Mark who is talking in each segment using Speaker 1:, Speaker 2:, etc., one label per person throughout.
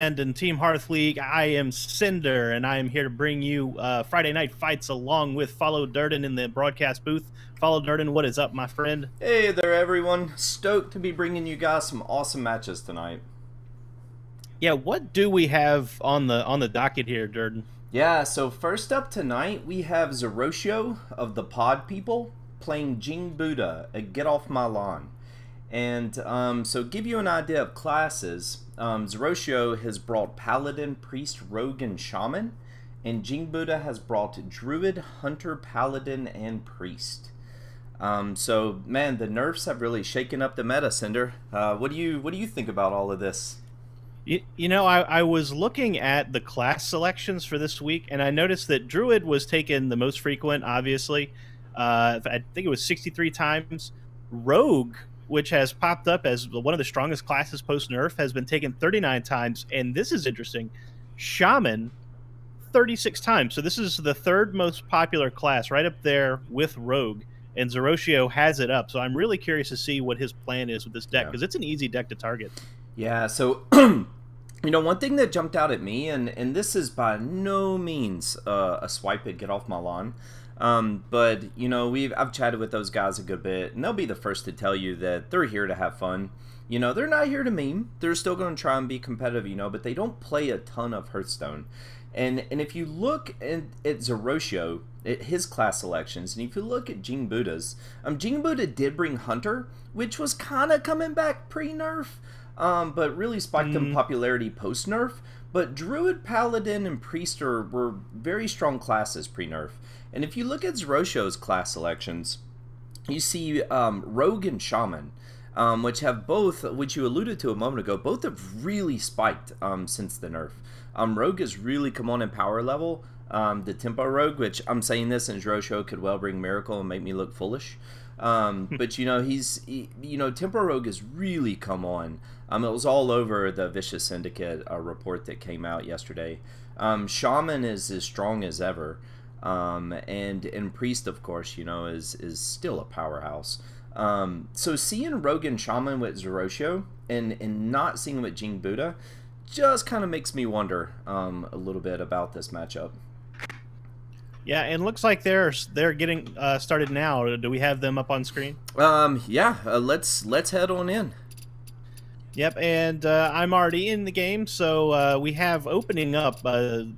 Speaker 1: Brandon, Team Hearth League. I am Cinder, and I am here to bring you Friday Night Fights along with Follow Durden in the broadcast booth. Follow Durden, what is up, my friend?
Speaker 2: Hey there, everyone. Stoked to be bringing you guys some awesome matches tonight.
Speaker 1: Yeah, what do we have on the docket here, Durden?
Speaker 2: Yeah, so first up tonight, we have Zeroshio of the Pod People playing Jing Buddha at Get Off My Lawn. And so give you an idea of classes, Zeroshio has brought Paladin, Priest, Rogue, and Shaman, and Jing Buddha has brought Druid, Hunter, Paladin, and Priest. So man, the nerfs have really shaken up the meta, Cinder. What do you think about all of this?
Speaker 1: You know, I was looking at the class selections for this week, and I noticed that Druid was taken the most frequent, obviously. I think it was 63 times. Rogue, which has popped up as one of the strongest classes post-nerf, has been taken 39 times, and this is interesting. Shaman, 36 times. So this is the third most popular class, right up there with Rogue, and Zeroshio has it up. So I'm really curious to see what his plan is with this deck, because it's an easy deck to target.
Speaker 2: Yeah, so you know, one thing that jumped out at me, and this is by no means a swipe at Get Off My Lawn, but you know, I've chatted with those guys a good bit, and they'll be the first to tell you that they're here to have fun. You know, they're not here to meme. They're still going to try and be competitive, you know, but they don't play a ton of Hearthstone. And if you look at Zeroshio, at his class selections, and if you look at Jing Buddha's, Jing Buddha did bring Hunter, which was kind of coming back pre-nerf, but really spiked in popularity post-nerf. But Druid, Paladin, and Priest were very strong classes pre-nerf. And if you look at Zeroshio's class selections, you see Rogue and Shaman, which have both, which you alluded to a moment ago, both have really spiked since the nerf. Rogue has really come on in power level. The Tempo Rogue, which I'm saying this, and Zeroshio could well bring Miracle and make me look foolish. But you know, Tempo Rogue has really come on. It was all over the Vicious Syndicate report that came out yesterday. Shaman is as strong as ever, and Priest, of course, you know, is still a powerhouse. So seeing Rogue and Shaman with Zeroshio and not seeing him with Jing Buddha just kind of makes me wonder a little bit about this matchup.
Speaker 1: Yeah, and looks like they're getting started now. Do we have them up on screen?
Speaker 2: Yeah, let's head on in.
Speaker 1: Yep, and I'm already in the game, so we have opening up.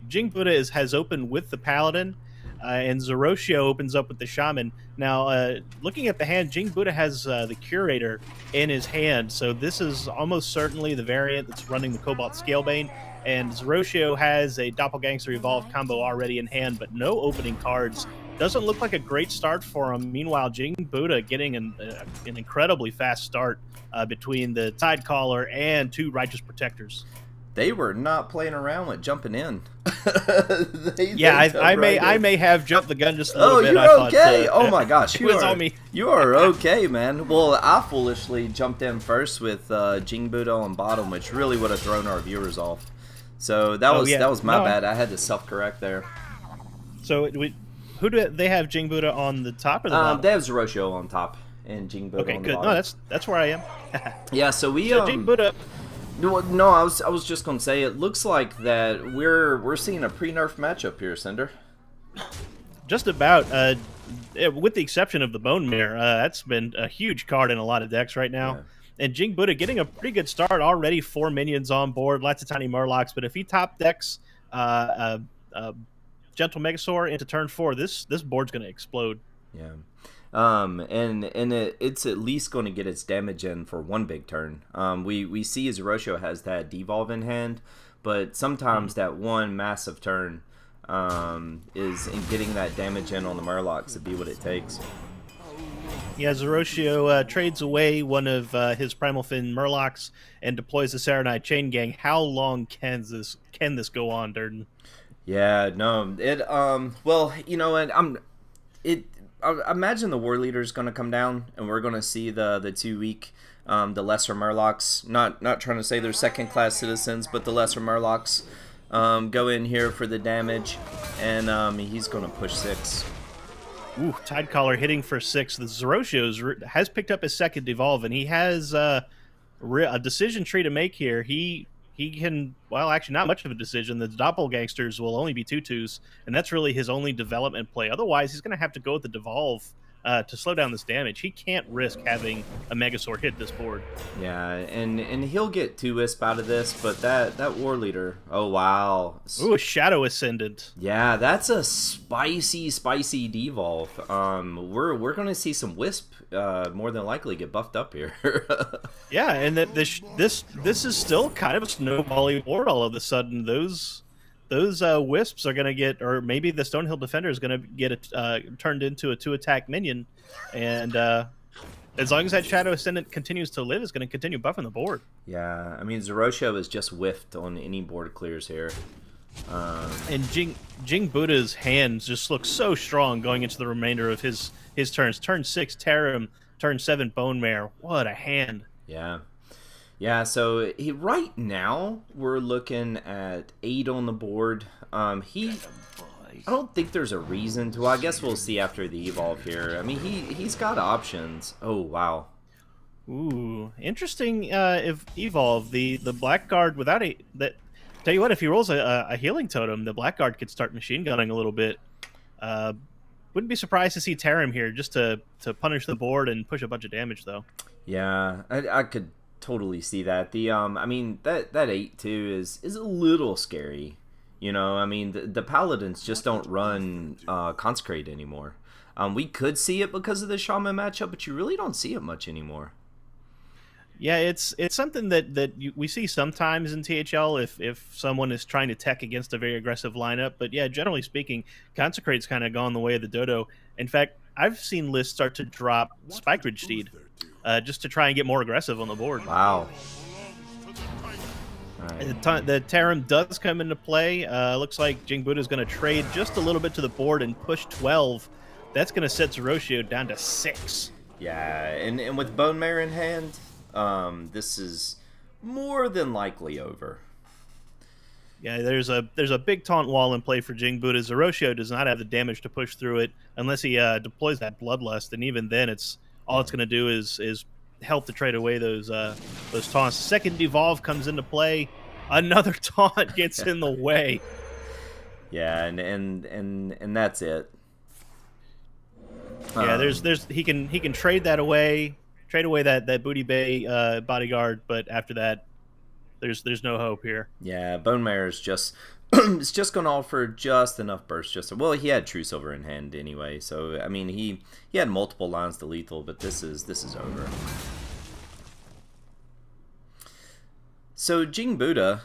Speaker 1: Jing Buddha has opened with the Paladin, and Zeroshio opens up with the Shaman. Now, looking at the hand, Jing Buddha has the Curator in his hand, so this is almost certainly the variant that's running the Cobalt Scalebane, and Zeroshio has a Doppelgangster Evolved combo already in hand, but no opening cards. Doesn't look like a great start for him. Meanwhile, Jing Buddha getting an incredibly fast start between the Tidecaller and two Righteous Protectors.
Speaker 2: They were not playing around with jumping in.
Speaker 1: I may have jumped the gun just a little bit.
Speaker 2: Oh, you're okay. Oh my gosh,
Speaker 1: on me.
Speaker 2: You are okay, man. Well, I foolishly jumped in first with Jing Buddha on bottom, which really would have thrown our viewers off. So that was my bad. I had to self-correct there.
Speaker 1: So who do they have? Jing Buddha on the top or the bottom?
Speaker 2: They have Zeroshio on top and Jing Buddha on the bottom.
Speaker 1: No, that's where I am.
Speaker 2: Yeah, so
Speaker 1: Jing Buddha.
Speaker 2: No, I was just gonna say it looks like that we're seeing a pre-nerf matchup here, Cinder.
Speaker 1: Just about, with the exception of the Bone Mare, that's been a huge card in a lot of decks right now. Yeah. And Jing Buddha getting a pretty good start already. 4 minions on board, lots of tiny Murlocs. But if he top decks Gentle Megasaur into turn 4, this board's gonna explode.
Speaker 2: Yeah. It's at least going to get its damage in for one big turn. We see Zeroshio has that Devolve in hand, but sometimes that one massive turn is in getting that damage in on the Murlocs to be what it takes.
Speaker 1: Yeah, Zeroshio trades away one of his Primal Fin Murlocs and deploys the Saronite Chain Gang. How long can this go on, Durden?
Speaker 2: Yeah, no, well, you know, and I imagine the War Leader is going to come down, and we're going to see the 2 weak, the lesser Murlocs. Not trying to say they're second-class citizens, but the lesser Murlocs go in here for the damage, and he's going to push 6.
Speaker 1: Ooh, Tidecaller hitting for 6. The Zeroshio has picked up his second Evolve, and he has a decision tree to make here. He he can, well, actually not much of a decision. The doppelgangsters will only be 2/2s, and that's really his only development play. Otherwise, he's going to have to go with the devolve to slow down this damage. He can't risk having a Megasaur hit this board.
Speaker 2: Yeah, and he'll get 2 wisp out of this, but that war leader, oh wow.
Speaker 1: Ooh, a Shadow Ascendant.
Speaker 2: Yeah, that's a spicy devolve. We're gonna see some wisp more than likely get buffed up here.
Speaker 1: Yeah, and that this is still kind of a snowbally board. All of a sudden, those wisps are gonna get, or maybe the Stonehill Defender is gonna get turned into a 2-attack minion, and as long as that Shadow Ascendant continues to live, it's going to continue buffing the board.
Speaker 2: Yeah, I mean, Zerosho is just whiffed on any board clears here.
Speaker 1: And Jing Buddha's hands just look so strong going into the remainder of his turns. Turn 6, Tarim. Turn 7, Bone Mare. What a hand.
Speaker 2: Yeah. Yeah, so right now, we're looking at 8 on the board. I don't think there's a reason to. I guess we'll see after the evolve here. I mean, he's got options. Oh wow.
Speaker 1: Ooh, interesting. If evolve the Blackguard without that. Tell you what, if he rolls a healing totem, the Blackguard could start machine gunning a little bit. Wouldn't be surprised to see Tarim here just to punish the board and push a bunch of damage though.
Speaker 2: Yeah, I could totally see that. The I mean that 8/2 is a little scary. You know, I mean, the Paladins just don't run Consecrate anymore. We could see it because of the Shaman matchup, but you really don't see it much anymore.
Speaker 1: Yeah, it's something that we see sometimes in THL if someone is trying to tech against a very aggressive lineup. But yeah, generally speaking, Consecrate's kind of gone the way of the Dodo. In fact, I've seen lists start to drop Spike Ridge Steed just to try and get more aggressive on the board.
Speaker 2: Wow.
Speaker 1: Right. The Tarim does come into play. Looks like Jing Buddha is going to trade just a little bit to the board and push 12. That's going to set Zerosho down to 6.
Speaker 2: Yeah, and with Bone Mare in hand, this is more than likely over.
Speaker 1: Yeah, there's a big taunt wall in play for Jing Buddha. Zerosho does not have the damage to push through it unless he deploys that Bloodlust, and even then, it's going to do is help to trade away those taunts. Second devolve comes into play. Another taunt gets in the way.
Speaker 2: Yeah, and that's it.
Speaker 1: Yeah, there's he can trade away that Booty Bay bodyguard, but after that, there's no hope here.
Speaker 2: Yeah, Bone Mare is just it's just going to offer just enough burst. Well, he had True Silver in hand anyway, so I mean he had multiple lines to lethal, but this is over. So Jing Buddha,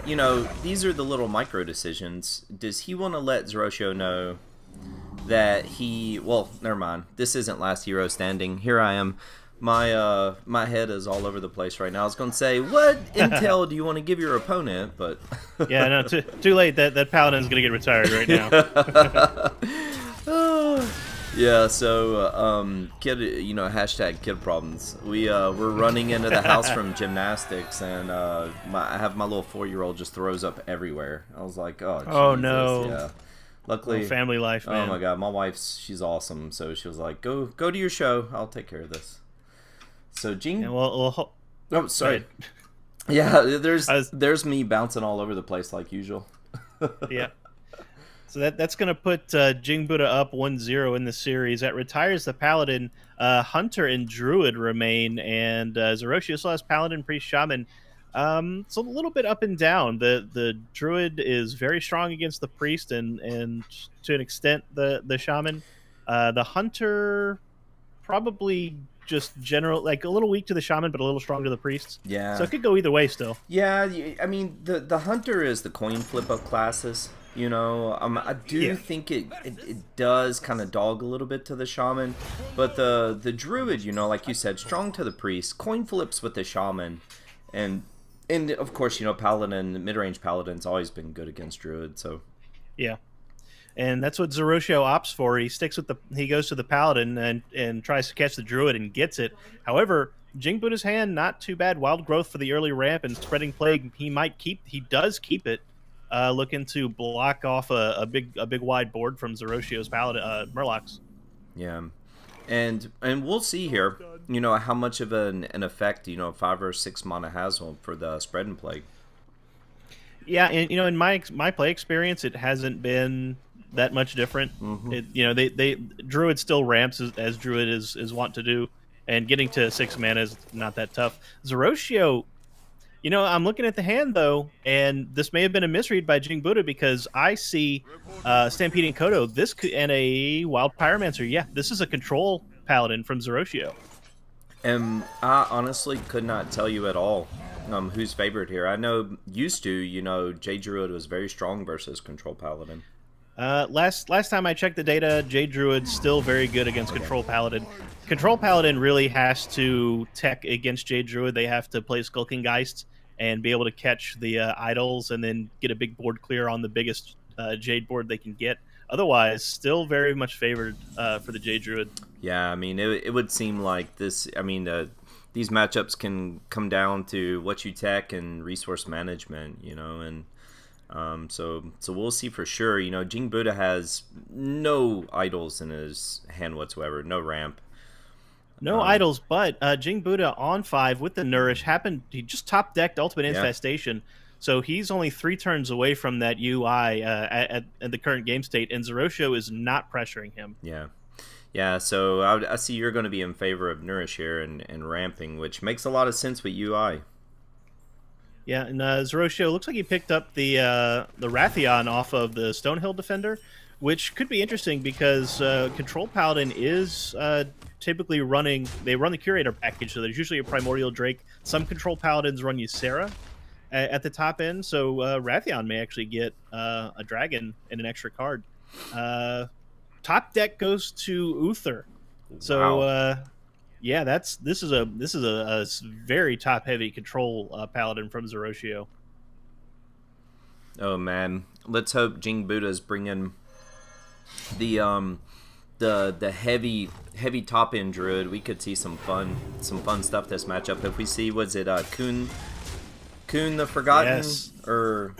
Speaker 2: you know, these are the little micro decisions. Does he want to let Zerosho know that he? Well, never mind. This isn't last hero standing. Here I am. My head is all over the place right now. I was going to say, what intel do you want to give your opponent? But
Speaker 1: yeah, no, too late. That Paladin's going to get retired right now.
Speaker 2: Yeah, so kid, you know, hashtag kid problems. We're running into the house from gymnastics, and I have my little 4-year-old just throws up everywhere. I was like, oh, Jesus.
Speaker 1: Oh no.
Speaker 2: Yeah. Luckily,
Speaker 1: family life, man.
Speaker 2: Oh my god, my wife's she's awesome. So she was like, go to your show. I'll take care of this. So Jing.
Speaker 1: Yeah, well,
Speaker 2: oh, sorry. Yeah, there's me bouncing all over the place like usual.
Speaker 1: Yeah. So that's going to put Jing Buddha up 1-0 in the series. That retires the Paladin. Hunter and Druid remain, and Zerosho still has Paladin, Priest, Shaman. It's a little bit up and down. The Druid is very strong against the Priest and to an extent the Shaman. The Hunter probably just general, like a little weak to the Shaman, but a little strong to the Priests.
Speaker 2: Yeah.
Speaker 1: So it could go either way still.
Speaker 2: Yeah, I mean, the Hunter is the coin flip of classes. You know, I do think it does kind of dog a little bit to the Shaman, but the Druid, you know, like you said, strong to the Priest, coin flips with the Shaman, and of course, you know, Paladin, mid-range Paladin's always been good against Druid, so.
Speaker 1: Yeah. And that's what Zerosho opts for. He sticks with he goes to the Paladin and tries to catch the Druid and gets it. However, Jing Buddha's hand, not too bad. Wild Growth for the early ramp and Spreading Plague. He does keep it. Looking to block off a big wide board from Zerosho's Paladin Murlocs.
Speaker 2: Yeah. And we'll see here, how much of an effect 5 or 6 mana has for the spread and plague.
Speaker 1: Yeah, and in my play experience, it hasn't been that much different.
Speaker 2: Mm-hmm.
Speaker 1: They Druid still ramps as Druid is wont to do, and getting to 6 mana is not that tough. Zerotio, I'm looking at the hand though, and this may have been a misread by Jing Buddha because I see Stampeding Kodo and a Wild Pyromancer. Yeah, this is a control paladin from Zerotio.
Speaker 2: And I honestly could not tell you at all who's favored here. I know used to, J Druid was very strong versus Control Paladin.
Speaker 1: Last time I checked the data, J Druid's still very good against Control Paladin. Control Paladin really has to tech against J Druid. They have to play Skulking Geist and be able to catch the idols and then get a big board clear on the biggest Jade board they can get. Otherwise, still very much favored for the J Druid.
Speaker 2: Yeah, I mean, it would seem like this. I mean, these matchups can come down to what you tech and resource management, and so we'll see for sure. Jing Buddha has no idols in his hand whatsoever, no ramp.
Speaker 1: No idols, but Jing Buddha on 5 with the Nourish he just top decked Ultimate Infestation. So he's only 3 turns away from that UI at the current game state, and Zerotio is not pressuring him.
Speaker 2: Yeah, so I see you're going to be in favor of Nourish here and ramping, which makes a lot of sense with UI.
Speaker 1: Yeah, and Zerotio looks like he picked up the Wrathion off of the Stonehill Defender, which could be interesting because Control Paladin is typically they run the Curator package, so there's usually a Primordial Drake. Some Control Paladins run Ysera at the top end, so Wrathion may actually get a Dragon and an extra card. Top deck goes to Uther, so
Speaker 2: Wow.
Speaker 1: yeah, this is a very top heavy control paladin from Zerotio.
Speaker 2: Oh man, let's hope Jing Buddha's bringing the heavy top end druid. We could see some fun stuff this matchup. If we see, was it Kuhn the Forgotten,
Speaker 1: Yes.
Speaker 2: or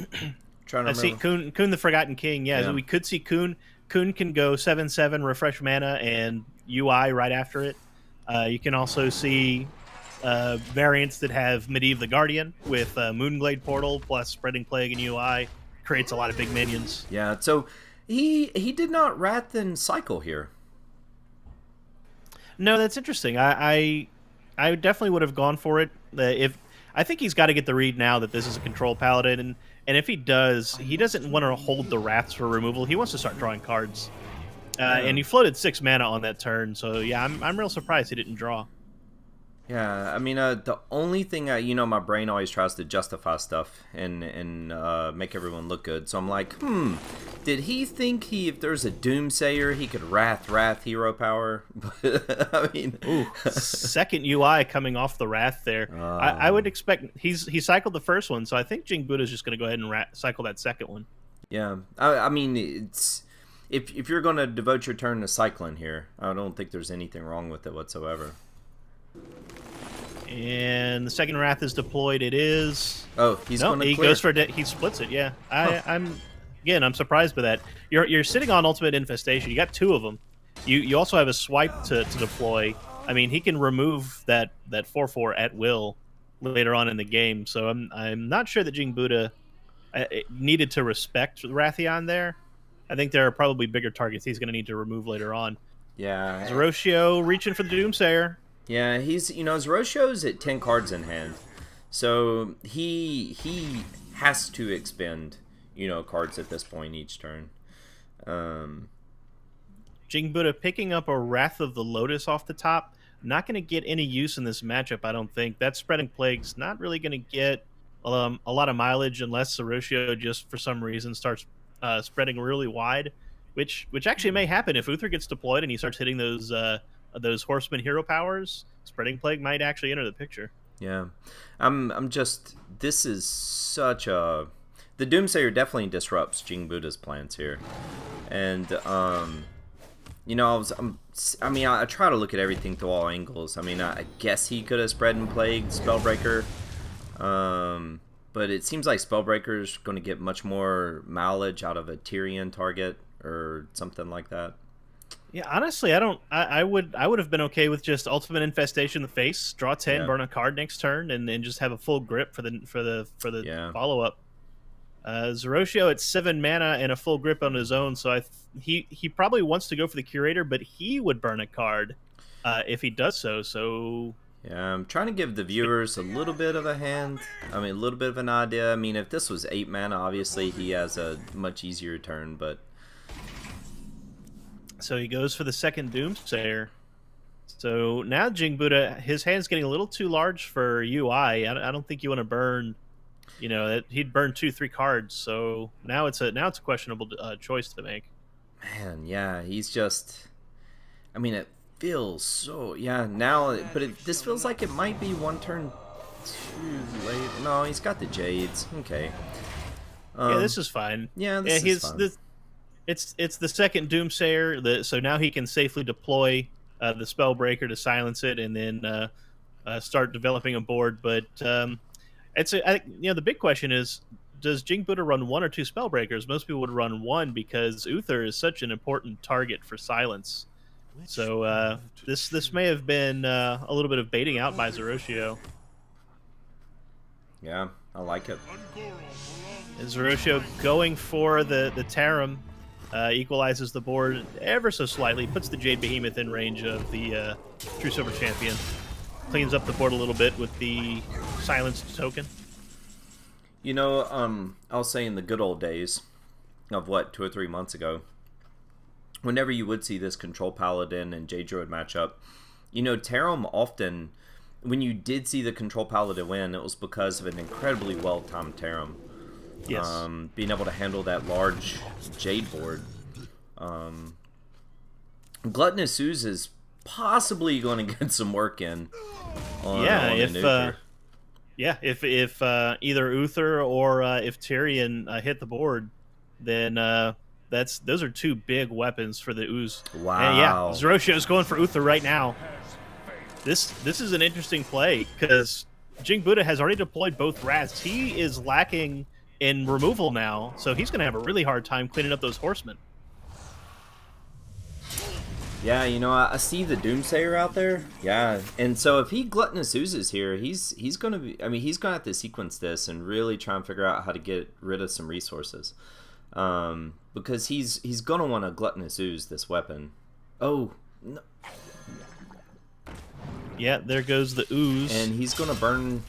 Speaker 2: trying to remember?
Speaker 1: I see Kuhn the Forgotten King. Yeah, we could see Kuhn. Kuhn can go 7/7 refresh mana and UI right after it. You can also see variants that have Medivh the Guardian with Moonglade Portal plus Spreading Plague and UI. Creates a lot of big minions.
Speaker 2: Yeah, so he did not Wrath and Cycle here.
Speaker 1: No, that's interesting. I definitely would have gone for it. I think he's got to get the read now that this is a control paladin, and if he does, he doesn't want to hold the wraths for removal. He wants to start drawing cards. And he floated 6 mana on that turn, so yeah, I'm real surprised he didn't draw.
Speaker 2: Yeah, I mean, the only thing my brain always tries to justify stuff and make everyone look good. So I'm like, did he think if there's a Doomsayer, he could Wrath hero power? But I mean,
Speaker 1: second UI coming off the Wrath there. I would expect he cycled the first one, so I think Jing Buddha's just going to go ahead and cycle that second one.
Speaker 2: Yeah, I mean, it's if you're going to devote your turn to cycling here, I don't think there's anything wrong with it whatsoever.
Speaker 1: And the second Wrath is deployed. It is.
Speaker 2: Oh, he's going to clear.
Speaker 1: He goes for he splits it. Yeah, I'm surprised by that. You're sitting on Ultimate Infestation. You got 2 of them. You also have a swipe to deploy. I mean, he can remove that 4/4 at will later on in the game. So I'm not sure that Jing Buddha needed to respect Wrathion there. I think there are probably bigger targets he's going to need to remove later on.
Speaker 2: Yeah.
Speaker 1: Zerotio reaching for the Doomsayer.
Speaker 2: Yeah, he's Zerotio's at 10 cards in hand, so he has to expend cards at this point each turn.
Speaker 1: Jing Buddha picking up a Wrath of the Lotus off the top. Not going to get any use in this matchup, I don't think. That Spreading Plague's not really going to get a lot of mileage unless Zerotio just for some reason starts spreading really wide, which actually may happen if Uther gets deployed and he starts hitting those Horseman hero powers. Spreading Plague might actually enter the picture.
Speaker 2: Yeah, I'm just. This is such a. The Doomsayer definitely disrupts Jing Buddha's plans here, and I try to look at everything through all angles. I mean, I guess he could have spread and plagued Spellbreaker, but it seems like Spellbreaker is going to get much more mileage out of a Tyrion target or something like that.
Speaker 1: Yeah, honestly, I don't. I would have been okay with just ultimate infestation in the face, draw 10,
Speaker 2: Yeah,
Speaker 1: burn a card next turn, and just have a full grip for the
Speaker 2: yeah.
Speaker 1: follow up. Zeroshio at 7 mana and a full grip on his own, so he probably wants to go for the curator, but he would burn a card if he does so. So
Speaker 2: Yeah, I'm trying to give the viewers a little bit of a hand. I mean, a little bit of an idea. I mean, if this was 8 mana, obviously he has a much easier turn, but
Speaker 1: so he goes for the second Doomsayer. So now Jing Buddha, his hand's getting a little too large for UI. I don't think you want to burn. He'd burn 2-3 cards. So now it's a questionable choice to make.
Speaker 2: man, yeah, he's just. I mean, it feels so. Yeah, now, but this feels like it might be one turn too late. No, he's got the Jades. Okay.
Speaker 1: Yeah, this is fine.
Speaker 2: Yeah, this is fine.
Speaker 1: It's the second Doomsayer, so now he can safely deploy the Spellbreaker to silence it, and then start developing a board. But the big question is, does Jing Buddha run 1 or 2 Spellbreakers? Most people would run 1 because Uther is such an important target for silence. So this may have been a little bit of baiting out by Zeroshio.
Speaker 2: Yeah, I like it.
Speaker 1: And Zeroshio going for the Tarim equalizes the board ever so slightly, puts the Jade Behemoth in range of the True Silver Champion, cleans up the board a little bit with the silenced token.
Speaker 2: I'll say in the good old days of 2 or 3 months ago, whenever you would see this Control Paladin and Jade Druid matchup, Tarim often, when you did see the Control Paladin win, it was because of an incredibly well-timed Tarim.
Speaker 1: Yes.
Speaker 2: Being able to handle that large Jade board. Gluttonous Ooze is possibly going to get some work in.
Speaker 1: If either Uther or if Tyrion hit the board, then those are 2 big weapons for the Ooze.
Speaker 2: Wow.
Speaker 1: And yeah, Zeroshio's going for Uther right now. This is an interesting play because Jing Buddha has already deployed both Rats. He is lacking in removal now, so he's going to have a really hard time cleaning up those horsemen.
Speaker 2: Yeah, I see the Doomsayer out there. Yeah, and so if he Gluttonous Oozes here, he's going to be. I mean, he's going to have to sequence this and really try and figure out how to get rid of some resources, because he's going to want to Gluttonous Ooze this weapon. Oh, no.
Speaker 1: Yeah, there goes the Ooze,
Speaker 2: and he's going to burn.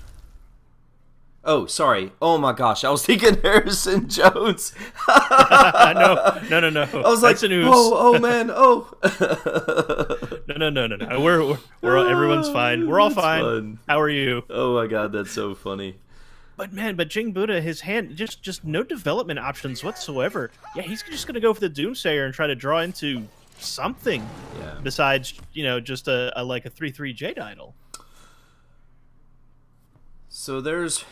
Speaker 2: Oh, sorry. Oh my gosh, I was thinking Harrison Jones.
Speaker 1: No. I
Speaker 2: was like,
Speaker 1: That's an Ooze.
Speaker 2: Oh man, oh.
Speaker 1: No. We're everyone's fine. We're all fine.
Speaker 2: Fun.
Speaker 1: How are you?
Speaker 2: Oh my god, that's so funny.
Speaker 1: But Jing Buddha, his hand just no development options whatsoever. Yeah, he's just gonna go for the Doomsayer and try to draw into something.
Speaker 2: Yeah.
Speaker 1: Besides, just a 3/3 Jade Idol.
Speaker 2: So there's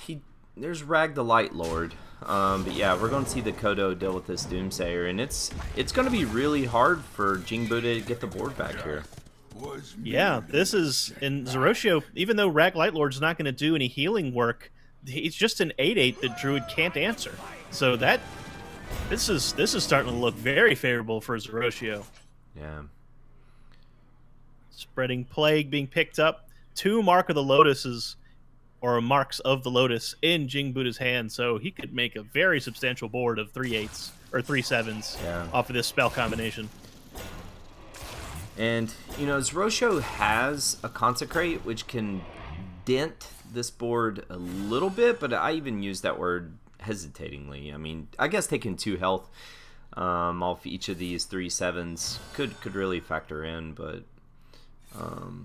Speaker 2: Rag the Light Lord, but yeah, we're going to see the Kodo deal with this Doomsayer, and it's going to be really hard for Jing Buddha to get the board back here.
Speaker 1: Yeah, this is in Zeroshio. Even though Rag Light Lord's not going to do any healing work, he's just an 8/8 that Druid can't answer. So this is starting to look very favorable for Zeroshio.
Speaker 2: Yeah.
Speaker 1: Spreading Plague being picked up, 2 Mark of the Lotuses. Or Marks of the Lotus in Jing Buddha's hand, so he could make a very substantial board of 3/8s or 3/7s off of this spell combination.
Speaker 2: And Zeroshio has a Consecrate, which can dent this board a little bit, but I even use that word hesitatingly. I mean, I guess taking 2 health off each of these 3/7s could really factor in, but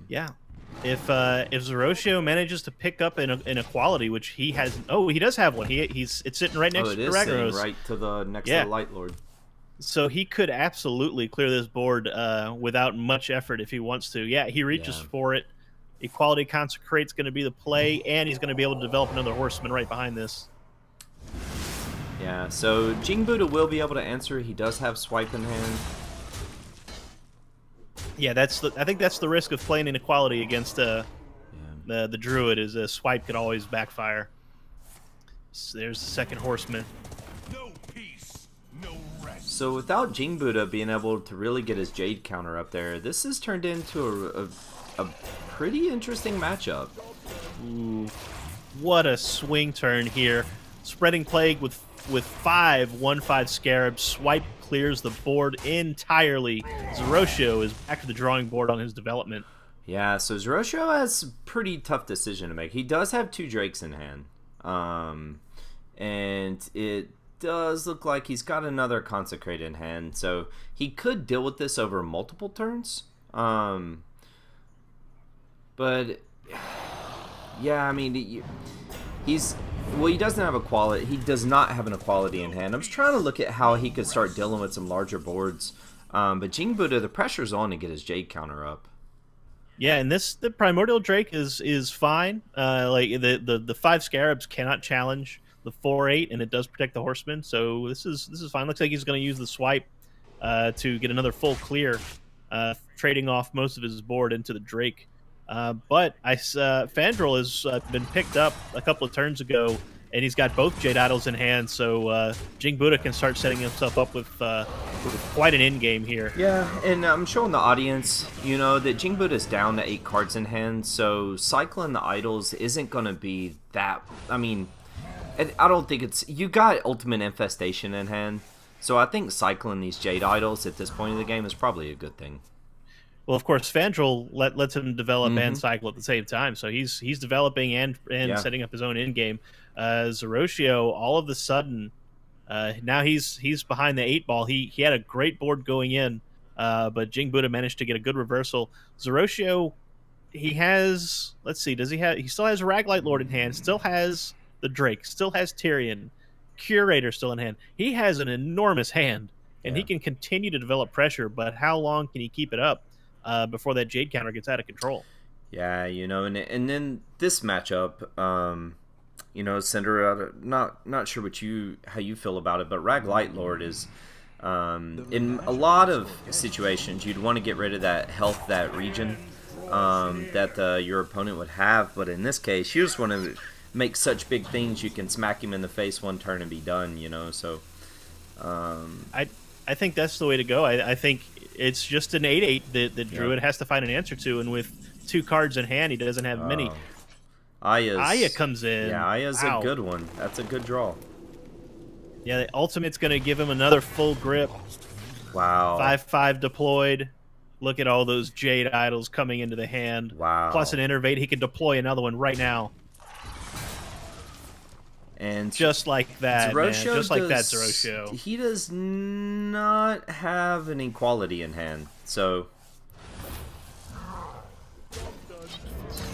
Speaker 1: yeah. If Zeroshio manages to pick up an equality, which he has, he does have one. It's sitting right next to Ragnaros.
Speaker 2: Right to the next to the Light Lord.
Speaker 1: So he could absolutely clear this board without much effort if he wants to. Yeah, he reaches for it. Equality Consecrate's going to be the play, and he's going to be able to develop another horseman right behind this.
Speaker 2: Yeah, so Jing Buddha will be able to answer. He does have Swipe in hand.
Speaker 1: Yeah, I think that's the risk of playing inequality against the Druid, is a Swipe could always backfire. So there's the second horseman.
Speaker 2: So So without Jing Buddha being able to really get his Jade counter up there, this has turned into a pretty interesting matchup.
Speaker 1: Ooh, what a swing turn here. Spreading Plague with 5/1/5 Scarabs. Swipe clears the board entirely. Zeroshio is back to the drawing board on his development.
Speaker 2: Yeah, so Zeroshio has a pretty tough decision to make. He does have 2 Drakes in hand. And it does look like he's got another Consecrate in hand. So he could deal with this over multiple turns. But yeah, I mean, he doesn't have equality. He does not have an equality in hand. I'm just trying to look at how he could start dealing with some larger boards. But Jing Buddha, the pressure's on to get his Jade counter up.
Speaker 1: Yeah, and the Primordial Drake is fine. Like the 5 Scarabs cannot challenge the 4/8, and it does protect the Horseman. So this is fine. Looks like he's going to use the swipe to get another full clear, trading off most of his board into the Drake. But Fandral has been picked up a couple of turns ago, and he's got both Jade Idols in hand, so Jing Buddha can start setting himself up with quite an end game here.
Speaker 2: Yeah, and I'm showing the audience, that Jing Buddha's down to 8 cards in hand, so cycling the idols isn't going to be that... I mean, I don't think it's... You got Ultimate Infestation in hand, so I think cycling these Jade Idols at this point in the game is probably a good thing.
Speaker 1: Well, of course, Fandral lets him develop and cycle at the same time, so he's developing and setting up his own end game. Zeroshio, all of a sudden, now he's behind the 8 ball. He had a great board going in, but Jing Buddha managed to get a good reversal. Zeroshio, he has, let's see, he still has Raglight Lord in hand, still has the Drake, still has Tyrion, Curator still in hand. He has an enormous hand, and he can continue to develop pressure, but how long can he keep it up before that Jade counter gets out of control?
Speaker 2: Yeah, and then this matchup, Cinder, not sure how you feel about it, but Raglight Lord is, in a lot of situations, you'd want to get rid of that health, that region that your opponent would have, but in this case, you just want to make such big things you can smack him in the face one turn and be done, so...
Speaker 1: I think that's the way to go. I think it's just an 8/8 that Druid has to find an answer to, and with 2 cards in hand, he doesn't have many. Aya comes in.
Speaker 2: Yeah, Aya's a good one. That's a good draw.
Speaker 1: Yeah, the ultimate's going to give him another full grip.
Speaker 2: Wow.
Speaker 1: 5/5 deployed. Look at all those Jade Idols coming into the hand.
Speaker 2: Wow.
Speaker 1: Plus an Innervate. He can deploy another one right now.
Speaker 2: And
Speaker 1: just like that, Zeroshio.
Speaker 2: He does not have an equality in hand, so...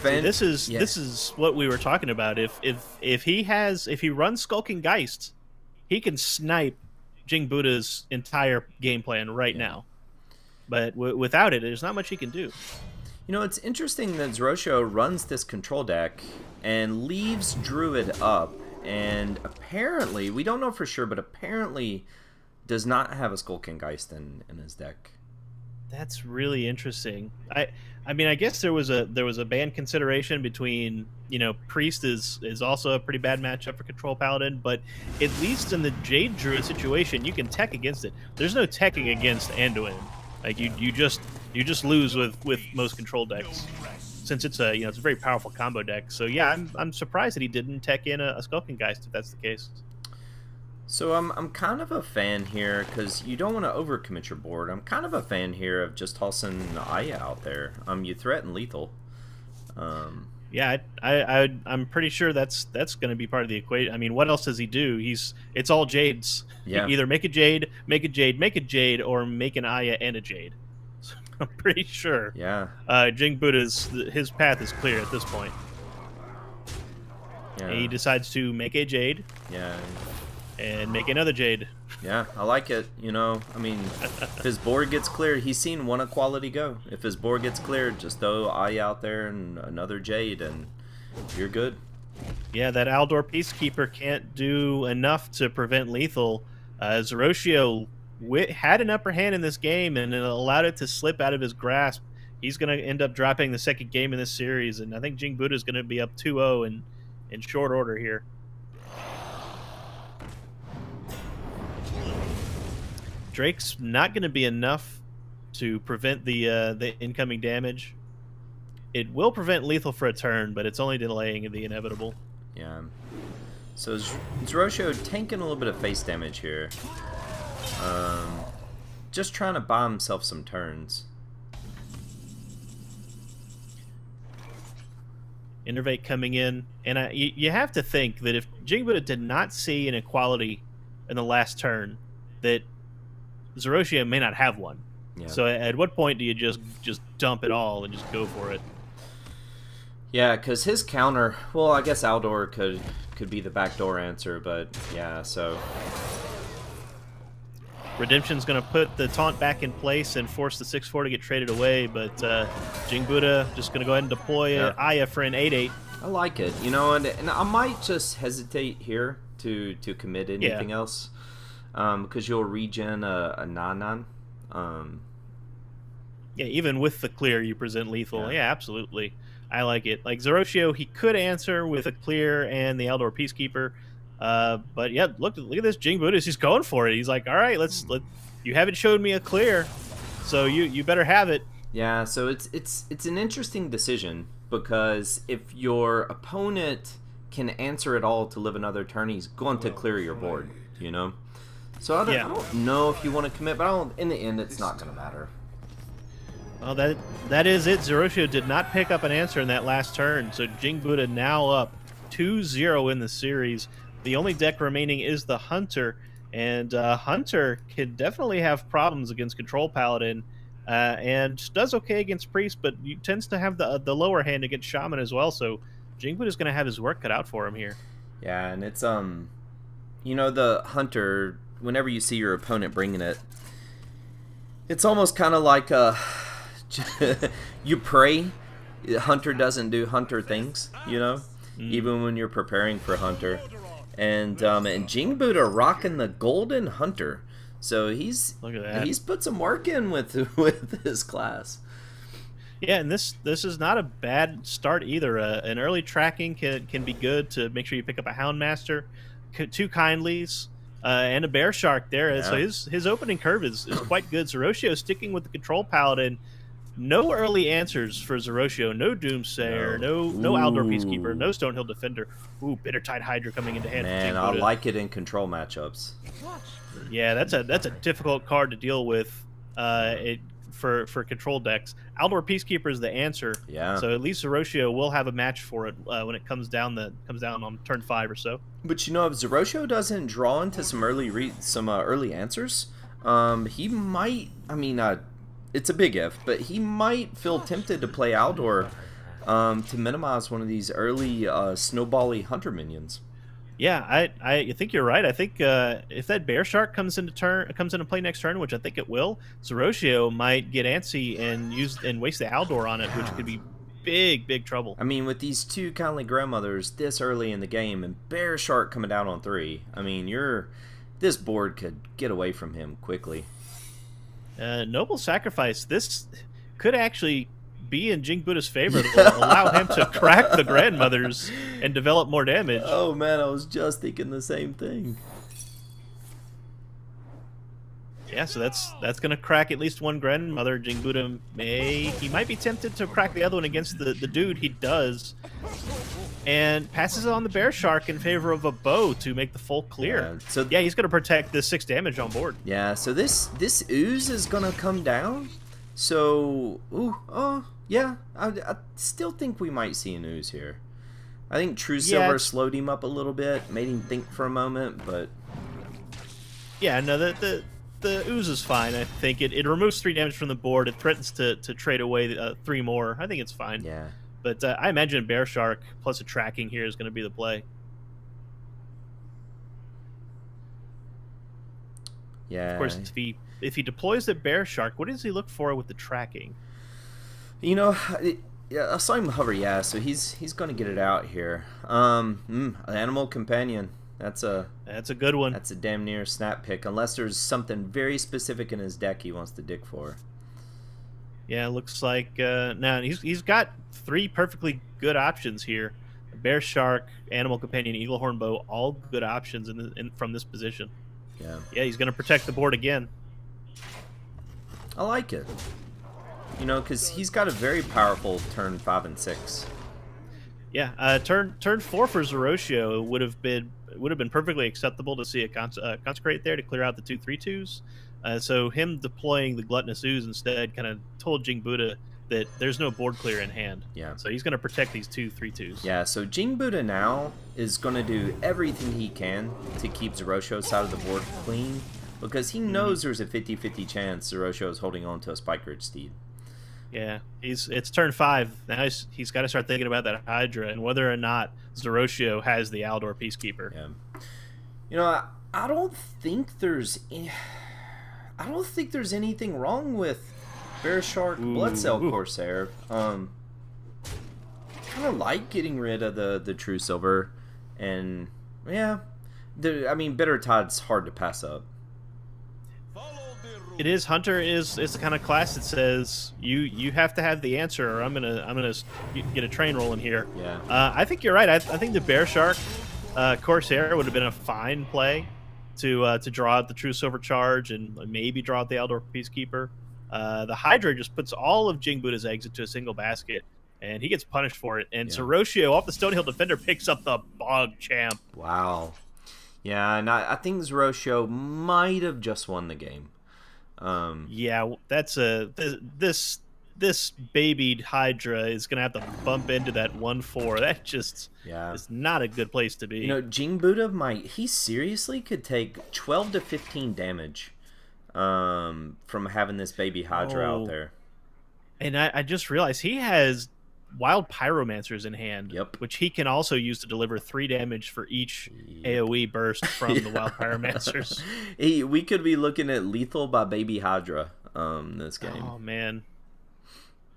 Speaker 1: This is what we were talking about. If he runs Skulking Geist, he can snipe Jing Buddha's entire game plan right now. But without it, there's not much he can do.
Speaker 2: It's interesting that Zeroshio runs this control deck and leaves Druid up, and apparently, we don't know for sure, but apparently does not have a Skulking Geist in his deck.
Speaker 1: That's really interesting. I mean, I guess there was a ban consideration between, Priest is also a pretty bad matchup for Control Paladin, but at least in the Jade Druid situation, you can tech against it. There's no teching against Anduin. Like you just lose with most control decks, since it's it's a very powerful combo deck. So yeah, I'm surprised that he didn't tech in a Skulking Geist if that's the case.
Speaker 2: So I'm kind of a fan here, because you don't want to overcommit your board. I'm kind of a fan here of just tossing Aya out there. You threaten lethal.
Speaker 1: Yeah, I'm pretty sure that's going to be part of the equation. I mean, what else does he do? It's all Jades.
Speaker 2: Yeah.
Speaker 1: Either make a Jade, make a Jade, make a Jade, or make an Aya and a Jade. So I'm pretty sure.
Speaker 2: Yeah.
Speaker 1: Jing Buddha's his path is clear at this point.
Speaker 2: Yeah.
Speaker 1: And he decides to make a Jade.
Speaker 2: Yeah.
Speaker 1: And make another Jade.
Speaker 2: Yeah, I like it. I mean, if his board gets cleared, he's seen one equality go. If his board gets cleared, just throw Aya out there and another Jade, and you're good.
Speaker 1: Yeah, that Aldor Peacekeeper can't do enough to prevent lethal. Zeroshio had an upper hand in this game, and it allowed it to slip out of his grasp. He's going to end up dropping the second game in this series, and I think Jing Buddha is going to be up 2-0 in short order here. Drake's not going to be enough to prevent the incoming damage. It will prevent lethal for a turn, but it's only delaying the inevitable.
Speaker 2: Yeah. So Zerosho tanking a little bit of face damage here. Just trying to buy himself some turns.
Speaker 1: Innervate coming in, and you have to think that if Jing Buddha did not see an equality in the last turn, that Zoroshia may not have one.
Speaker 2: Yeah.
Speaker 1: So at what point do you just dump it all and just go for it?
Speaker 2: Yeah, because his counter, well, I guess Aldor could be the backdoor answer, but yeah, so...
Speaker 1: Redemption's going to put the taunt back in place and force the 6-4 to get traded away, but Jing Buddha just going to go ahead and deploy Aya for an 8-8.
Speaker 2: I like it, you know, and I might just hesitate here to commit anything else, because you'll regen a 9-9.
Speaker 1: Yeah, even with the clear, you present lethal. Yeah, absolutely. I like it. Like Zoroshio, he could answer with a clear and the Eldor Peacekeeper. But yeah, look at this Jing Buddha. He's going for it. He's like, all right, you haven't showed me a clear, so you better have it.
Speaker 2: Yeah, so it's an interesting decision, because if your opponent can answer it all to live another turn, he's going to clear your board, you know? So I don't know if you want to commit, but in the end, it's not going to matter.
Speaker 1: Well, that is it. Zoroshio did not pick up an answer in that last turn, so Jing Buddha now up 2-0 in the series. The only deck remaining is the Hunter, and Hunter can definitely have problems against Control Paladin, and does okay against Priest, but tends to have the lower hand against Shaman as well, so Jing Buddha is going to have his work cut out for him here.
Speaker 2: Yeah, and it's, you know, the Hunter, whenever you see your opponent bringing it, it's almost kind of like you pray Hunter doesn't do Hunter things, you know, even when you're preparing for Hunter. And Jing Buddha rocking the Golden Hunter, so he's put some work in with his class.
Speaker 1: Yeah, and this is not a bad start either. An early tracking can be good to make sure you pick up a Houndmaster, 2 Kindlies, and a Bear Shark there. Yeah. So his opening curve is quite good. Zoroshio sticking with the Control Paladin. No early answers for Zoroshio. No Doomsayer. No Aldor Peacekeeper. No Stonehill Defender. Ooh, Bittertide Hydra coming into hand.
Speaker 2: Man, I like it in control matchups.
Speaker 1: Yeah, that's a difficult card to deal with for control decks. Aldor Peacekeeper is the answer.
Speaker 2: Yeah.
Speaker 1: So at least Zoroshio will have a match for it when it comes down on turn 5 or so.
Speaker 2: But you know, if Zoroshio doesn't draw into some early answers, he might. I mean, it's a big if, but he might feel tempted to play Aldor to minimize one of these early snowbally Hunter minions.
Speaker 1: Yeah, I think you're right. I think if that Bear Shark comes into play next turn, which I think it will, Zoroshio might get antsy and waste the Aldor on it, which could be big trouble.
Speaker 2: I mean, with these 2 kindly grandmothers this early in the game and Bear Shark coming down on 3, I mean, this board could get away from him quickly.
Speaker 1: Noble Sacrifice. This could actually be in Jing Buddha's favor to allow him to crack the grandmothers and develop more damage.
Speaker 2: Oh man, I was just thinking the same thing.
Speaker 1: Yeah, so that's going to crack at least one grandmother. Jing Buddha might be tempted to crack the other one against the dude. He does. And passes on the Bear Shark in favor of a bow to make the full clear. Yeah, he's going to protect the 6 damage on board.
Speaker 2: Yeah, so this ooze is going to come down. So, yeah, I still think we might see an ooze here. I think True Silver slowed him up a little bit, made him think for a moment, but...
Speaker 1: Yeah, no, the ooze is fine. I think it removes 3 damage from the board. It threatens to trade away 3 more. I think it's fine.
Speaker 2: Yeah.
Speaker 1: But I imagine Bear Shark plus a tracking here is going to be the play.
Speaker 2: Yeah.
Speaker 1: Of course, if he deploys the Bear Shark, what does he look for with the tracking?
Speaker 2: You know, I saw him hover. Yeah, so he's going to get it out here. Animal Companion. That's a
Speaker 1: good one.
Speaker 2: That's a damn near snap pick, unless there's something very specific in his deck he wants to dig for.
Speaker 1: Yeah, it looks like now he's got 3 perfectly good options here: Bear Shark, Animal Companion, Eaglehorn Bow, all good options from this position.
Speaker 2: Yeah.
Speaker 1: Yeah, he's going to protect the board again.
Speaker 2: I like it. You know, because he's got a very powerful turn 5 and 6.
Speaker 1: Yeah, turn 4 for Zoroshio would have been perfectly acceptable to see a consecrate there to clear out the 2/3/2s. So him deploying the Gluttonous Ooze instead kind of told Jing Buddha that there's no board clear in hand.
Speaker 2: Yeah.
Speaker 1: So he's going to protect these 2/3/2s.
Speaker 2: Yeah, so Jing Buddha now is going to do everything he can to keep Zoroshio's side of the board clean, because he knows there's a 50-50 chance Zoroshio is holding on to a Spike Ridge Steed.
Speaker 1: Yeah, it's turn 5 now. He's got to start thinking about that Hydra and whether or not Zoroshio has the Aldor Peacekeeper.
Speaker 2: Yeah, you know, I don't think there's anything wrong with Bear Shark Bloodcell Corsair. Kind of like getting rid of the True Silver, and yeah, I mean, Bitter Tide's hard to pass up.
Speaker 1: It is. Hunter is the kind of class that says you have to have the answer, or I'm gonna get a train rolling here.
Speaker 2: Yeah.
Speaker 1: I think you're right. I think the Bear Shark Corsair would have been a fine play to draw out the True Silver Charge and maybe draw out the Aldor Peacekeeper. The Hydra just puts all of Jing Buddha's eggs into a single basket, and he gets punished for it. And Zoroshio off the Stonehill Defender picks up the Bog Champ.
Speaker 2: Wow. Yeah, and I think Zoroshio might have just won the game.
Speaker 1: Yeah, that's this babied Hydra is gonna have to bump into that 1/4. That just is not a good place to be.
Speaker 2: You know, Jing Buddha he seriously could take 12 to 15 damage from having this baby Hydra out there.
Speaker 1: And I just realized he has Wild Pyromancers in hand, which he can also use to deliver 3 damage for each AoE burst from the Wild Pyromancers.
Speaker 2: We could be looking at lethal by Baby Hydra this game.
Speaker 1: Oh man.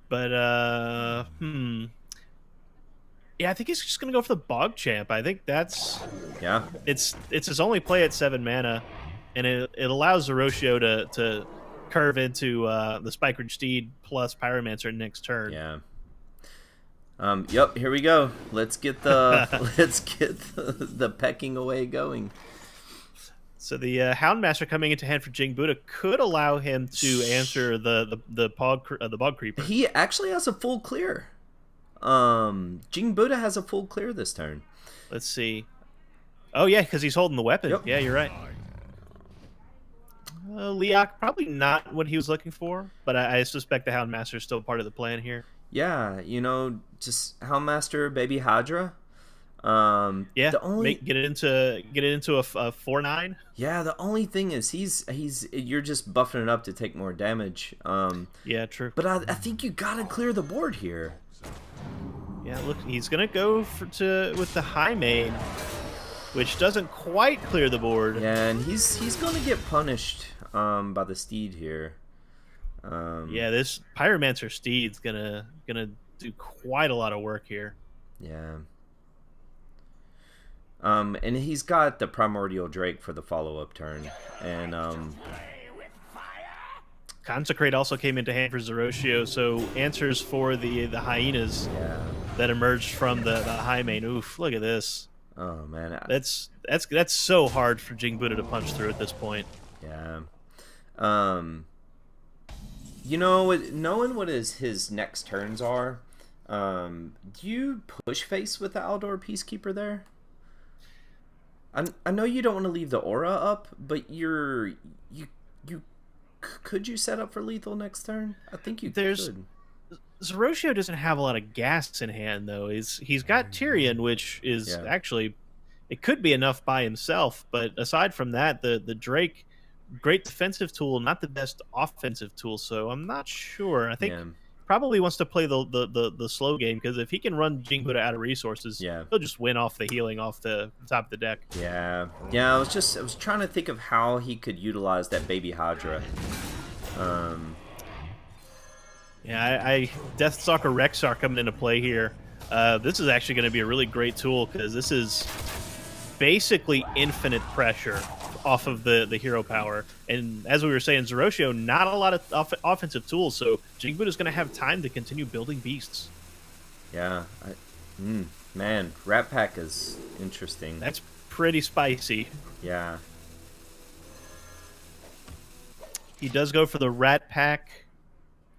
Speaker 1: But yeah, I think he's just gonna go for the Bog Champ. I think that's it's his only play at 7 mana, and it allows Zoroshio to curve into the Spike Ridge Steed plus Pyromancer next turn.
Speaker 2: Yeah. Yep, here we go. Let's get the the pecking away going.
Speaker 1: So the Houndmaster coming into hand for Jing Buddha could allow him to answer the Bog Creeper.
Speaker 2: He actually has a full clear. Jing Buddha has a full clear this turn.
Speaker 1: Let's see. Oh yeah, because he's holding the weapon.
Speaker 2: Yep.
Speaker 1: Yeah, you're right. Leok, probably not what he was looking for, but I suspect the Houndmaster is still part of the plan here.
Speaker 2: Yeah, you know, just Houndmaster, Baby Hydra.
Speaker 1: Yeah, get it into a 4/9.
Speaker 2: Yeah, the only thing is you're just buffing it up to take more damage.
Speaker 1: Yeah, true.
Speaker 2: But I think you gotta clear the board here.
Speaker 1: Yeah, look, he's gonna go with the High Mane, which doesn't quite clear the board.
Speaker 2: Yeah, and he's gonna get punished by the Steed here.
Speaker 1: Yeah, this Pyromancer Steed's gonna do quite a lot of work here.
Speaker 2: Yeah. And he's got the Primordial Drake for the follow-up turn, and
Speaker 1: Consecrate also came into hand for Zoroshio, so answers for the hyenas that emerged from the High Mane. Oof, look at this.
Speaker 2: Oh man,
Speaker 1: that's so hard for Jing Buddha to punch through at this point.
Speaker 2: Yeah. You know, knowing what his next turns are, do you push face with the Aldor Peacekeeper there? I know you don't want to leave the aura up, but could you set up for lethal next turn? I think you could.
Speaker 1: Zoroshio doesn't have a lot of gas in hand though. He's got Tyrion, which is actually, it could be enough by himself, but aside from that, the Drake, great defensive tool, not the best offensive tool. So I'm not sure. I think probably wants to play the slow game, because if he can run Jing Buddha out of resources, he'll just win off the healing off the top of the deck.
Speaker 2: Yeah. I was trying to think of how he could utilize that Baby Hydra.
Speaker 1: Yeah, Deathstalker Rexar coming into play here. This is actually going to be a really great tool, because this is basically infinite pressure off of the hero power. And as we were saying, Zoroshio, not a lot of offensive tools, so Jing Buddha's going to have time to continue building beasts.
Speaker 2: Yeah. Man, Rat Pack is interesting.
Speaker 1: That's pretty spicy.
Speaker 2: Yeah.
Speaker 1: He does go for the Rat Pack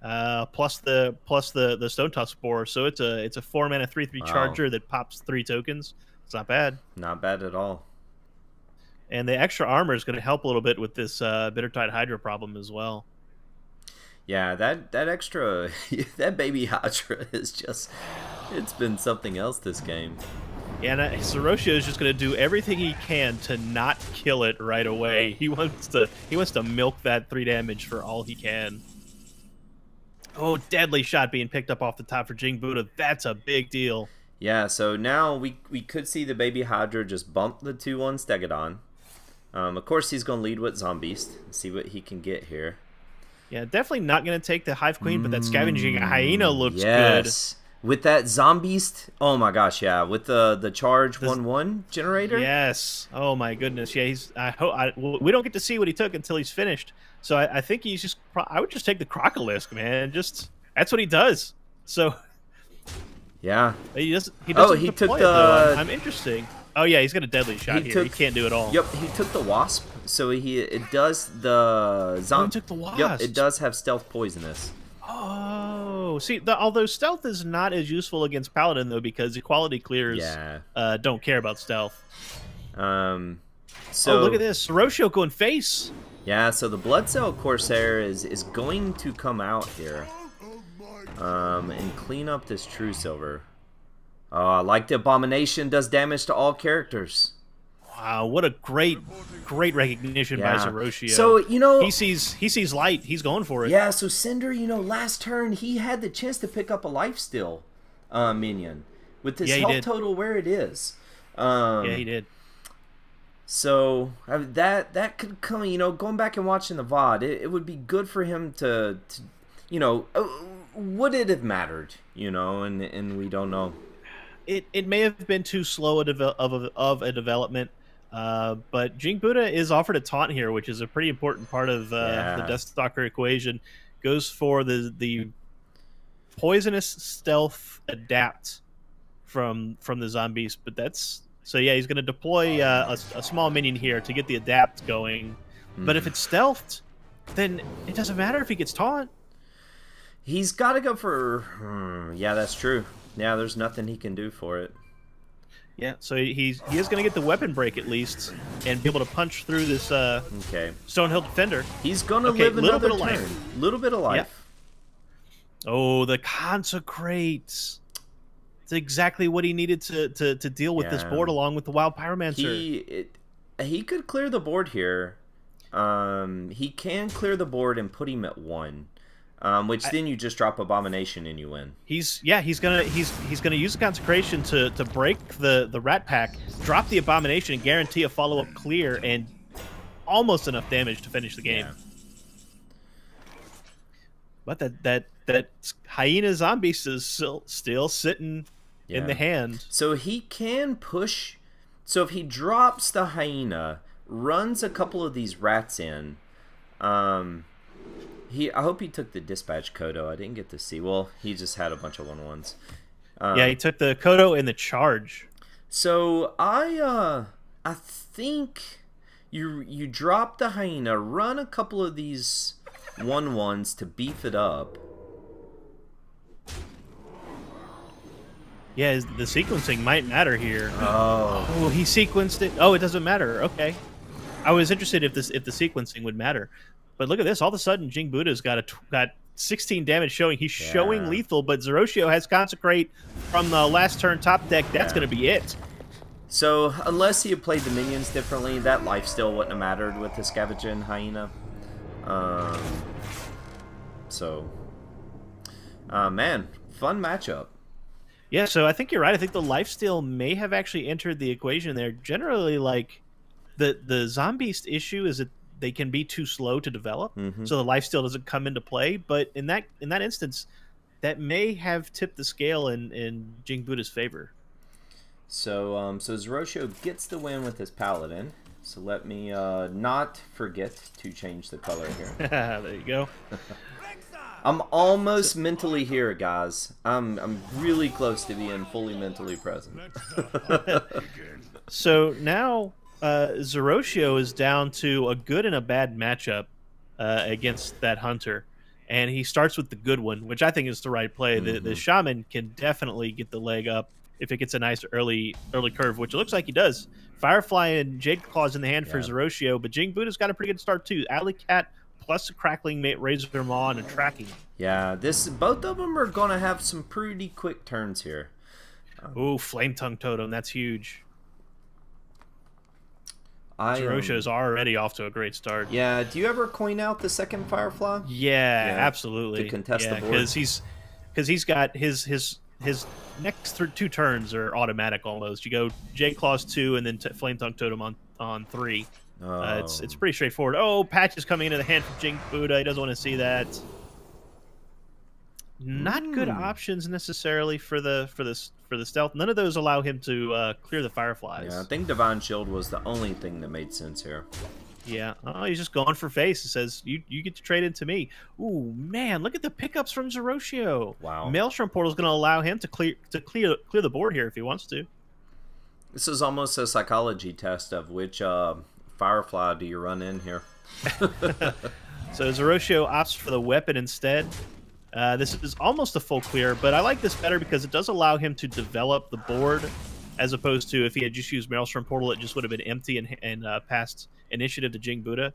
Speaker 1: plus the Stone Tusk Spore, so it's a 4-mana 3/3
Speaker 2: Wow,
Speaker 1: charger that pops 3 tokens. It's not bad.
Speaker 2: not bad at all.
Speaker 1: And the extra armor is going to help a little bit with this Bittertide Hydra problem as well.
Speaker 2: Yeah, that extra that baby Hydra is just it's been something else this game.
Speaker 1: And Zeroshio is just going to do everything he can to not kill it right away. He wants to milk that 3 damage for all he can. Oh, deadly shot being picked up off the top for Jing Buddha. That's a big deal.
Speaker 2: Yeah, so now we could see the baby Hydra just bump the 2/1 Stegodon. Of course, he's going to lead with Zombeast and see what he can get here.
Speaker 1: Yeah, definitely not going to take the Hive Queen, but that Scavenging Hyena looks
Speaker 2: yes. Good. With that Zombeast, oh my gosh, yeah, with the charge 1/1 generator.
Speaker 1: Yes. Oh my goodness. Yeah, we don't get to see what he took until he's finished. So I think he's just. I would just take the Crocolisk, man. Just that's what he does. So.
Speaker 2: Yeah.
Speaker 1: He doesn't. He doesn't.
Speaker 2: Oh, he
Speaker 1: deploy
Speaker 2: took
Speaker 1: it,
Speaker 2: the.
Speaker 1: though. I'm interesting. Oh yeah, he's got a deadly shot here. He can't do it all.
Speaker 2: Yep, he took the Wasp. So it does the
Speaker 1: He took the Wasp.
Speaker 2: Yep, it does have stealth poisonous.
Speaker 1: Oh, see, although stealth is not as useful against Paladin though, because equality clears don't care about stealth.
Speaker 2: So
Speaker 1: look at this, Zeroshio going face.
Speaker 2: Yeah, so the Blood Cell Corsair is going to come out here, and clean up this True Silver. Oh, I like the Abomination does damage to all characters.
Speaker 1: Wow, what a great recognition by Zeroshio.
Speaker 2: So,
Speaker 1: he sees light. He's going for it.
Speaker 2: Yeah, so Cinder, last turn, he had the chance to pick up a lifesteal minion with his health total where it is.
Speaker 1: Yeah, he did.
Speaker 2: So, that could come, going back and watching the VOD, it would be good for him to would it have mattered, and we don't know.
Speaker 1: It may have been too slow of a development. But Jing Buddha is offered a taunt here, which is a pretty important part of the Deathstalker equation. Goes for the poisonous stealth adapt from the zombies, but that's so yeah. He's going to deploy a small minion here to get the adapt going. But if it's stealthed, then it doesn't matter if he gets taunt.
Speaker 2: He's got to go for yeah, that's true. Yeah, there's nothing he can do for it.
Speaker 1: Yeah, so he is going to get the weapon break at least and be able to punch through this Stonehill Defender.
Speaker 2: He's going to live another turn. Little bit of life.
Speaker 1: Yeah. Oh, the Consecrate. It's exactly what he needed to deal with this board along with the Wild Pyromancer.
Speaker 2: He could clear the board here. He can clear the board and put him at 1. Which then you just drop Abomination and you win.
Speaker 1: He's gonna use the Consecration to break the Rat Pack, drop the Abomination, and guarantee a follow up clear and almost enough damage to finish the game. But that Hyena Zombie is still sitting in the hand.
Speaker 2: So he can push. So if he drops the Hyena, runs a couple of these rats in, I hope he took the Dispatch Kodo. I didn't get to see. Well, he just had a bunch of 1/1s.
Speaker 1: Yeah, he took the Kodo and the Charge.
Speaker 2: So I think you drop the Hyena, run a couple of these 1/1s to beef it up.
Speaker 1: Yeah, the sequencing might matter here. Oh, he sequenced it. Oh, it doesn't matter. Okay, I was interested if the sequencing would matter. But look at this. All of a sudden, Jing Buddha's got 16 damage showing. He's showing lethal, but Zeroshio has Consecrate from the last turn top deck. That's going to be it.
Speaker 2: So, unless he had played the minions differently, that life still wouldn't have mattered with the Scavenging Hyena. Man, fun matchup.
Speaker 1: Yeah, so I think you're right. I think the lifesteal may have actually entered the equation there. Generally, like, the Zombeast issue is that they can be too slow to develop, so the lifesteal doesn't come into play. But in that instance, that may have tipped the scale in Jing Buddha's favor.
Speaker 2: So Zeroshio gets the win with his Paladin. So let me not forget to change the color here.
Speaker 1: There you go.
Speaker 2: I'm almost mentally here, guys. I'm really close to being fully mentally present.
Speaker 1: So now Zeroshio is down to a good and a bad matchup. against that hunter. And he starts with the good one, which I think is the right play. The shaman can definitely get the leg up if it gets a nice early curve, which it looks like he does. Firefly and Jade Claws in the hand for
Speaker 2: Yeah.
Speaker 1: Zeroshio, but Jing Buddha's got a pretty good start too. Alley Cat plus a crackling razor maw and a tracking.
Speaker 2: Yeah, both of them are gonna have some pretty quick turns here.
Speaker 1: Ooh, Flame Tongue Totem, that's huge. Zeroshio's
Speaker 2: I
Speaker 1: already off to a great start.
Speaker 2: Yeah, do you ever coin out the second Firefly?
Speaker 1: Yeah, absolutely.
Speaker 2: To contest the board?
Speaker 1: Because he's got his next two turns are automatic almost. You go J Claws 2 and then Flame Tongue Totem on 3. It's pretty straightforward. Oh, Patch is coming into the hand from Jing Buddha. He doesn't want to see that. Not good options necessarily for the stealth. None of those allow him to clear the Fireflies.
Speaker 2: Yeah, I think Divine Shield was the only thing that made sense here.
Speaker 1: Yeah. Oh, he's just going for face. It says, you get to trade into me. Ooh, man, look at the pickups from Zeroshio.
Speaker 2: Wow.
Speaker 1: Maelstrom Portal is going to allow him to clear the board here if he wants to.
Speaker 2: This is almost a psychology test of which Firefly do you run in here.
Speaker 1: So Zeroshio opts for the weapon instead. This is almost a full clear, but I like this better because it does allow him to develop the board, as opposed to if he had just used Maelstrom Portal, it just would have been empty and passed initiative to Jing Buddha.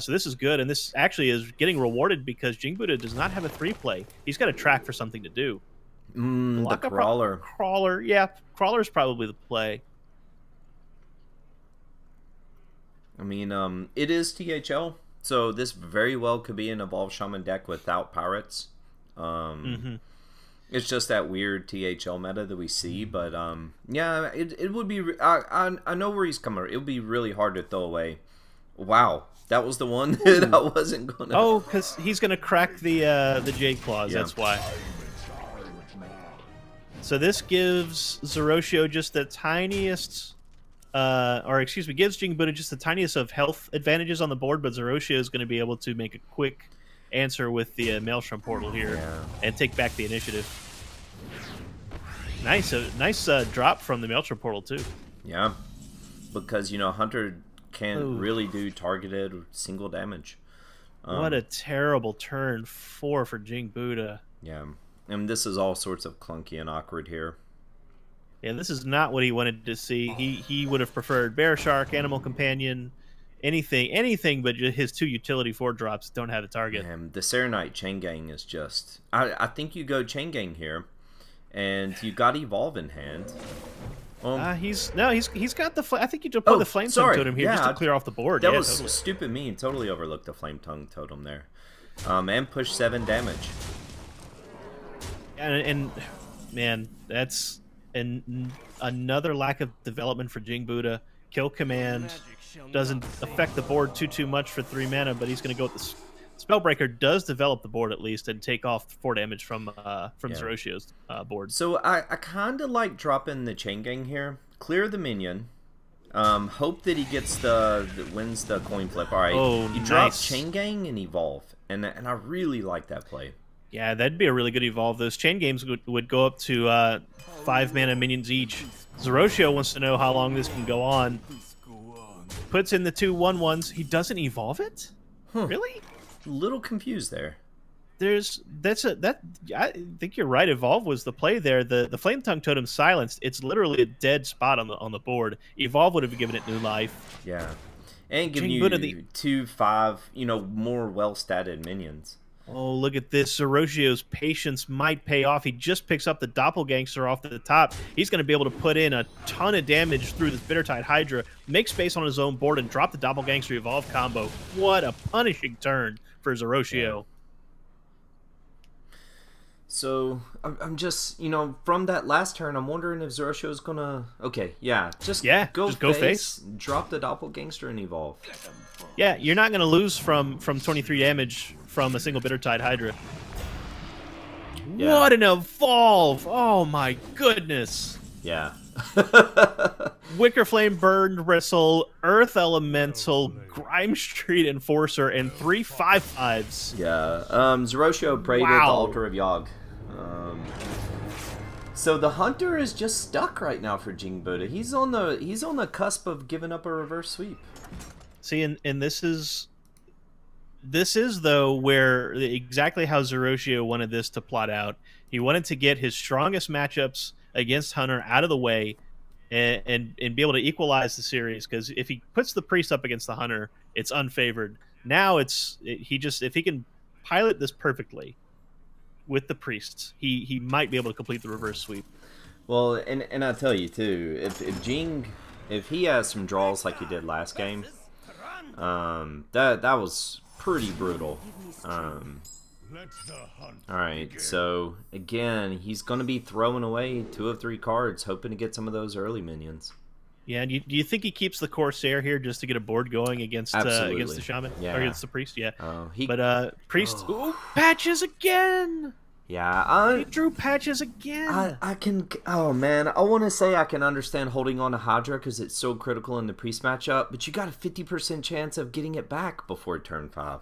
Speaker 1: So this is good, and this actually is getting rewarded because Jing Buddha does not have a 3-play. He's got a track for something to do.
Speaker 2: The Crawler.
Speaker 1: Crawler, yeah. Crawler is probably the play.
Speaker 2: I mean, it is THL, so this very well could be an Evolved Shaman deck without Pirates. It's just that weird THL meta that we see, but yeah, it would be. I know where he's coming. It would be really hard to throw away. Wow, that was the one that I wasn't gonna.
Speaker 1: Oh, because he's gonna crack the Jade Claws. Yeah. That's why. So this gives Zeroshio just the tiniest, gives Jing Buddha just the tiniest of health advantages on the board, but Zeroshio is going to be able to make a quick answer with the Maelstrom Portal here and take back the initiative. Nice drop from the Maelstrom Portal too.
Speaker 2: Yeah, because Hunter can't really do targeted single damage.
Speaker 1: What a terrible turn 4 for Jing Buddha.
Speaker 2: Yeah, and this is all sorts of clunky and awkward here.
Speaker 1: Yeah, this is not what he wanted to see. He would have preferred Bear Shark, Animal Companion, anything but his 2 utility 4 drops don't have a target.
Speaker 2: And the Serenite Chain Gang is just... I think you go Chain Gang here, and you got Evolve in hand.
Speaker 1: He's got the... I think you just put the Flame Tongue Totem here just to clear off the board.
Speaker 2: That was stupid me. Totally overlooked the Flame Tongue Totem there. And push 7 damage.
Speaker 1: And man, that's another lack of development for Jing Buddha. Kill command doesn't affect the board too much for 3 mana, but he's going to go with the Spellbreaker. Does develop the board at least and take off 4 damage from Zeroshio's board.
Speaker 2: So I kind of like dropping the Chain Gang here. Clear the minion. Hope that he gets wins the coin flip. All right, you drop Chain Gang and Evolve, and I really like that play.
Speaker 1: Yeah, that'd be a really good evolve. Those chain games would go up to 5 mana minions each. Zeroshio wants to know how long this can go on. Puts in the 2 1/1s. He doesn't evolve it? Really?
Speaker 2: A little confused there.
Speaker 1: I think you're right. Evolve was the play there. The Flame Tongue Totem silenced. It's literally a dead spot on the board. Evolve would have given it new life.
Speaker 2: Yeah, and give you 2 5 more well-statted minions.
Speaker 1: Oh, look at this. Zeroshio's patience might pay off. He just picks up the Doppelgangster off the top. He's going to be able to put in a ton of damage through this Bittertide Hydra, make space on his own board, and drop the Doppelgangster Evolve combo. What a punishing turn for Zeroshio.
Speaker 2: Yeah. So, I'm just, from that last turn, I'm wondering if Zeroshio's going to... Okay, just go face, drop the Doppelgangster, and Evolve.
Speaker 1: Yeah, you're not going to lose from 23 damage from a single Bittertide Hydra. Yeah. What an evolve! Oh my goodness!
Speaker 2: Yeah.
Speaker 1: Wicker Flame, Burned Bristle, Earth Elemental, Grime Street Enforcer, and 3 5/5s.
Speaker 2: Yeah. Zeroshio prayed at the altar of Yogg. So the Hunter is just stuck right now for Jing Buddha. He's on the cusp of giving up a reverse sweep.
Speaker 1: See, and this is This is, though, where exactly how Zeroshio wanted this to plot out. He wanted to get his strongest matchups against Hunter out of the way and be able to equalize the series, because if he puts the priest up against the Hunter, it's unfavored. Now he just, if he can pilot this perfectly with the priests, he might be able to complete the reverse sweep.
Speaker 2: Well, and I tell you too, if Jing, if he has some draws like he did last game, that was pretty brutal. All right, so again, he's going to be throwing away 2 of 3 cards, hoping to get some of those early minions.
Speaker 1: Yeah, and do you think he keeps the Corsair here just to get a board going against the Shaman?
Speaker 2: Yeah.
Speaker 1: Or against the Priest? Yeah.
Speaker 2: He,
Speaker 1: but Priest... Ooh, patches again!
Speaker 2: Yeah,
Speaker 1: he drew patches again.
Speaker 2: I can... Oh, man. I want to say I can understand holding on to Hydra because it's so critical in the Priest matchup, but you got a 50% chance of getting it back before turn 5.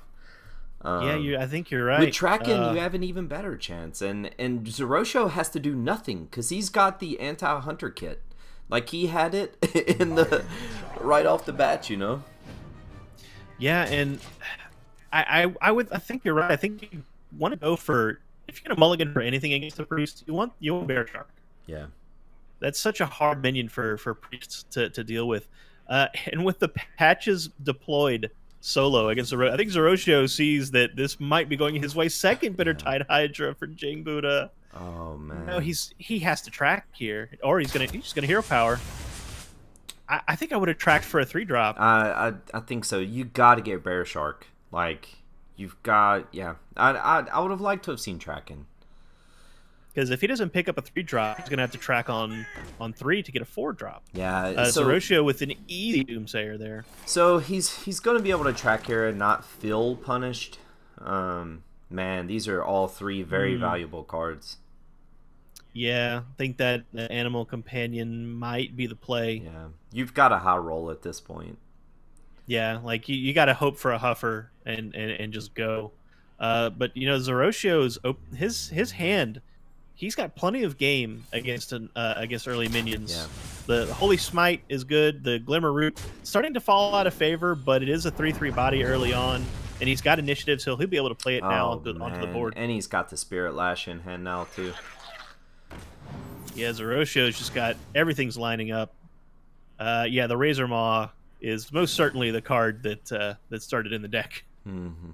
Speaker 1: Yeah, I think you're right.
Speaker 2: With Tracken, you have an even better chance. And Zeroshio has to do nothing because he's got the anti-Hunter kit. Like, he had it in the right off the bat, you know?
Speaker 1: Yeah, and I think you're right. I think you want to go for, if you're going to mulligan for anything against the Priest, you want Bear Shark.
Speaker 2: Yeah.
Speaker 1: That's such a hard minion for Priests to deal with. And with the patches deployed solo against Zeroshio, I think Zeroshio sees that this might be going his way. Second Bitter Tide Hydra for Jing Buddha.
Speaker 2: Oh man!
Speaker 1: No, he has to track here, or he's just gonna hero power. I think I would have tracked for a 3-drop.
Speaker 2: I think so. You got to get Bear Shark. Like you've got, yeah. I would have liked to have seen tracking.
Speaker 1: Because if he doesn't pick up a 3-drop, he's gonna have to track on 3 to get a 4-drop.
Speaker 2: Yeah,
Speaker 1: so Zeroshio with an easy Doomsayer there.
Speaker 2: So he's gonna be able to track here and not feel punished. Man, these are all 3 very valuable cards.
Speaker 1: Yeah, I think that Animal Companion might be the play.
Speaker 2: Yeah, you've got a high roll at this point.
Speaker 1: Yeah, like you got to hope for a Huffer and just go. But you know, Zeroshio's his hand, he's got plenty of game against early minions.
Speaker 2: Yeah.
Speaker 1: The Holy Smite is good. The Glimmer Root starting to fall out of favor, but it is a 3/3 body early on, and he's got initiative, so he'll be able to play it now onto the board.
Speaker 2: And he's got the Spirit Lash in hand now too.
Speaker 1: Yeah, Zeroshio's just got everything's lining up. Yeah, the Razor Maw is most certainly the card that started in the deck.
Speaker 2: Mm-hmm.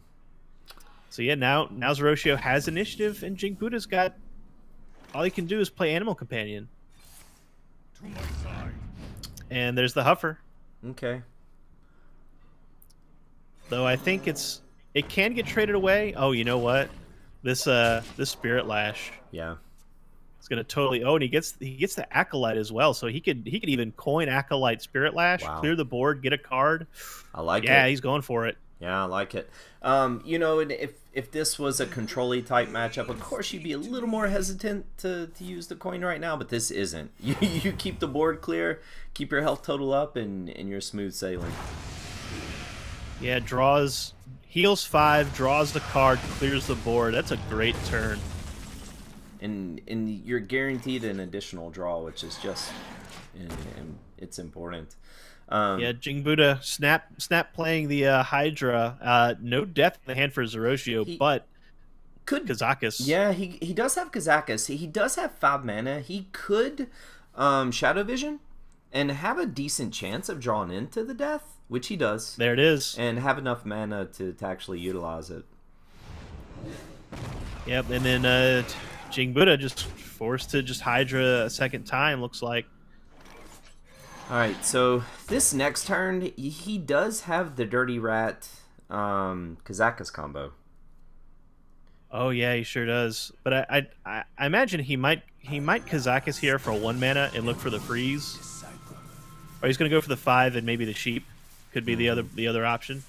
Speaker 1: So yeah, now Zeroshio has initiative, and Jing Buddha's got, all he can do is play Animal Companion. To my side. And there's the Huffer.
Speaker 2: Okay.
Speaker 1: Though I think it can get traded away. Oh, you know what? This Spirit Lash.
Speaker 2: Yeah.
Speaker 1: It's gonna totally. Oh, and he gets the Acolyte as well, so he could even coin Acolyte Spirit Lash, clear the board, get a card.
Speaker 2: I like it.
Speaker 1: Yeah, he's going for it.
Speaker 2: Yeah, I like it. You know, and if this was a control-y type matchup, of course you'd be a little more hesitant to use the coin right now, but this isn't. You keep the board clear, keep your health total up, and you're smooth sailing.
Speaker 1: Yeah, heals 5, draws the card, clears the board. That's a great turn.
Speaker 2: And you're guaranteed an additional draw, which is just, it's important.
Speaker 1: Yeah, Jing Buddha snap playing the Hydra. No death in the hand for Zeroshio, but could Kazakus.
Speaker 2: Yeah, he does have Kazakus. He does have 5 mana. He could Shadow Vision and have a decent chance of drawing into the death, which he does.
Speaker 1: There it is.
Speaker 2: And have enough mana to actually utilize it.
Speaker 1: Yep, and then Jing Buddha just forced to just Hydra a second time, looks like.
Speaker 2: Alright, so this next turn, he does have the Dirty Rat Kazakus combo.
Speaker 1: Oh yeah, he sure does. But I imagine he might Kazakus here for 1 mana and look for the freeze. Or he's gonna go for the 5 and maybe the sheep. Could be the other option.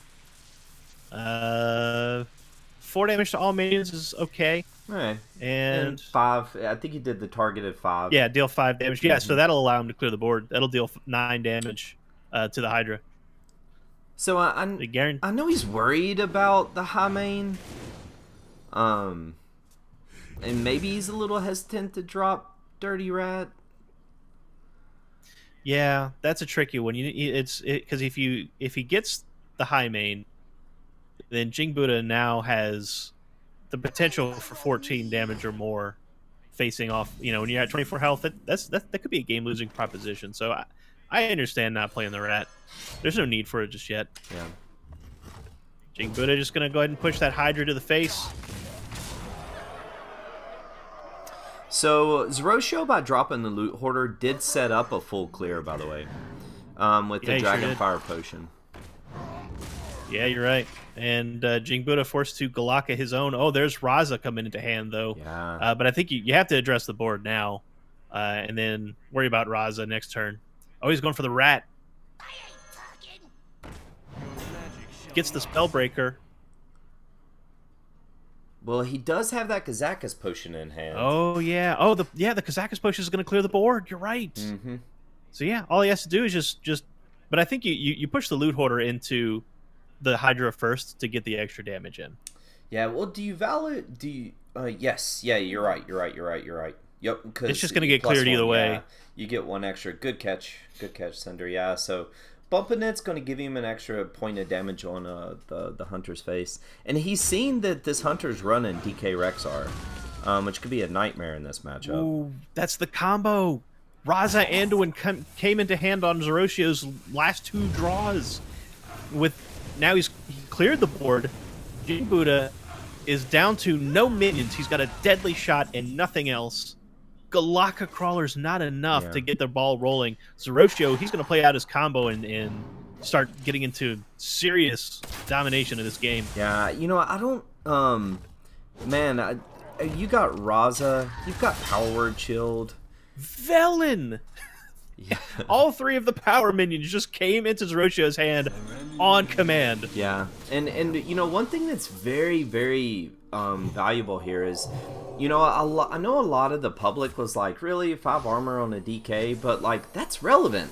Speaker 1: 4 damage to all minions is okay.
Speaker 2: Alright.
Speaker 1: And
Speaker 2: 5, I think he did the targeted 5.
Speaker 1: Yeah, deal 5 damage. Yeah, so that'll allow him to clear the board. That'll deal 9 damage to the Hydra.
Speaker 2: So I know he's worried about the high main. And maybe he's a little hesitant to drop Dirty Rat.
Speaker 1: Yeah, that's a tricky one. Because if he gets the high main, then Jing Buddha now has the potential for 14 damage or more facing off. When you're at 24 health, that could be a game losing proposition. So I understand not playing the rat. There's no need for it just yet.
Speaker 2: Yeah.
Speaker 1: Jing Buddha just gonna go ahead and push that Hydra to the face.
Speaker 2: So Zeroshio, by dropping the loot hoarder, did set up a full clear, by the way, with the Dragonfire potion.
Speaker 1: Yeah, you're right. And Jing Buddha forced to Galaka his own. Oh, there's Raza coming into hand, though.
Speaker 2: Yeah.
Speaker 1: But I think you have to address the board now, and then worry about Raza next turn. Oh, he's going for the rat. Gets the Spellbreaker.
Speaker 2: Well, he does have that Kazakus potion in hand.
Speaker 1: Oh, yeah. Oh, the Kazakus potion is going to clear the board. You're right.
Speaker 2: Mm-hmm.
Speaker 1: So, yeah, all he has to do is just... But I think you push the loot hoarder into the Hydra first to get the extra damage in.
Speaker 2: Yeah, well, do you valid... Do you... yes. Yeah, you're right. Yep, because
Speaker 1: it's just going to get cleared either way.
Speaker 2: Yeah, you get one extra. Good catch, Cinder. Yeah, so... Bumping it's going to give him an extra point of damage on the Hunter's face. And he's seen that this Hunter's running DK Rexar, which could be a nightmare in this matchup.
Speaker 1: Ooh, that's the combo. Raza Anduin came into hand on Zeroshio's last two draws. Now he cleared the board. Jing Buddha is down to no minions. He's got a deadly shot and nothing else. Galaka Crawler's not enough to get the ball rolling. Zeroshio, he's going to play out his combo and start getting into serious domination of this game.
Speaker 2: Yeah, I don't... man, you got Raza. You've got Power Word Chilled.
Speaker 1: Velen! Yeah. All three of the power minions just came into Zeroshio's hand on command.
Speaker 2: Yeah, and one thing that's very, very valuable here is... I know a lot of the public was like, really, 5 armor on a DK, but, like, that's relevant.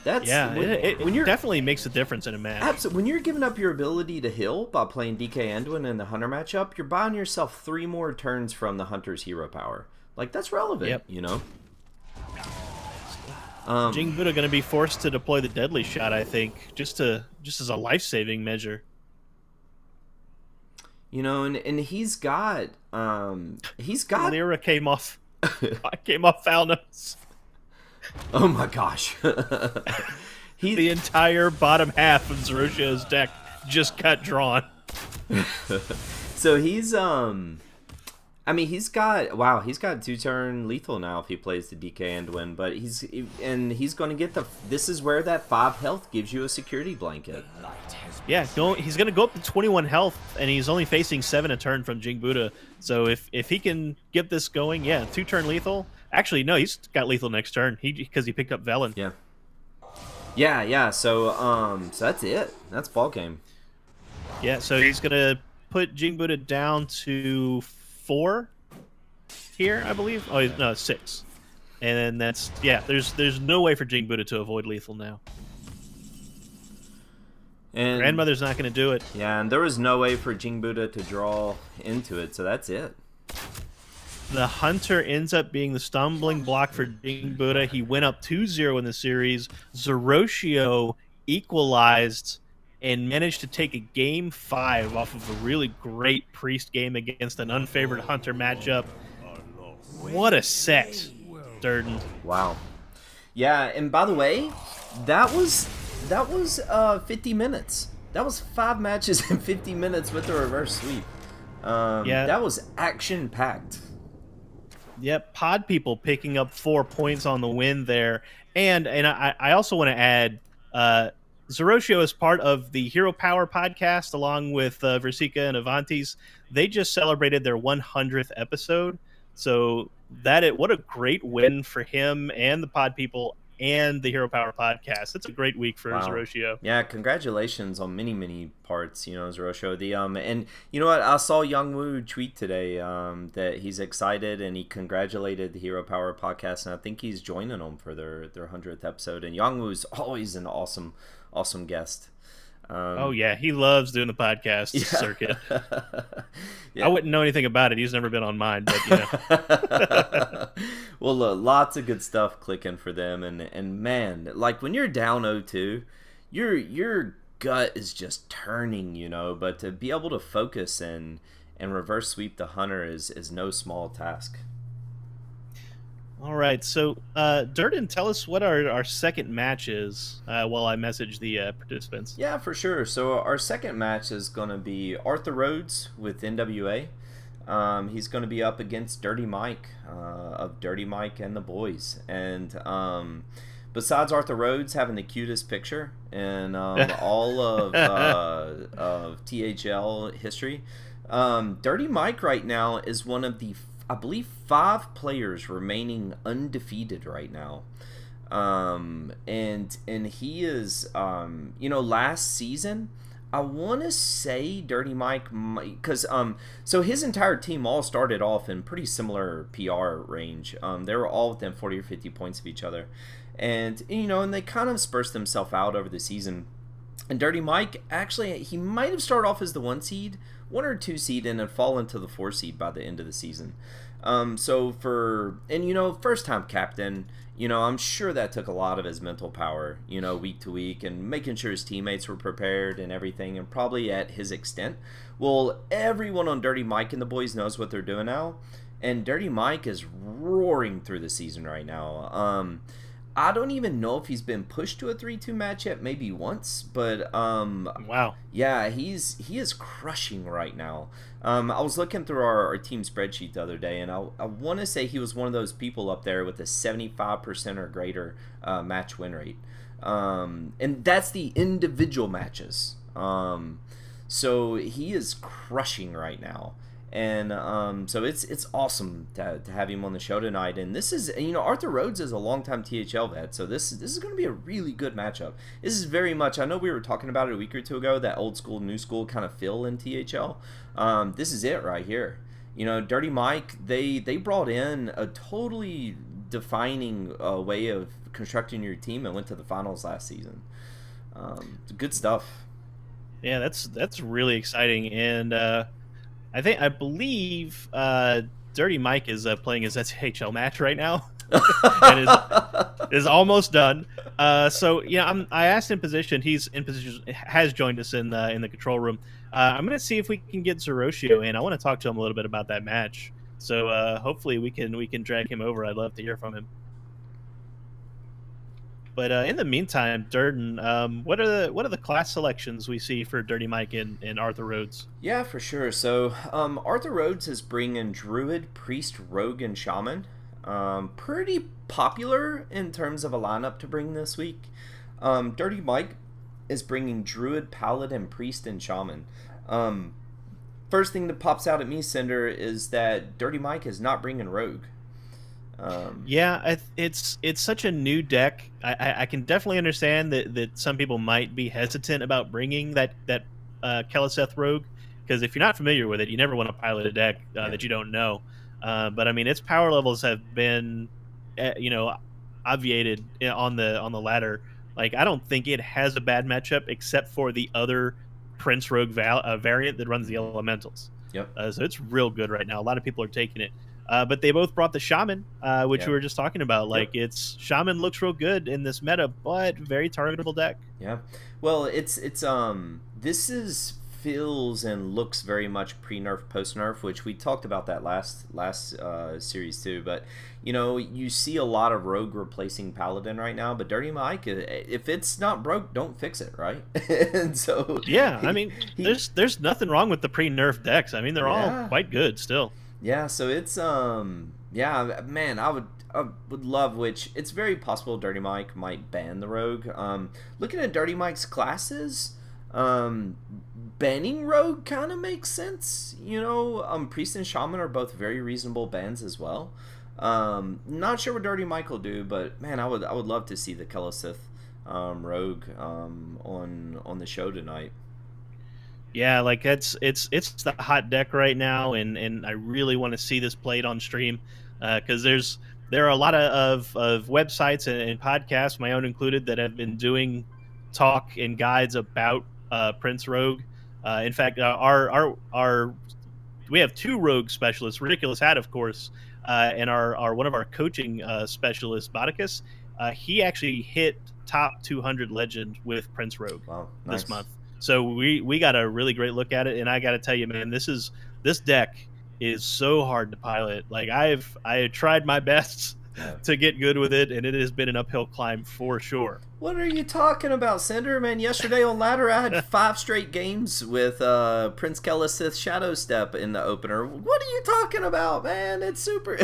Speaker 1: It definitely makes a difference in a match.
Speaker 2: Absolutely. When you're giving up your ability to heal by playing DK Anduin in the Hunter matchup, you're buying yourself 3 more turns from the Hunter's hero power. Like, that's relevant,
Speaker 1: Jing Buddha going to be forced to deploy the deadly shot, I think, just as a life-saving measure.
Speaker 2: And he's got
Speaker 1: Lyra came off foul notes.
Speaker 2: Oh my gosh.
Speaker 1: The entire bottom half of Zeroshio's deck just got drawn.
Speaker 2: So he's he's got 2-turn lethal now if he plays the DK Anduin, but he's going to get this is where that 5 health gives you a security blanket.
Speaker 1: Yeah, he's going to go up to 21 health, and he's only facing 7 a turn from Jing Buddha. So if he can get this going, 2-turn lethal. Actually, no, he's got lethal next turn because he picked up Velen.
Speaker 2: Yeah. So that's it. That's ball game.
Speaker 1: Yeah, so he's going to put Jing Buddha down to 4 here, I believe. Oh, no, 6. And then there's no way for Jing Buddha to avoid lethal now. And Grandmother's not going to do it.
Speaker 2: Yeah, and there was no way for Jing Buddha to draw into it, so that's it.
Speaker 1: The Hunter ends up being the stumbling block for Jing Buddha. He went up 2-0 in the series. Zeroshio equalized and managed to take a Game 5 off of a really great Priest game against an unfavored Hunter matchup. What a set, Durden.
Speaker 2: Wow. Yeah, and by the way, that was 50 minutes. That was 5 matches in 50 minutes with the reverse sweep. That was action-packed.
Speaker 1: Yep, Pod People picking up 4 points on the win there. And I also want to add, Zeroshio is part of the Hero Power podcast along with Versika and Avantis. They just celebrated their 100th episode. So what a great win for him and the Pod People and the Hero Power podcast. It's a great week for Zeroshio.
Speaker 2: Yeah, congratulations on many parts, Zeroshio. And you know what? I saw Youngwoo tweet today that he's excited and he congratulated the Hero Power podcast, and I think he's joining them for their 100th episode. And Youngwoo's always an awesome guest.
Speaker 1: He loves doing the podcast circuit. I wouldn't know anything about it. He's never been on mine, but
Speaker 2: Well, lots of good stuff clicking for them, and man, like when you're down 0-2, you're gut is just turning, but to be able to focus and reverse sweep the hunter is no small task.
Speaker 1: All right, so Durden, tell us what our second match is while I message the participants.
Speaker 2: Yeah, for sure. So our second match is going to be Arthur Rhodes with NWA. He's going to be up against Dirty Mike of Dirty Mike and the Boys. And besides Arthur Rhodes having the cutest picture in all of THL history, Dirty Mike right now is one of the, I believe, 5 players remaining undefeated right now. And he is, last season, I want to say Dirty Mike, because so his entire team all started off in pretty similar PR range. They were all within 40 or 50 points of each other, and they kind of dispersed themselves out over the season. And Dirty Mike, actually, he might have started off as the 1 or 2 seed, and had fallen to the 4 seed by the end of the season. First time captain, I'm sure that took a lot of his mental power, week to week, and making sure his teammates were prepared and everything, and probably at his extent. Well, everyone on Dirty Mike and the Boys knows what they're doing now, and Dirty Mike is roaring through the season right now. I don't even know if he's been pushed to a 3-2 match yet, maybe once, but
Speaker 1: Wow.
Speaker 2: yeah, he is crushing right now. I was looking through our team spreadsheet the other day, and I want to say he was one of those people up there with a 75% or greater match win rate. And that's the individual matches. So he is crushing right now. And so it's awesome to have him on the show tonight. And this is, Arthur Rhodes is a longtime THL vet, so this is going to be a really good matchup. This is very much, I know we were talking about it a week or two ago, that old school, new school kind of feel in THL. This is it right here. Dirty Mike, they brought in a totally defining way of constructing your team and went to the finals last season. Good stuff.
Speaker 1: Yeah, that's really exciting, and I believe Dirty Mike is playing his SHL match right now, and is almost done. So yeah, I asked in position. He's in position. Has joined us in the control room. I'm gonna see if we can get Zeroshio in. I want to talk to him a little bit about that match. So hopefully we can drag him over. I'd love to hear from him. But in the meantime, Durden, what are the class selections we see for Dirty Mike and Arthur Rhodes?
Speaker 2: Yeah, for sure. So Arthur Rhodes is bringing Druid, Priest, Rogue, and Shaman. Pretty popular in terms of a lineup to bring this week. Dirty Mike is bringing Druid, Paladin, Priest, and Shaman. First thing that pops out at me, Cinder, is that Dirty Mike is not bringing Rogue.
Speaker 1: Yeah, it's such a new deck. I can definitely understand that some people might be hesitant about bringing that Keliseth Rogue, because if you're not familiar with it, you never want to pilot a deck that you don't know. But I mean, its power levels have been, obviated on the ladder. Like, I don't think it has a bad matchup except for the other Prince Rogue variant that runs the elementals.
Speaker 2: Yep.
Speaker 1: So it's real good right now. A lot of people are taking it. But they both brought the Shaman, which
Speaker 2: Yeah.
Speaker 1: we were just talking about. Like,
Speaker 2: Yep.
Speaker 1: it's Shaman looks real good in this meta, but very targetable deck.
Speaker 2: Yeah. Well, it's this is feels and looks very much pre-nerf, post-nerf, which we talked about that last series too. But you see a lot of Rogue replacing Paladin right now. But Dirty Mike, if it's not broke, don't fix it, right? And so
Speaker 1: Yeah, I mean, there's nothing wrong with the pre-nerf decks. I mean, they're
Speaker 2: Yeah.
Speaker 1: all quite good still.
Speaker 2: Yeah, so it's yeah, man, I would love, which it's very possible Dirty Mike might ban the Rogue. Looking at Dirty Mike's classes, banning Rogue kind of makes sense. Priest and Shaman are both very reasonable bans as well. Not sure what Dirty Mike will do, but man, I would love to see the Keliseth Rogue on the show tonight.
Speaker 1: Yeah, like it's the hot deck right now, and I really want to see this played on stream, because there are a lot of websites and podcasts, my own included, that have been doing talk and guides about Prince Rogue. In fact, our we have 2 Rogue specialists, Ridiculous Hat, of course, and our one of our coaching specialists, Bodicus. He actually hit top 200 legend with Prince Rogue
Speaker 2: Wow,
Speaker 1: this
Speaker 2: nice.
Speaker 1: month. So we got a really great look at it, and I got to tell you, man, this deck is so hard to pilot. Like I tried my best
Speaker 2: Yeah.
Speaker 1: to get good with it, and it has been an uphill climb for sure.
Speaker 2: What are you talking about, Cinder? Man, yesterday on ladder I had 5 straight games with Prince Kelesith's Shadow Step in the opener. What are you talking about, man? It's super.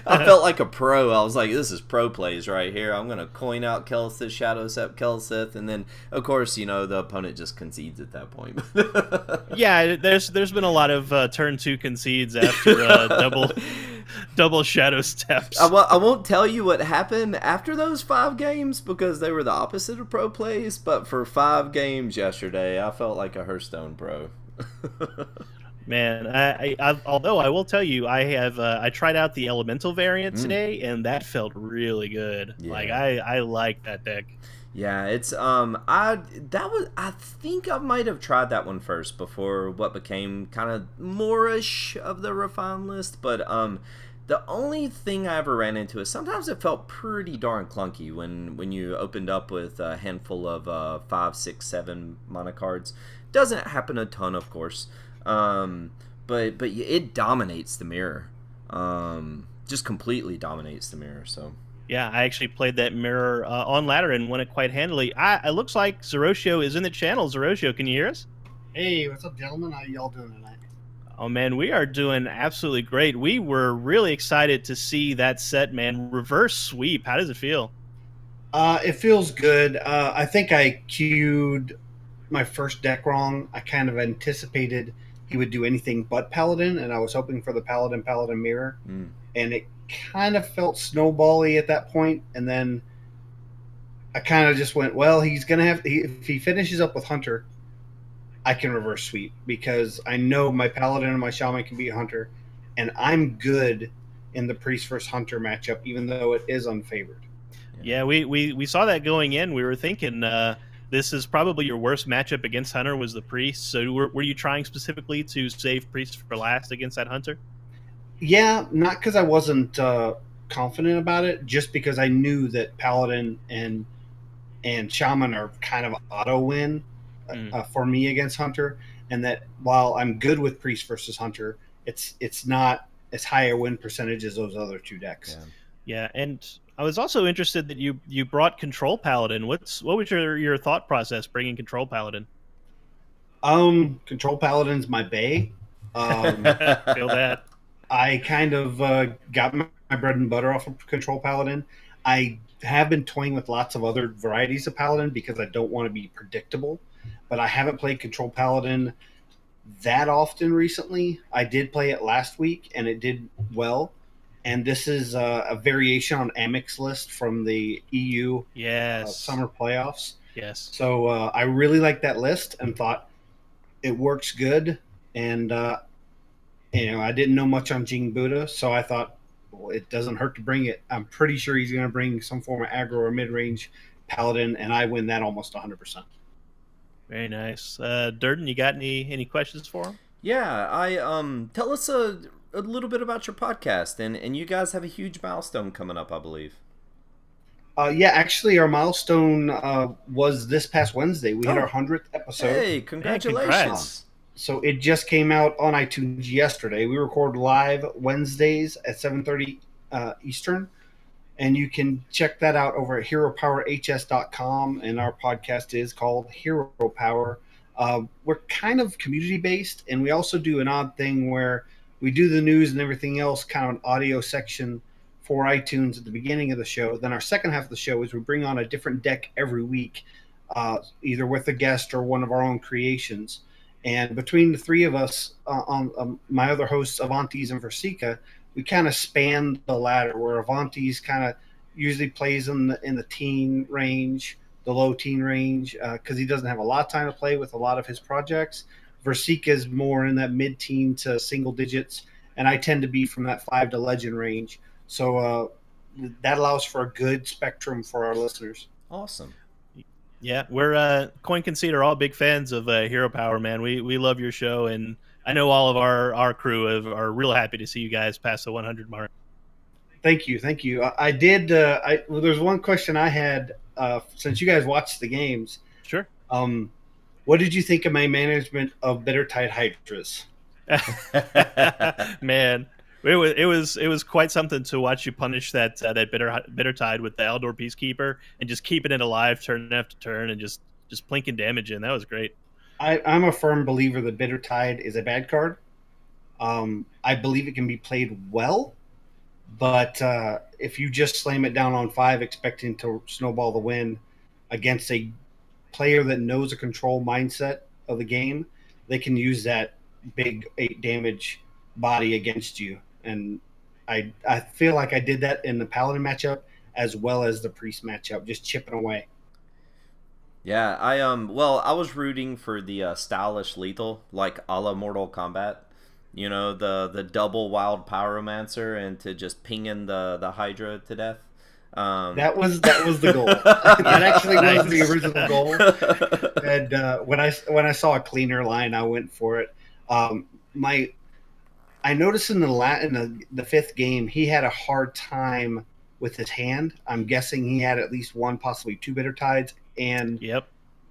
Speaker 2: I felt like a pro. I was like, this is pro plays right here. I'm going to coin out Kelesith, Shadow Step, Kelesith, and then, of course, you know, the opponent just concedes at that point.
Speaker 1: Yeah, there's been a lot of turn 2 concedes after double shadow steps.
Speaker 2: I won't tell you what happened after those 5 games because they were the opposite of pro plays, but for 5 games yesterday, I felt like a Hearthstone pro.
Speaker 1: Man, although I will tell you, I tried out the elemental variant today, and that felt really good.
Speaker 2: Yeah.
Speaker 1: Like I like that deck.
Speaker 2: Yeah, it's I think I might have tried that one first before what became kind of more-ish of the refined list, but the only thing I ever ran into is sometimes it felt pretty darn clunky when you opened up with a handful of 5, 6, 7 mana cards. Doesn't happen a ton, of course, but it dominates the mirror, just completely dominates the mirror. So.
Speaker 1: Yeah, I actually played that mirror on ladder and won it quite handily. It looks like Zeroshio is in the channel. Zeroshio, can you hear us?
Speaker 3: Hey, what's up, gentlemen? How y'all doing tonight?
Speaker 1: Oh, man, we are doing absolutely great. We were really excited to see that set, man. Reverse sweep. How does it feel?
Speaker 3: It feels good. I think I queued my first deck wrong. I kind of anticipated he would do anything but Paladin, and I was hoping for the Paladin mirror. And it kind of felt snowbally at that point, and then I kind of just went, well, he's going to have if he finishes up with Hunter, I can reverse sweep because I know my Paladin and my Shaman can beat Hunter, and I'm good in the Priest versus Hunter matchup, even though it is unfavored.
Speaker 1: Yeah, we saw that going in. We were thinking this is probably your worst matchup against Hunter was the Priest. So were you trying specifically to save Priest for last against that Hunter?
Speaker 3: Yeah, not because I wasn't confident about it, just because I knew that Paladin and Shaman are kind of auto win for me against Hunter, and that while I'm good with Priest versus Hunter, it's not as high a win percentage as those other 2 decks.
Speaker 1: Yeah, and I was also interested that you brought Control Paladin. What was your thought process bringing Control Paladin?
Speaker 3: Control Paladin's my bae.
Speaker 1: Feel that.
Speaker 3: I kind of got my bread and butter off of Control Paladin. I have been toying with lots of other varieties of Paladin because I don't want to be predictable, but I haven't played Control Paladin that often recently. I did play it last week, and it did well. And this is a variation on Amic's list from the EU summer playoffs.
Speaker 1: Yes.
Speaker 3: So I really like that list and thought it works good. And I didn't know much on Jing Buddha, so I thought, well, it doesn't hurt to bring it. I'm pretty sure he's going to bring some form of aggro or mid-range Paladin, and I win that almost 100%.
Speaker 1: Very nice. Durden, you got any questions for him?
Speaker 2: Yeah, I tell us a little bit about your podcast, and you guys have a huge milestone coming up, I believe.
Speaker 3: Yeah, actually, our milestone was this past Wednesday. We hit our 100th episode.
Speaker 2: Hey, congratulations.
Speaker 3: So it just came out on iTunes yesterday. We record live Wednesdays at 7:30 Eastern, and you can check that out over at heropowerhs.com, and our podcast is called Hero Power. We're kind of community-based, and we also do an odd thing where we do the news and everything else, kind of an audio section for iTunes at the beginning of the show. Then our second half of the show is we bring on a different deck every week, either with a guest or one of our own creations. And between the 3 of us, on my other hosts, Avantes and Versika, we kind of span the ladder where Avantes kind of usually plays in the teen range, the low teen range, because he doesn't have a lot of time to play with a lot of his projects. Versika is more in that mid-teen to single digits, and I tend to be from that 5 to legend range. So that allows for a good spectrum for our listeners.
Speaker 2: Awesome.
Speaker 1: Yeah, we're Coin Conceit are all big fans of Hero Power, man. We love your show, and I know all of our crew are real happy to see you guys pass the 100 mark.
Speaker 3: Thank you, thank you. I did. Well, there's one question I had since you guys watched the games.
Speaker 1: Sure.
Speaker 3: Um, what did you think of my management of Bitter Tide Hydras?
Speaker 1: Man, it was quite something to watch you punish that bitter tide with the Eldor Peacekeeper and just keeping it alive turn after turn and just plinking damage in. That was great.
Speaker 3: I'm a firm believer that Bitter Tide is a bad card. I believe it can be played well, but if you just slam it down on 5 expecting to snowball the win against a player that knows a control mindset of the game, they can use that big 8 damage body against you. And I feel like I did that in the Paladin matchup as well as the Priest matchup, just chipping away.
Speaker 2: Yeah, I was rooting for the stylish lethal, like a la Mortal Kombat. You know, the double wild pyromancer and to just pinging the Hydra to death.
Speaker 3: That was the goal. That actually was the original goal. And when I saw a cleaner line, I went for it. My I noticed in the fifth game he had a hard time with his hand. I'm guessing he had at least one, possibly two bitter tides, and
Speaker 1: Yep.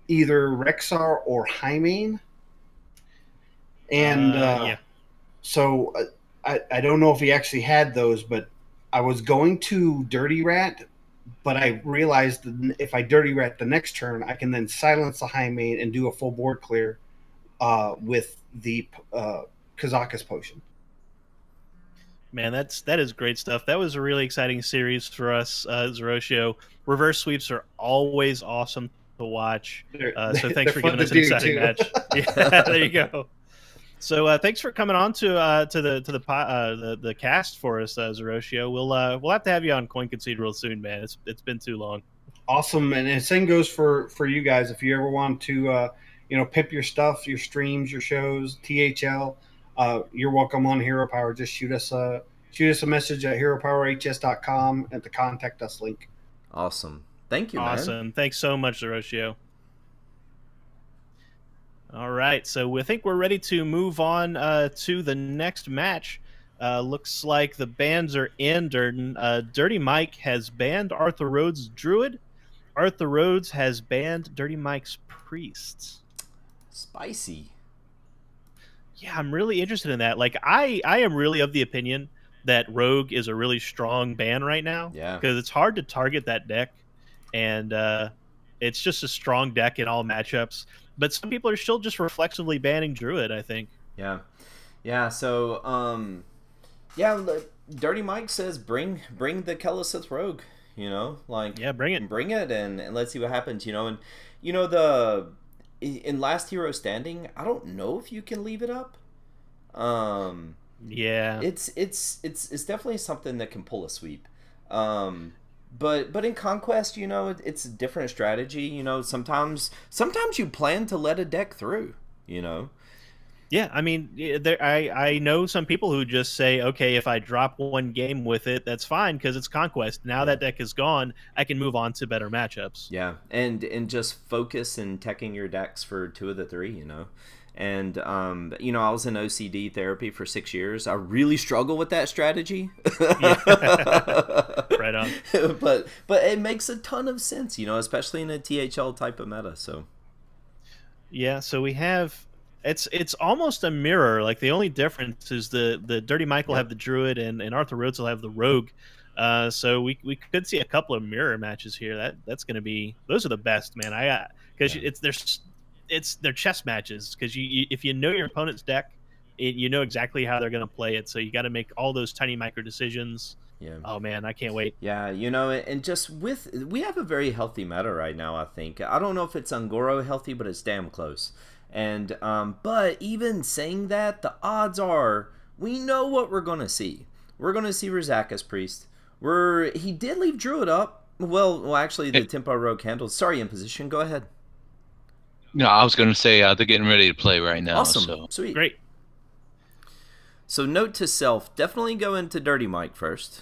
Speaker 3: either Rexar or Hymeine. And
Speaker 1: Yeah.
Speaker 3: so I don't know if he actually had those, but I was going to Dirty Rat, but I realized that if I Dirty Rat the next turn, I can then silence the Hymeine and do a full board clear with the Kazakus potion.
Speaker 1: Man, that is great stuff. That was a really exciting series for us, Zeroshio. Reverse sweeps are always awesome to watch. So thanks for giving us an exciting match. Yeah, there you go. So thanks for coming on to the cast for us, Zeroshio. We'll have to have you on Coin Concede real soon, man. It's been too long.
Speaker 3: Awesome, and the same goes for you guys. If you ever want to, pip your stuff, your streams, your shows, THL, you're welcome on Hero Power. Just shoot us a message at heropowerhs.com at the contact us link.
Speaker 2: Awesome. Thank you, man.
Speaker 1: Awesome. Thanks so much, Zeroshio. All right, so I think we're ready to move on to the next match. Looks like the bans are in, Durden. Dirty Mike has banned Arthur Rhodes' Druid. Arthur Rhodes has banned Dirty Mike's Priest.
Speaker 2: Spicy.
Speaker 1: Yeah, I'm really interested in that. Like, I am really of the opinion that Rogue is a really strong ban right now.
Speaker 2: Yeah.
Speaker 1: Because it's hard to target that deck, and it's just a strong deck in all matchups. But some people are still just reflexively banning Druid, I think.
Speaker 2: Yeah. Yeah, so, Dirty Mike says bring the Kelesith Rogue,
Speaker 1: Yeah, bring it.
Speaker 2: Bring it and let's see what happens, and, in Last Hero Standing, I don't know if you can leave it up.
Speaker 1: Yeah.
Speaker 2: It's definitely something that can pull a sweep. But in Conquest, it's a different strategy. Sometimes you plan to let a deck through.
Speaker 1: Yeah, I mean, I know some people who just say, okay, if I drop one game with it, that's fine because it's Conquest. Now that deck is gone, I can move on to better matchups.
Speaker 2: Yeah, and just focus and teching your decks for 2 of the 3. And I was in OCD therapy for 6 years. I really struggle with that strategy.
Speaker 1: Right on.
Speaker 2: But it makes a ton of sense, especially in a THL type of meta. So
Speaker 1: yeah, so we have it's almost a mirror. Like the only difference is the Dirty Mike will have the Druid and Arthur Rhodes will have the Rogue. So we could see a couple of mirror matches here. That's going to be, those are the best, man. Because they're chess matches, because if you know your opponent's deck, you know exactly how they're going to play it. So you got to make all those tiny micro decisions.
Speaker 2: Yeah.
Speaker 1: Oh man, I can't wait.
Speaker 2: Yeah, and just we have a very healthy meta right now. I think, I don't know if it's Ungoro healthy, but it's damn close. And but even saying that, the odds are we know what we're gonna see. We're gonna see Rizaka's Priest. He did leave Druid up. Well, actually, the Tempo Rogue handles. Sorry, Imposition. Go ahead.
Speaker 4: No, I was gonna say they're getting ready to play right now.
Speaker 2: Awesome,
Speaker 4: so.
Speaker 2: Sweet,
Speaker 1: great.
Speaker 2: So note to self: definitely go into Dirty Mike first.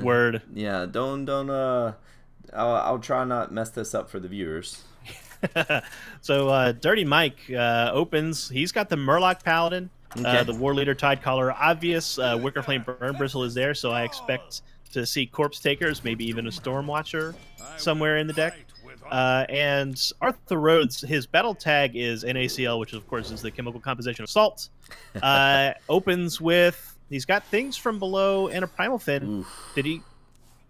Speaker 1: Word.
Speaker 2: Yeah, don't. I'll try not mess this up for the viewers.
Speaker 1: So Dirty Mike opens. He's got the Murloc Paladin.
Speaker 2: Okay.
Speaker 1: The War Leader Tidecaller, obvious. Wickerflame Burn Bristle is there, so I expect to see Corpse Takers, maybe even a Storm Watcher somewhere in the deck. And Arthur Rhodes, his battle tag is NaCl, which of course is the chemical composition of salt. Opens with, he's got things from below and a Primal Fin.
Speaker 2: Oof.
Speaker 1: Did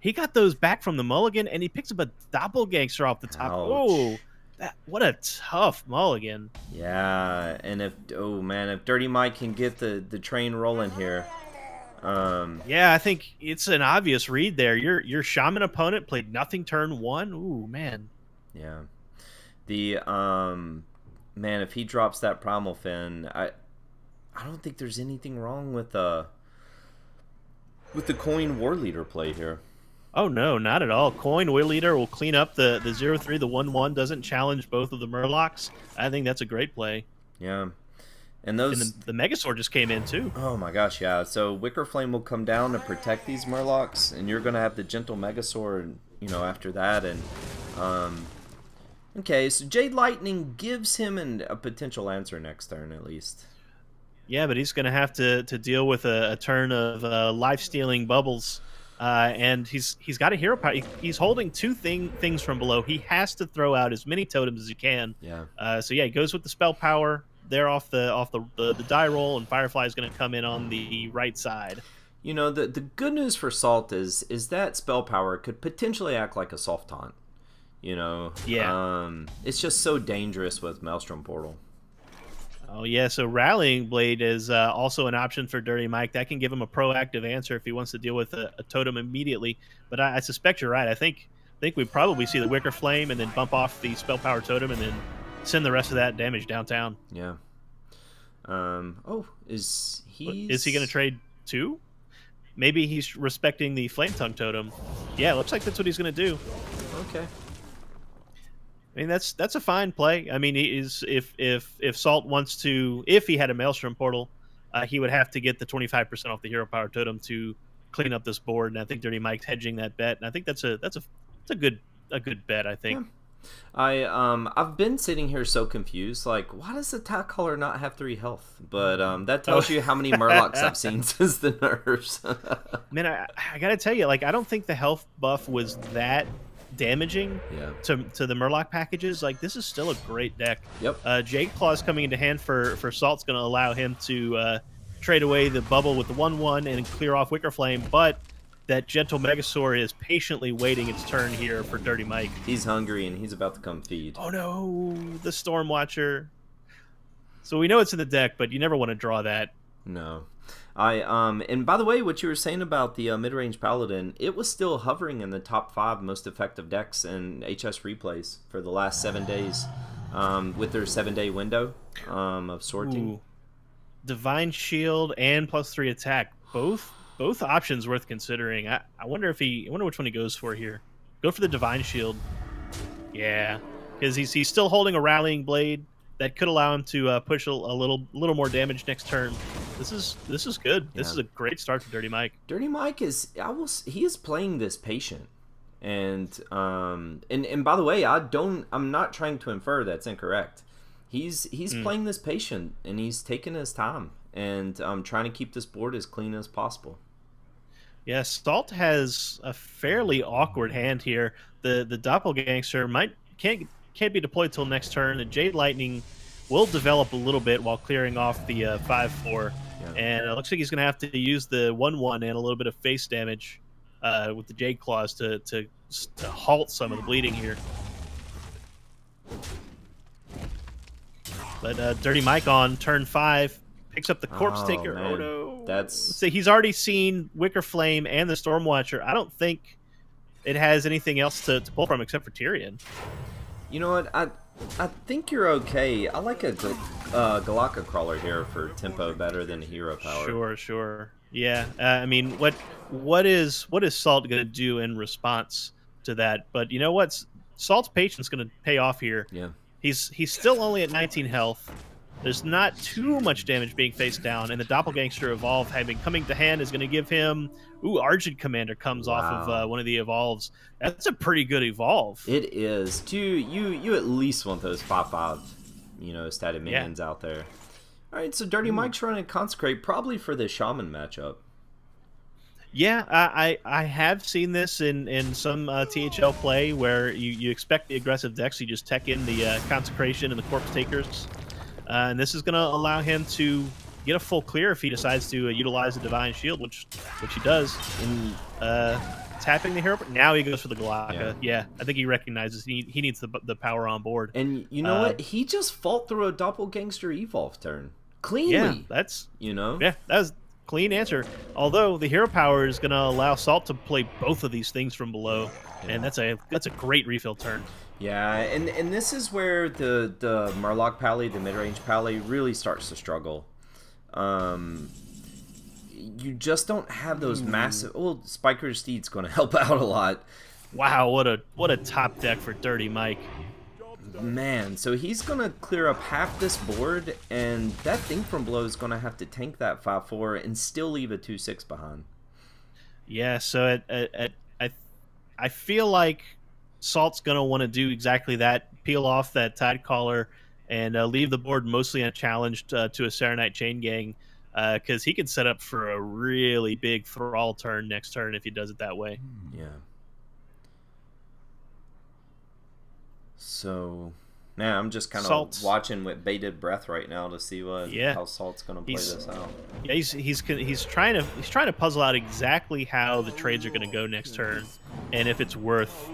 Speaker 1: he got those back from the mulligan, and he picks up a Doppelgangster off the top.
Speaker 2: Ouch.
Speaker 1: Oh, what a tough mulligan.
Speaker 2: Yeah, and if Dirty Mike can get the train rolling here.
Speaker 1: Yeah, I think it's an obvious read there. Your shaman opponent played nothing turn 1. Ooh, man.
Speaker 2: Yeah. The man, if he drops that Primal Fin, I don't think there's anything wrong with the coin War Leader play here.
Speaker 1: Oh, no, not at all. Coin War Leader will clean up the 0-3, the 1-1, doesn't challenge both of the Murlocs. I think that's a great play.
Speaker 2: Yeah. And those...
Speaker 1: And the Megasaur just came in, too.
Speaker 2: Oh, my gosh, yeah. So Wickerflame will come down to protect these Murlocs, and you're going to have the Gentle Megasaur, after that. And, okay, so Jade Lightning gives him a potential answer next turn, at least.
Speaker 1: Yeah, but he's going to have to deal with a turn of life-stealing bubbles. And he's got a hero power. He's holding two things from below. He has to throw out as many totems as he can.
Speaker 2: Yeah.
Speaker 1: So yeah, he goes with the spell power. They're off the die roll, and Firefly is going to come in on the right side.
Speaker 2: The good news for Salt is that spell power could potentially act like a soft taunt.
Speaker 1: Yeah.
Speaker 2: It's just so dangerous with Maelstrom Portal.
Speaker 1: Oh, yeah, so Rallying Blade is also an option for Dirty Mike. That can give him a proactive answer if he wants to deal with a totem immediately. But I suspect you're right. I think we probably see the Wicker Flame and then bump off the Spell Power Totem and then send the rest of that damage downtown.
Speaker 2: Yeah. Is he
Speaker 1: going to trade 2? Maybe he's respecting the Flame Tongue Totem. Yeah, it looks like that's what he's going to do.
Speaker 2: Okay.
Speaker 1: I mean, that's a fine play. I mean, if Salt wants to, if he had a Maelstrom Portal, he would have to get the 25% off the Hero Power Totem to clean up this board. And I think Dirty Mike's hedging that bet. And I think that's a good bet. I think.
Speaker 2: Yeah. I've been sitting here so confused. Like, why does the Tidecaller not have 3 health? But that tells you how many Murlocs I've seen since the nerfs.
Speaker 1: Man, I gotta tell you, like, I don't think the health buff was that damaging to the Murloc packages. Like, this is still a great deck.
Speaker 2: Yep.
Speaker 1: Jade Claw's coming into hand for Salt's going to allow him to trade away the bubble with the 1/1 and clear off Wicker Flame, but that Gentle Megasaur is patiently waiting its turn here for Dirty Mike.
Speaker 2: He's hungry and he's about to come feed.
Speaker 1: Oh no, the Storm Watcher. So we know it's in the deck, but you never want to draw that.
Speaker 2: No. And by the way, what you were saying about the mid-range Paladin, it was still hovering in the top 5 most effective decks in HS replays for the last 7 days, with their 7-day window of sorting.
Speaker 1: Ooh. Divine Shield and +3 attack, both options worth considering. I wonder which one he goes for here. Go for the Divine Shield. Yeah, because he's still holding a Rallying Blade that could allow him to push a little more damage next turn. This is good.
Speaker 2: Yeah.
Speaker 1: This is a great start for Dirty Mike.
Speaker 2: Dirty Mike is playing this patient, and by the way, I'm not trying to infer that's incorrect. He's playing this patient, and he's taking his time, and trying to keep this board as clean as possible.
Speaker 1: Yeah, Salt has a fairly awkward hand here. The Doppelgangster can't be deployed till next turn. The Jade Lightning will develop a little bit while clearing off the 5/4. Yeah. And it looks like he's going to have to use the 1/1 and a little bit of face damage with the Jade Claws to halt some of the bleeding here. But Dirty Mike on turn 5 picks up the Corpse Taker.
Speaker 2: Man.
Speaker 1: Oh no!
Speaker 2: So
Speaker 1: he's already seen Wicker Flame and the Stormwatcher. I don't think it has anything else to pull from except for Tyrion.
Speaker 2: You know what? I think you're okay. I like a Galaka Crawler here for tempo better than a Hero Power.
Speaker 1: Sure. Yeah. I mean, what is Salt going to do in response to that? But you know what? Salt's patience is going to pay off here.
Speaker 2: Yeah.
Speaker 1: He's still only at 19 health. There's not too much damage being faced down, and the Doppelgangster Evolve coming to hand is going to give him... Ooh, Argent Commander comes off of one of the Evolves. That's a pretty good Evolve.
Speaker 2: It is. You at least want those 5/5, statted minions out there. All right, so Dirty Mike's running Consecrate probably for the Shaman matchup.
Speaker 1: Yeah, I have seen this in some THL play where you expect the aggressive decks, you just tech in the Consecration and the Corpse Takers. And this is going to allow him to get a full clear if he decides to utilize the Divine Shield, which he does. In tapping the hero, now he goes for the Galaka. Yeah, I think he recognizes he needs the power on board.
Speaker 2: And you know what? He just fought through a Doppelgangster Evolve turn cleanly.
Speaker 1: Yeah, that's that was clean answer. Although the hero power is going to allow Salt to play both of these things from below, and that's a great refill turn.
Speaker 2: Yeah, and this is where the Murloc Pally, the mid-range Pally, really starts to struggle. You just don't have those massive... Well, Spiker Steed's going to help out a lot.
Speaker 1: Wow, what a top deck for Dirty Mike.
Speaker 2: Man, so he's going to clear up half this board, and that thing from below is going to have to tank that 5-4 and still leave a 2-6 behind.
Speaker 1: Yeah, so I feel like Salt's going to want to do exactly that, peel off that Tidecaller and leave the board mostly unchallenged to a Serenite Chain Gang, because he can set up for a really big Thrall turn next turn if he does it that way.
Speaker 2: Yeah. So now I'm just kind of watching with bated breath right now to see how Salt's going to play this out.
Speaker 1: Yeah, he's trying to puzzle out exactly how the trades are going to go next turn, and if it's worth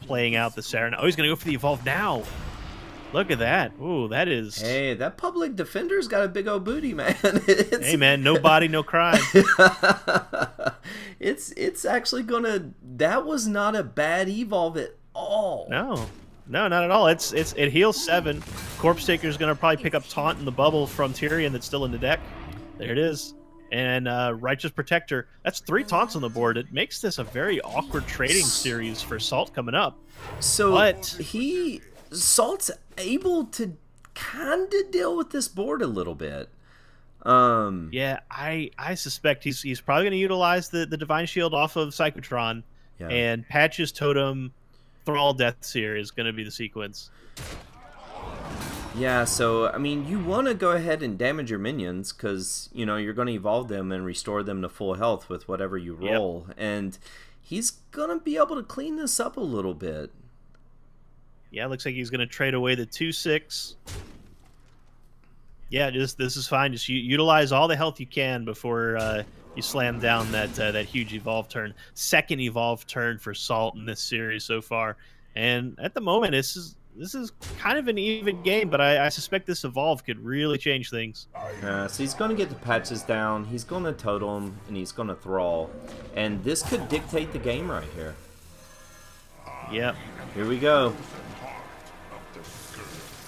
Speaker 1: playing out the Serenite. Oh, he's going to go for the Evolve now. Look at that. Ooh, that is...
Speaker 2: Hey, that Public Defender's got a big old booty, man.
Speaker 1: Hey, man, no body, no crime.
Speaker 2: It's actually going to... That was not a bad Evolve at all.
Speaker 1: No, not at all. It heals 7. Corpse Taker's going to probably pick up Taunt in the bubble from Tyrion that's still in the deck. There it is. And Righteous Protector. That's 3 taunts on the board. It makes this a very awkward trading series for Salt coming up.
Speaker 2: So Salt's able to kind of deal with this board a little bit.
Speaker 1: Yeah, I suspect he's probably going to utilize the Divine Shield off of Psychotron, and Patch's Totem Thrall Death Seer is going to be the sequence.
Speaker 2: Yeah, so, I mean, you want to go ahead and damage your minions because, you're going to evolve them and restore them to full health with whatever you roll. Yep. And he's going to be able to clean this up a little bit.
Speaker 1: Yeah, looks like he's going to trade away the 2/6. Yeah, this is fine. Just utilize all the health you can before you slam down that huge evolve turn. Second evolve turn for Salt in this series so far. And at the moment, this is kind of an even game, but I suspect this evolve could really change things.
Speaker 2: So he's going to get the patches down, he's going to totem, and he's going to thrall. And this could dictate the game right here.
Speaker 1: Yep.
Speaker 2: Here we go.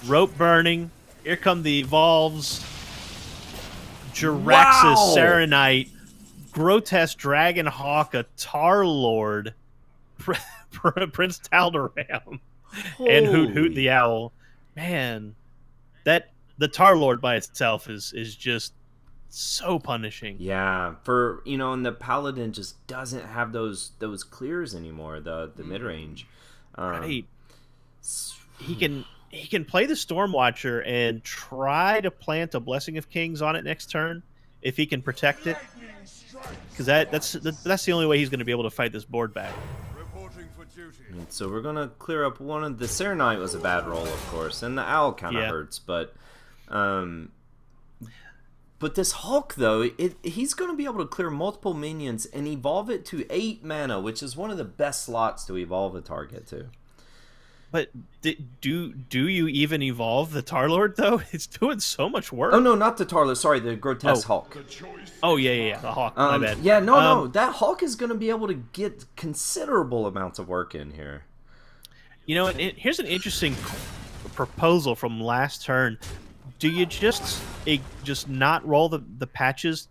Speaker 1: Rope burning. Here come the evolves. Jiraxis, Serenite, Grotesque Dragon Hawk, a Tar Lord, Prince Taldaram, and Hoot the Owl. Man, the Tar Lord by itself is just so punishing.
Speaker 2: Yeah, and the Paladin just doesn't have those clears anymore. The mid range,
Speaker 1: right? He can play the Stormwatcher and try to plant a Blessing of Kings on it next turn if he can protect it, because that's the only way he's going to be able to fight this board back.
Speaker 2: And so we're going to clear up one of the Serenite was a bad roll, of course, and the Owl kind of hurts, but this Hulk though, he's going to be able to clear multiple minions and evolve it to 8 mana, which is one of the best slots to evolve a target to.
Speaker 1: But do you even evolve the Tarlord, though? It's doing so much work.
Speaker 2: Oh, no, not the Tarlord. Sorry, the Grotesque Hulk.
Speaker 1: Oh, yeah. The Hawk. My bad.
Speaker 2: Yeah, no. That Hulk is going to be able to get considerable amounts of work in here.
Speaker 1: Here's an interesting proposal from last turn. Do you just not roll the patches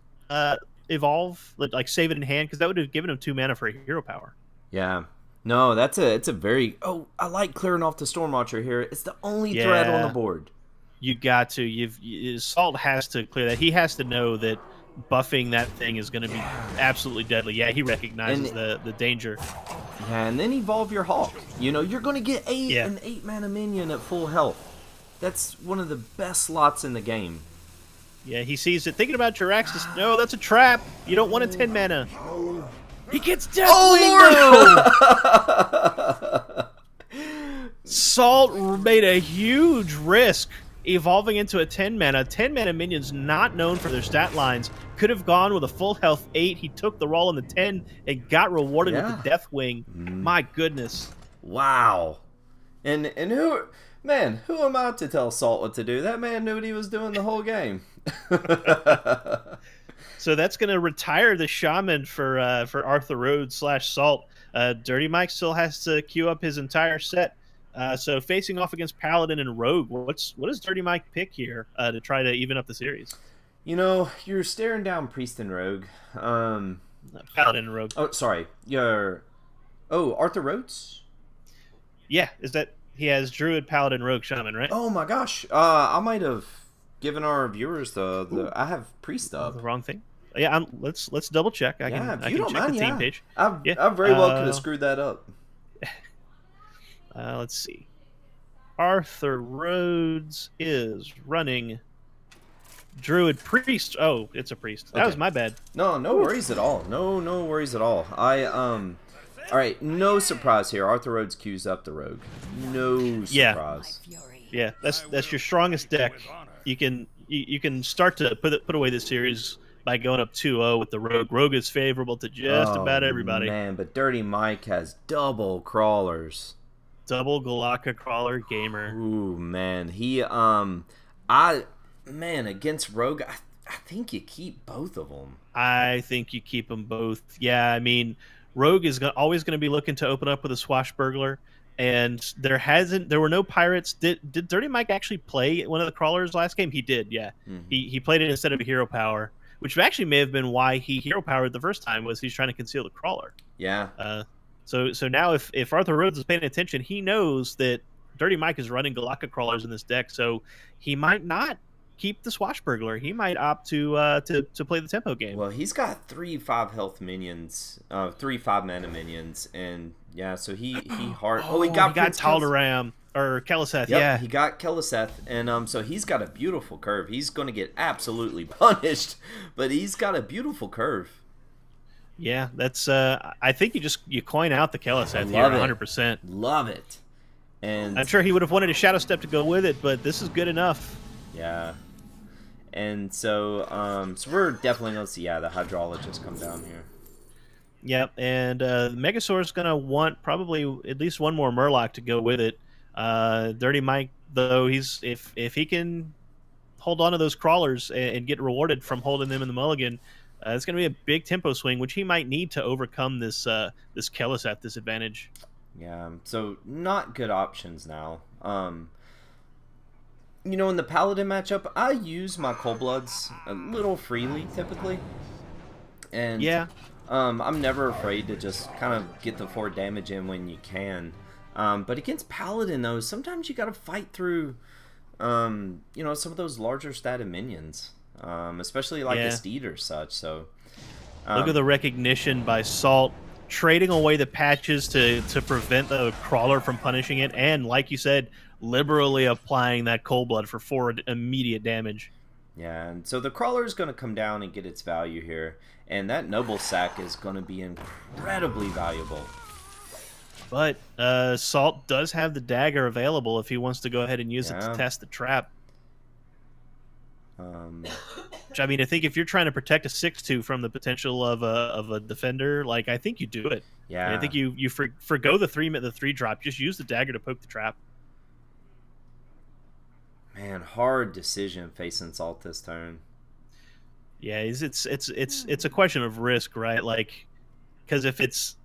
Speaker 1: evolve? Like, save it in hand? Because that would have given him 2 mana for a hero power.
Speaker 2: Yeah. No, it's a very... Oh, I like clearing off the Stormwatcher here. It's the only threat on the board.
Speaker 1: You got to. Salt has to clear that. He has to know that buffing that thing is going to be absolutely deadly. Yeah, he recognizes the danger.
Speaker 2: Yeah, and then evolve your Hawk. You're going to get an 8 mana minion at full health. That's one of the best slots in the game.
Speaker 1: Yeah, he sees it. Thinking about Jiraxis. No, that's a trap. You don't want a 10 mana. He gets Deathwing,
Speaker 2: Oh, Lord!
Speaker 1: Salt made a huge risk evolving into a 10 mana. 10 mana minions not known for their stat lines. Could have gone with a full health 8. He took the roll on the 10 and got rewarded with the Deathwing. My goodness.
Speaker 2: Wow. And who, man, who am I to tell Salt what to do? That man knew what he was doing the whole game.
Speaker 1: So that's going to retire the Shaman for Arthur Rhodes / Salt. Dirty Mike still has to queue up his entire set. So facing off against Paladin and Rogue, what does Dirty Mike pick here to try to even up the series?
Speaker 2: You know, you're staring down Priest and Rogue.
Speaker 1: Paladin and Rogue.
Speaker 2: Oh, sorry. Arthur Rhodes?
Speaker 1: Yeah, is that he has Druid, Paladin, Rogue, Shaman, right?
Speaker 2: Oh my gosh. I might have given our viewers I have Priest up.
Speaker 1: The wrong thing. Yeah, let's double check. I can check the team page.
Speaker 2: I very well could have screwed that up.
Speaker 1: Let's see. Arthur Rhodes is running Druid Priest. Oh, it's a Priest. That was my bad.
Speaker 2: No worries at all. No worries at all. All right, no surprise here. Arthur Rhodes queues up the Rogue. No surprise.
Speaker 1: Yeah, that's your strongest deck. You can start to put away this series by going up 2-0 with the Rogue. Rogue is favorable to just about everybody.
Speaker 2: Man, but Dirty Mike has double crawlers.
Speaker 1: Double Galaka Crawler Gamer.
Speaker 2: Ooh, man. He, against Rogue, I think you keep both of them.
Speaker 1: I think you keep them both. Yeah, I mean, Rogue is always going to be looking to open up with a Swashbuckler, and there were no pirates. Did Dirty Mike actually play one of the crawlers last game? He did, yeah. Mm-hmm. He played it instead of a hero power, which actually may have been why he hero powered the first time, was he's trying to conceal the crawler.
Speaker 2: Yeah.
Speaker 1: So now if Arthur Rhodes is paying attention, he knows that Dirty Mike is running Galaka crawlers in this deck, so he might not keep the Swashbuckler. He might opt to play the tempo game.
Speaker 2: Well, he's got 3 5 minions, 3 5 mana minions, and yeah, so he got
Speaker 1: Taldaram or Keliseth.
Speaker 2: Yep,
Speaker 1: yeah,
Speaker 2: he got Keliseth, and so he's got a beautiful curve. He's going to get absolutely punished, but he's got a beautiful curve.
Speaker 1: Yeah, that's. I think you coin out the Keliseth here 100%.
Speaker 2: Love it. And
Speaker 1: I'm sure he would have wanted a Shadow Step to go with it, but this is good enough.
Speaker 2: Yeah. And so we're definitely going to see the Hydrologist come down here.
Speaker 1: Yep, and Megasaur's going to want probably at least one more Murloc to go with it. Dirty Mike, though, if he can hold on to those crawlers and get rewarded from holding them in the mulligan, it's going to be a big tempo swing, which he might need to overcome this Keliseth disadvantage.
Speaker 2: Yeah, so not good options now. In the Paladin matchup, I use my Coldbloods a little freely, typically. And
Speaker 1: yeah.
Speaker 2: I'm never afraid to just kind of get the 4 damage in when you can. But against Paladin, though, sometimes you got to fight through, some of those larger statted minions. Especially like a Steed or such. So
Speaker 1: look at the recognition by Salt, trading away the patches to prevent the crawler from punishing it, and like you said, liberally applying that Cold Blood for 4 immediate damage.
Speaker 2: Yeah, and so the crawler is going to come down and get its value here, and that Noble Sack is going to be incredibly valuable.
Speaker 1: But Salt does have the dagger available if he wants to go ahead and use it to test the trap. Which, I mean, I think if you're trying to protect a 6/2 from the potential of a defender, like, I think you do it.
Speaker 2: Yeah.
Speaker 1: And I think you forgo the 3 drop. Just use the dagger to poke the trap.
Speaker 2: Man, hard decision facing Salt this turn.
Speaker 1: Yeah, it's a question of risk, right? Like, because if it's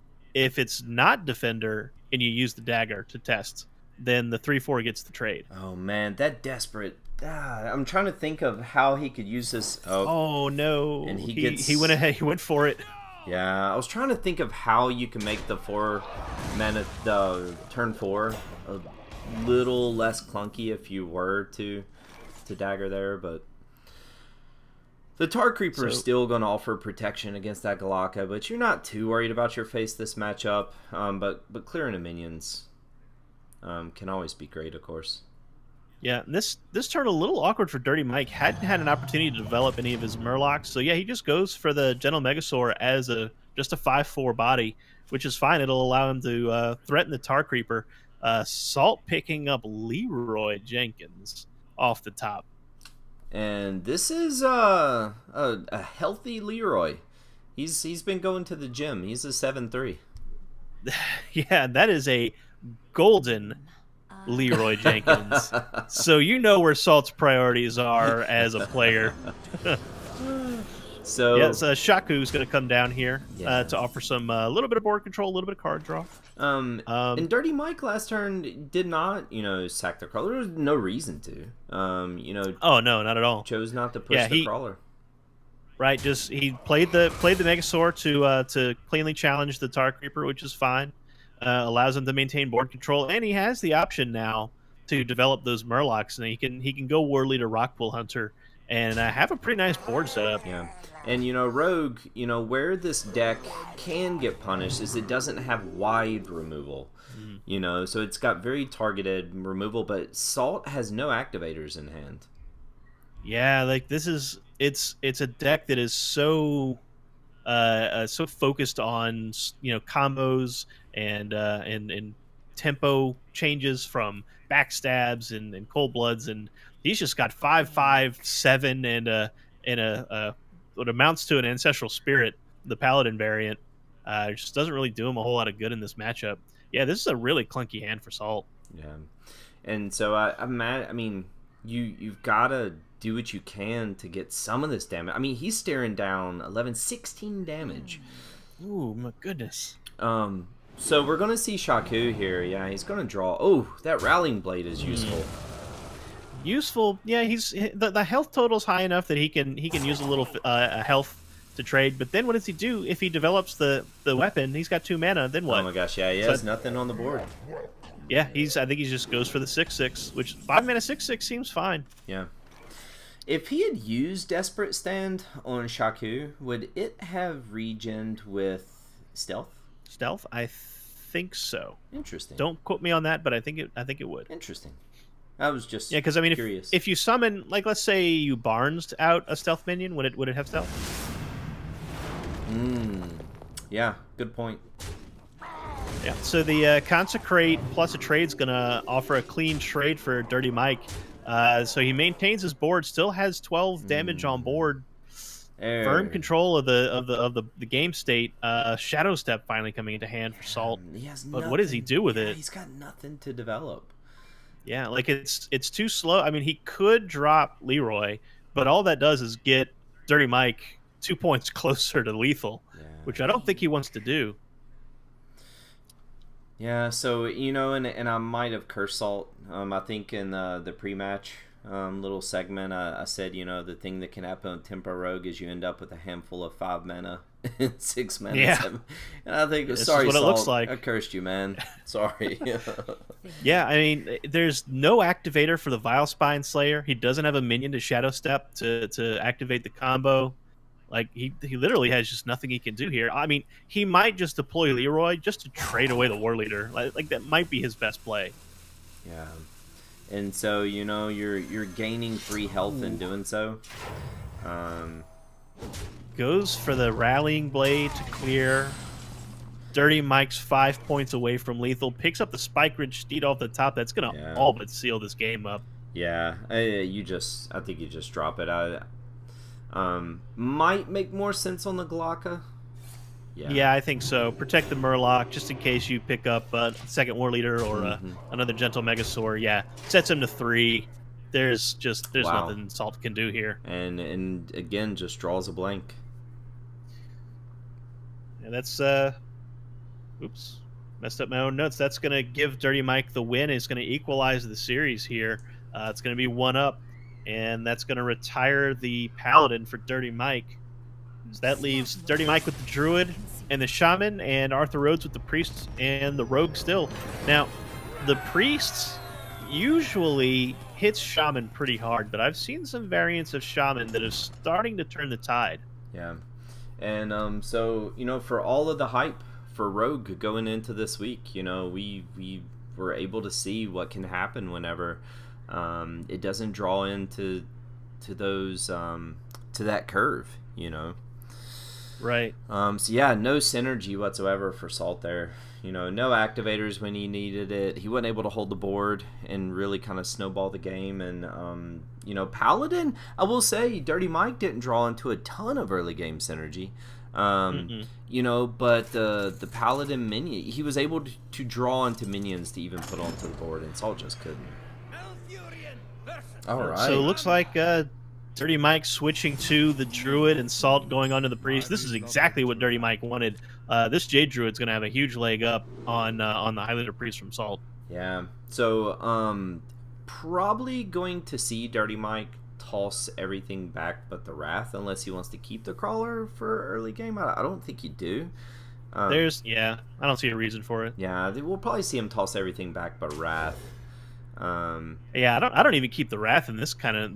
Speaker 1: not defender and you use the dagger to test, then the 3/4 gets the trade.
Speaker 2: Oh man, that desperate. I'm trying to think of how he could use this.
Speaker 1: Oh no!
Speaker 2: And
Speaker 1: he went ahead. He went for it.
Speaker 2: Yeah, I was trying to think of how you can make the 4 mana, the turn 4 a little less clunky if you were to dagger there, but the Tar Creeper is still going to offer protection against that Galaka, but you're not too worried about your face this matchup. But clearing the minions can always be great, of course.
Speaker 1: Yeah, this turned a little awkward for Dirty Mike. Hadn't had an opportunity to develop any of his Murlocs, so yeah, he just goes for the Gentle Megasaur as a just a 5/4 body, which is fine. It'll allow him to threaten the Tar Creeper. Salt picking up Leroy Jenkins off the top.
Speaker 2: And this is a healthy Leroy. He's been going to the gym. He's a 7'3".
Speaker 1: Yeah, that is a golden Leroy Jenkins. So you know where Salt's priorities are as a player.
Speaker 2: So
Speaker 1: yeah, so Shaku's going to come down here
Speaker 2: Yeah.
Speaker 1: to offer some a little bit of board control, a little bit of card draw.
Speaker 2: And Dirty Mike last turn did not, sack the crawler. There was no reason to.
Speaker 1: Oh no, not at all.
Speaker 2: Chose not to push the crawler.
Speaker 1: Right, just he played the Megasaur to cleanly challenge the Tar Creeper, which is fine. Allows him to maintain board control, and he has the option now to develop those Murlocs, and he can go War Leader, Rockpool Hunter, and have a pretty nice board setup.
Speaker 2: Yeah, and Rogue, where this deck can get punished is it doesn't have wide removal. So it's got very targeted removal, but Salt has no activators in hand.
Speaker 1: Yeah, like this is it's a deck that is so focused on combos and tempo changes from backstabs and cold bloods, and he's just got 5/5/7 and what amounts to an Ancestral Spirit, the Paladin variant. Just doesn't really do him a whole lot of good in this matchup. Yeah, this is a really clunky hand for Salt.
Speaker 2: Yeah, and so I'm mad. I mean, you've got to do what you can to get some of this damage. I mean, he's staring down 16 damage.
Speaker 1: Ooh, my goodness.
Speaker 2: So we're going to see Shaku here. Yeah, he's going to draw. Oh, that Rallying Blade is useful.
Speaker 1: Useful. Yeah, the health total's high enough that he can use a little health to trade. But then what does he do if he develops the weapon? He's got 2 mana. Then what?
Speaker 2: Oh my gosh, yeah, he has nothing on the board.
Speaker 1: Yeah, I think he just goes for the 6/6, which 5 mana 6/6 seems fine.
Speaker 2: Yeah. If he had used Desperate Stand on Shaku, would it have regened with Stealth?
Speaker 1: Stealth? I think so.
Speaker 2: Interesting.
Speaker 1: Don't quote me on that, but I think it would.
Speaker 2: Interesting. I was just
Speaker 1: because I mean,
Speaker 2: curious.
Speaker 1: if you summon, like, let's say you Barnes out a Stealth minion, would it have Stealth?
Speaker 2: Yeah, good point.
Speaker 1: Yeah. So the Consecrate plus a trade's gonna offer a clean trade for Dirty Mike. So he maintains his board, still has 12 damage on board. Firm control of the game state. Shadow Step finally coming into hand for Salt. But what does he do with it?
Speaker 2: He's got nothing to develop.
Speaker 1: Yeah, like it's too slow. I mean, he could drop Leroy, but all that does is get Dirty Mike 2 points closer to lethal, which I don't think he wants to do.
Speaker 2: Yeah, so and I might have cursed Salt. I think in the pre-match little segment, I said the thing that can happen with Tempo Rogue is you end up with a handful of 5 mana and 6 mana.
Speaker 1: Yeah.
Speaker 2: 7. And I think
Speaker 1: This
Speaker 2: sorry,
Speaker 1: is what
Speaker 2: Salt,
Speaker 1: it looks like.
Speaker 2: I cursed you, man. Sorry.
Speaker 1: Yeah, I mean, there's no activator for the Vile Spine Slayer. He doesn't have a minion to Shadow Step to activate the combo. Like, he literally has just nothing he can do here. I mean, he might just deploy Leroy just to trade away the War Leader. Like that might be his best play.
Speaker 2: Yeah. And so, you're gaining 3 health in doing so.
Speaker 1: Goes for the Rallying Blade to clear. Dirty Mike's 5 points away from lethal. Picks up the Spike Ridge Steed off the top. That's going to all but seal this game up.
Speaker 2: Yeah. I think you just drop it. Might make more sense on the Glocka.
Speaker 1: Yeah, I think so. Protect the Murloc just in case you pick up a second War Leader or another Gentle Megasaur. Yeah, sets him to 3. There's nothing Salt can do here.
Speaker 2: And again, just draws a blank.
Speaker 1: And that's oops, messed up my own notes. That's going to give Dirty Mike the win. It's going to equalize the series here. It's going to be 1-up, and that's going to retire the Paladin for Dirty Mike. So that leaves Dirty Mike with the Druid and the Shaman, and Arthur Rhodes with the Priest and the Rogue still. Now, the Priest usually hits Shaman pretty hard, but I've seen some variants of Shaman that are starting to turn the tide.
Speaker 2: Yeah. And so, for all of the hype for Rogue going into this week, we were able to see what can happen whenever It doesn't draw into those to that curve,
Speaker 1: Right.
Speaker 2: So yeah, no synergy whatsoever for Salt there. No activators when he needed it. He wasn't able to hold the board and really kind of snowball the game. And Paladin, I will say, Dirty Mike didn't draw into a ton of early game synergy. But the Paladin minion, he was able to draw into minions to even put onto the board, and Salt just couldn't. All right.
Speaker 1: So it looks like Dirty Mike switching to the Druid and Salt going on to the Priest. This is exactly what Dirty Mike wanted. This Jade Druid's going to have a huge leg up on the Highlander Priest from Salt.
Speaker 2: Yeah. So probably going to see Dirty Mike toss everything back but the Wrath, unless he wants to keep the Crawler for early game. I don't think you do.
Speaker 1: I don't see a reason for it.
Speaker 2: Yeah, we'll probably see him toss everything back but Wrath.
Speaker 1: I don't even keep the Wrath in this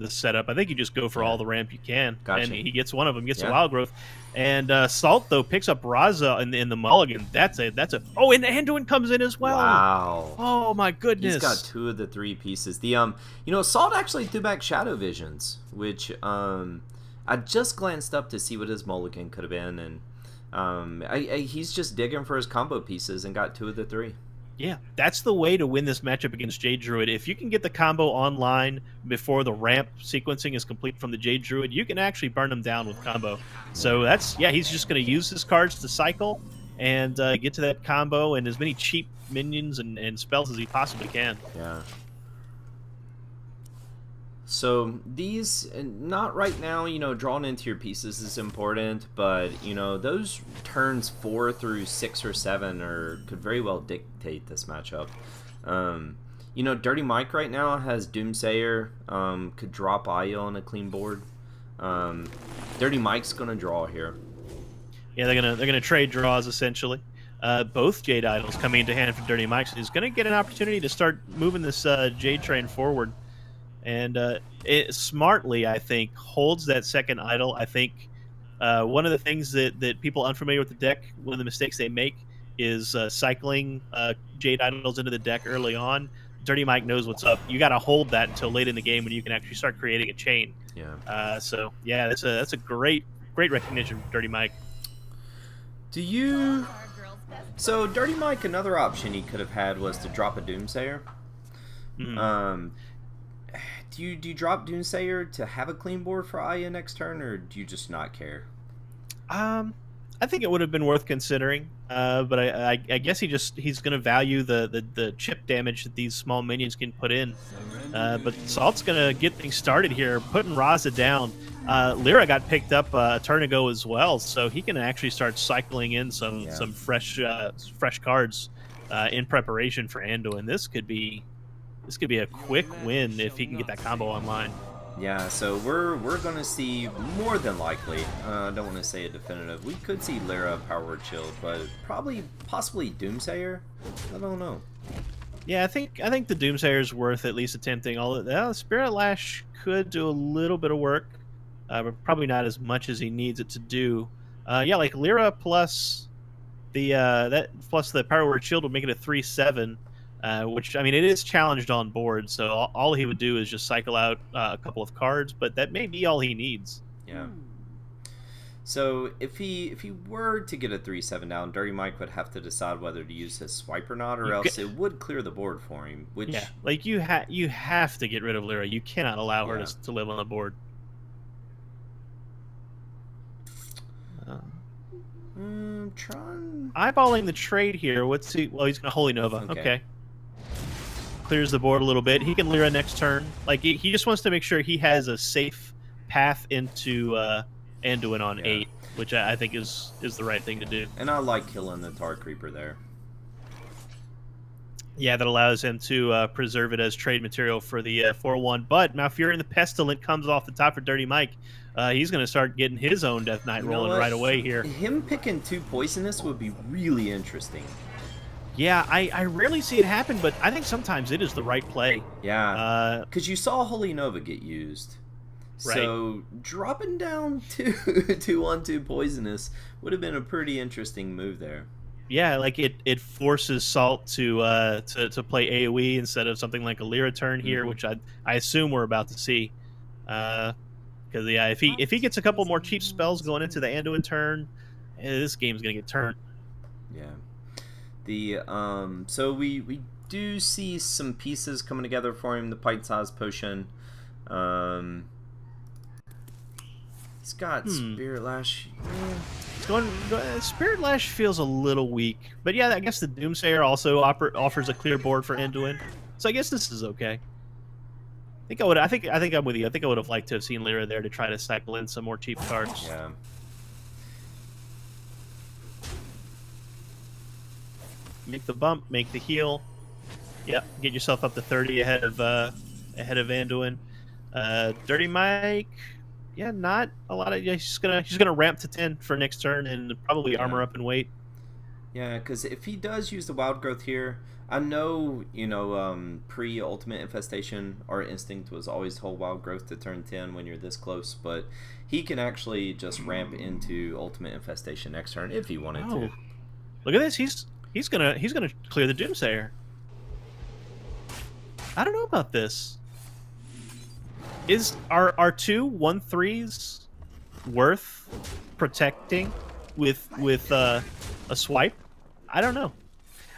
Speaker 1: setup. I think you just go for all the ramp you can.
Speaker 2: Gotcha.
Speaker 1: And he gets one of them, gets a Wild Growth. And Salt though picks up Raza in the Mulligan. That's a and Anduin comes in as well.
Speaker 2: Wow.
Speaker 1: Oh my goodness.
Speaker 2: He's got 2 of the 3 pieces. The Salt actually threw back Shadow Visions, which I just glanced up to see what his Mulligan could have been, and he's just digging for his combo pieces and got 2 of the 3.
Speaker 1: Yeah, that's the way to win this matchup against Jade Druid. If you can get the combo online before the ramp sequencing is complete from the Jade Druid, you can actually burn him down with combo. So he's just going to use his cards to cycle and get to that combo and as many cheap minions and spells as he possibly can.
Speaker 2: Yeah. So these, not right now, drawing into your pieces is important, but, those turns 4 through 6 or 7 could very well dictate this matchup. Dirty Mike right now has Doomsayer, could drop Aya on a clean board. Dirty Mike's going to draw here.
Speaker 1: Yeah, they're gonna trade draws, essentially. Both Jade Idols coming into hand for Dirty Mike, so he's going to get an opportunity to start moving this Jade train forward. And it smartly, I think, holds that second idol. I think one of the things that people unfamiliar with the deck, one of the mistakes they make is cycling Jade Idols into the deck early on. Dirty Mike knows what's up. You got to hold that until late in the game when you can actually start creating a chain.
Speaker 2: Yeah.
Speaker 1: That's a great recognition from Dirty Mike.
Speaker 2: So Dirty Mike, another option he could have had was to drop a Doomsayer.
Speaker 1: Mm-hmm.
Speaker 2: Do you drop Doomsayer to have a clean board for Aya next turn, or do you just not care?
Speaker 1: I think it would have been worth considering, but I guess he's going to value the chip damage that these small minions can put in. But Salt's going to get things started here, putting Raza down. Lyra got picked up a turn ago as well, so he can actually start cycling in some fresh cards in preparation for Anduin. This could be a quick win if he can get that combo online.
Speaker 2: Yeah, so we're going to see, more than likely, I don't want to say a definitive, we could see Lyra Power Word Shield, but possibly Doomsayer? I don't know.
Speaker 1: Yeah, I think the Doomsayer is worth at least attempting. Spirit Lash could do a little bit of work, but probably not as much as he needs it to do. Like Lyra plus the Power Word Shield would make it a 3/7. Which, I mean, it is challenged on board, so all he would do is just cycle out a couple of cards, but that may be all he needs.
Speaker 2: Yeah. So if he were to get a 3/7 down, Dirty Mike would have to decide whether to use his swipe or not, or else it would clear the board for him. Which
Speaker 1: you have to get rid of Lyra. You cannot allow her to live on the board. Eyeballing the trade here. What's he? Well, he's going to Holy Nova. Okay. Clears the board a little bit. He can Lyra next turn. Like he just wants to make sure he has a safe path into Anduin on 8, which I think is the right thing to do.
Speaker 2: And I like killing the Tar Creeper there.
Speaker 1: Yeah, that allows him to preserve it as trade material for the 4/1. But Malfurion the Pestilent comes off the top for Dirty Mike. He's going to start getting his own Death Knight rolling right away here.
Speaker 2: Him picking 2 poisonous would be really interesting.
Speaker 1: Yeah, I rarely see it happen, but I think sometimes it is the right play.
Speaker 2: Yeah, because you saw Holy Nova get used.
Speaker 1: Right.
Speaker 2: So dropping down to 1/2 poisonous would have been a pretty interesting move there.
Speaker 1: Yeah, like it forces Salt to play AoE instead of something like a Lyra turn here, which I assume we're about to see. Because yeah, if he gets a couple more cheap spells going into the Anduin turn, this game's gonna get turned.
Speaker 2: Yeah. The so we do see some pieces coming together for him. The pint-sized potion. He's got Spirit Lash.
Speaker 1: Spirit Lash feels a little weak, but yeah, I guess the Doomsayer also offers a clear board for Anduin, so I guess this is okay. I think I'm with you. I think I would have liked to have seen Lyra there to try to cycle in some more cheap cards.
Speaker 2: Yeah.
Speaker 1: Make the bump, make the heal. Yep, get yourself up to 30 ahead of Anduin. Dirty Mike, yeah, not a lot of. Yeah, he's gonna ramp to 10 for next turn and probably armor up and wait.
Speaker 2: Yeah, because if he does use the Wild Growth here, I know, pre-Ultimate Infestation, our instinct was always hold Wild Growth to turn 10 when you're this close, but he can actually just ramp into Ultimate Infestation next turn if he wanted to.
Speaker 1: Look at this, he's gonna clear the Doomsayer. I don't know about this. Are 2 1/3s worth protecting with a swipe? I don't know.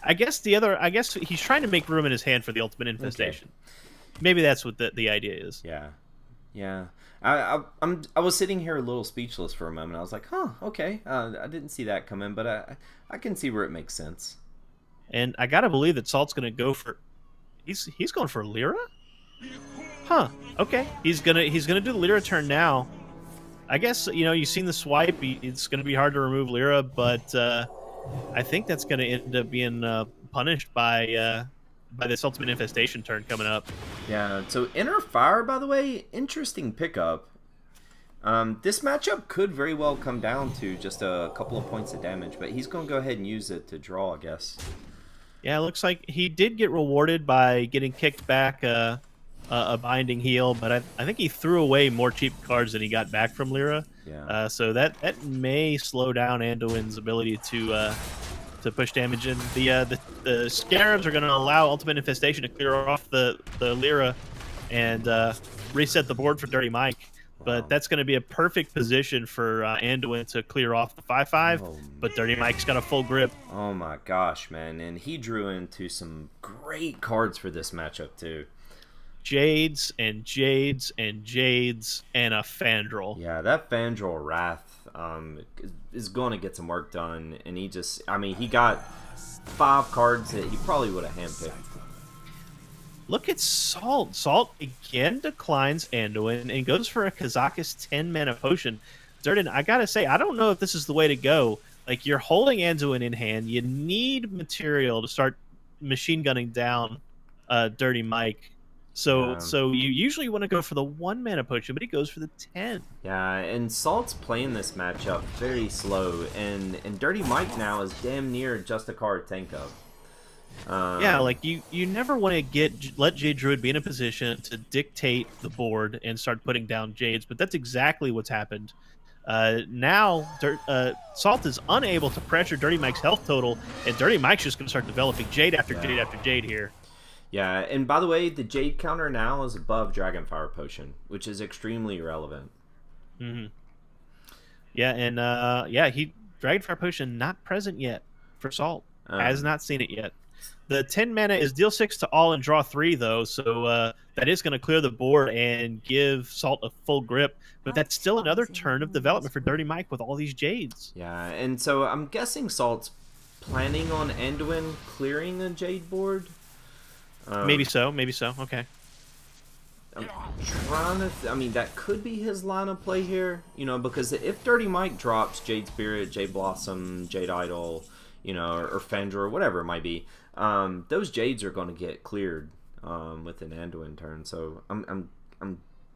Speaker 1: I guess he's trying to make room in his hand for the Ultimate Infestation. Okay. Maybe that's what the idea is.
Speaker 2: Yeah. I was sitting here a little speechless for a moment. I was like, huh, okay. I didn't see that come in, but I can see where it makes sense.
Speaker 1: And I gotta believe that Salt's gonna go for. He's going for Lyra? Huh. Okay. He's gonna do the Lyra turn now. I guess you've seen the swipe. It's gonna be hard to remove Lyra, but I think that's gonna end up being punished by this Ultimate Infestation turn coming up.
Speaker 2: Yeah. So Inner Fire, by the way, interesting pickup. This matchup could very well come down to just a couple of points of damage, but he's gonna go ahead and use it to draw, I guess.
Speaker 1: Yeah, it looks like he did get rewarded by getting kicked back a binding heal, but I think he threw away more cheap cards than he got back from Lyra.
Speaker 2: Yeah.
Speaker 1: So that may slow down Anduin's ability to push damage in. The Scarabs are going to allow Ultimate Infestation to clear off the Lyra and reset the board for Dirty Mike. But that's going to be a perfect position for Anduin to clear off the 5/5. But Dirty Mike's got a full grip.
Speaker 2: Oh my gosh, man. And he drew into some great cards for this matchup, too.
Speaker 1: Jades and Jades and Jades and a Fandral.
Speaker 2: Yeah, that Fandral Wrath is going to get some work done. And he got 5 cards that he probably would have handpicked.
Speaker 1: Look at Salt. Salt again declines Anduin and goes for a Kazakus 10-mana potion. Durden, I gotta say, I don't know if this is the way to go. Like, you're holding Anduin in hand. You need material to start machine gunning down Dirty Mike. So you usually want to go for the 1-mana potion, but he goes for the 10.
Speaker 2: Yeah, and Salt's playing this matchup very slow, and Dirty Mike now is damn near just a card tank up.
Speaker 1: Yeah, like you never want to let Jade Druid be in a position to dictate the board and start putting down Jades, but that's exactly what's happened. Now Salt is unable to pressure Dirty Mike's health total, and Dirty Mike's just going to start developing Jade after Jade after Jade here.
Speaker 2: Yeah, and by the way, the Jade counter now is above Dragonfire Potion, which is extremely relevant.
Speaker 1: Mm-hmm. Yeah, and Dragonfire Potion not present yet for Salt. Has not seen it yet. The 10 mana is deal 6 to all and draw 3, though, so that is going to clear the board and give Salt a full grip. But that's still another turn of development for Dirty Mike with all these Jades.
Speaker 2: Yeah, and so I'm guessing Salt's planning on Anduin clearing a Jade board.
Speaker 1: Maybe so. Okay.
Speaker 2: I'm trying to... that could be his line of play here, because if Dirty Mike drops Jade Spirit, Jade Blossom, Jade Idol, or Fandra, or whatever it might be, those Jades are going to get cleared with an Anduin turn. So I'm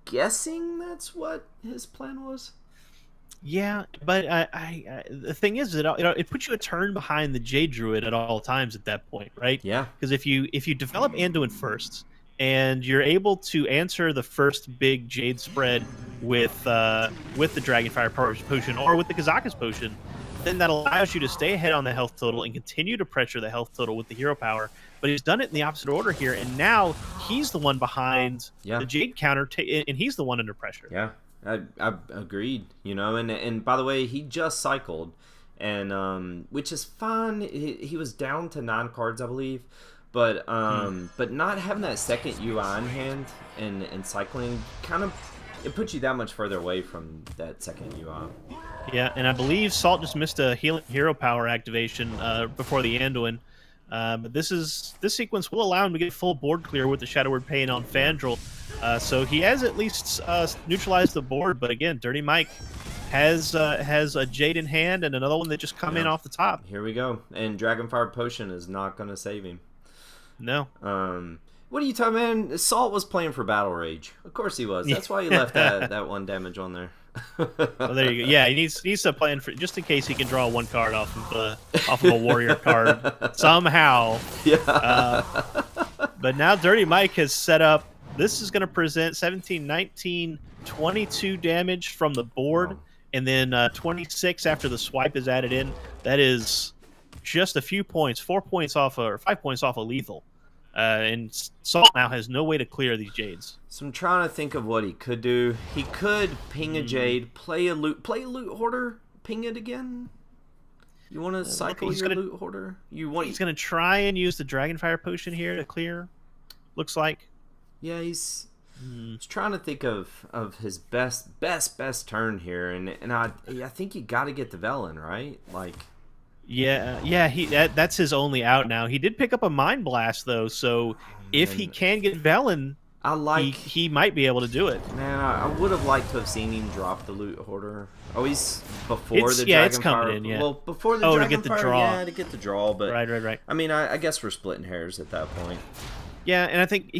Speaker 2: guessing that's what his plan was.
Speaker 1: Yeah, but the thing is that it puts you a turn behind the Jade Druid at all times at that point, right?
Speaker 2: Yeah.
Speaker 1: Because if you develop Anduin first and you're able to answer the first big Jade spread with the Dragonfire Potion or with the Kazakus Potion, then that allows you to stay ahead on the health total and continue to pressure the health total with the hero power. But he's done it in the opposite order here, and now he's the one behind the Jade counter, and he's the one under pressure.
Speaker 2: Yeah, I agreed. And by the way, he just cycled, and which is fine. He was down to 9 cards, I believe, but not having that second UI in hand and cycling kind of. It puts you that much further away from that second UI.
Speaker 1: Yeah, and I believe Salt just missed a hero power activation before the Anduin. But this sequence will allow him to get full board clear with the Shadow Word Pain on Fandral. So he has at least neutralized the board. But again, Dirty Mike has a Jade in hand and another one that just come in off the top.
Speaker 2: Here we go. And Dragonfire Potion is not going to save him.
Speaker 1: No.
Speaker 2: What are you talking, man? Salt was playing for Battle Rage. Of course he was. That's why he left that 1 damage on there.
Speaker 1: Well, there you go. Yeah, he needs to plan for just in case he can draw 1 card off of a warrior card somehow.
Speaker 2: Yeah.
Speaker 1: But now Dirty Mike has set up. This is going to present 17, 19, 22 damage from the board, and then 26 after the swipe is added in. That is just a few points, 4 points off or 5 points off of lethal. And Salt now has no way to clear these Jades.
Speaker 2: So I'm trying to think of what he could do. He could ping a Jade, play a loot hoarder, ping it again. You want to cycle your loot hoarder?
Speaker 1: He's going to try and use the Dragonfire Potion here to clear. Looks like.
Speaker 2: Yeah, he's trying to think of his best turn here, and I think you got to get the Velen, right? Like.
Speaker 1: Yeah. That's his only out now. He did pick up a Mind Blast though, so if he can get Velen, he might be able to do it.
Speaker 2: Man, I would have liked to have seen him drop the loot hoarder. Oh, he's before the Dragonfire.
Speaker 1: It's coming in. Yeah.
Speaker 2: Well, before the Dragonfire,
Speaker 1: to get the draw.
Speaker 2: Yeah, to get the draw. But
Speaker 1: right.
Speaker 2: I mean, I guess we're splitting hairs at that point.
Speaker 1: Yeah, and I think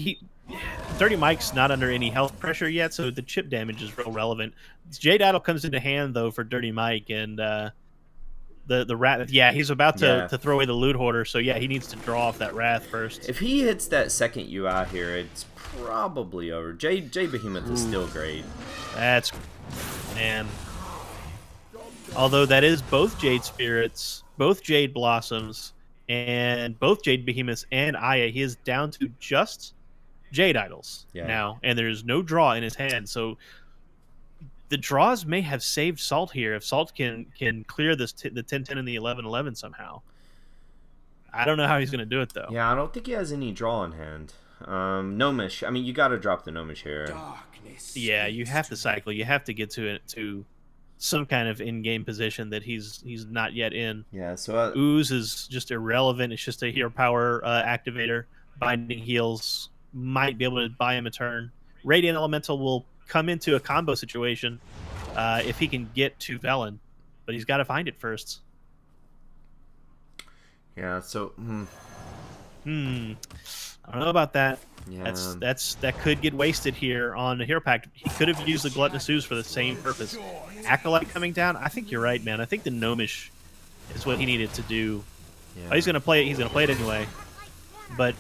Speaker 1: Dirty Mike's not under any health pressure yet, so the chip damage is real relevant. Jade Idol comes into hand though for Dirty Mike, and the Wrath. Yeah, he's about to throw away the loot hoarder, so yeah, he needs to draw off that Wrath first.
Speaker 2: If he hits that second UI here, it's probably over. Jade Behemoth is still great.
Speaker 1: That's man. Although that is both Jade Spirits, both Jade Blossoms, and both Jade Behemoths and Aya. He is down to just Jade Idols now, and there's no draw in his hand. So the draws may have saved Salt here if Salt can clear this the 10-10 and the 11-11 somehow. I don't know how he's going to do it though.
Speaker 2: Yeah, I don't think he has any draw in hand. Gnomish. I mean, you got to drop the Gnomish here.
Speaker 1: Yeah, you have to cycle. You have to get to some kind of in-game position that he's not yet in.
Speaker 2: Yeah, so
Speaker 1: Ooze is just irrelevant. It's just a hero power activator. Binding Heals might be able to buy him a turn. Radiant Elemental will come into a combo situation if he can get to Velen, but he's got to find it first.
Speaker 2: Yeah, so
Speaker 1: I don't know about that.
Speaker 2: Yeah.
Speaker 1: That could get wasted here on the Hero Pact. He could have used the Gluttonous Ooze for the same purpose. Acolyte coming down. I think you're right, man. I think the Gnomish is what he needed to do.
Speaker 2: Yeah.
Speaker 1: Oh, he's gonna play it. He's gonna play it anyway. But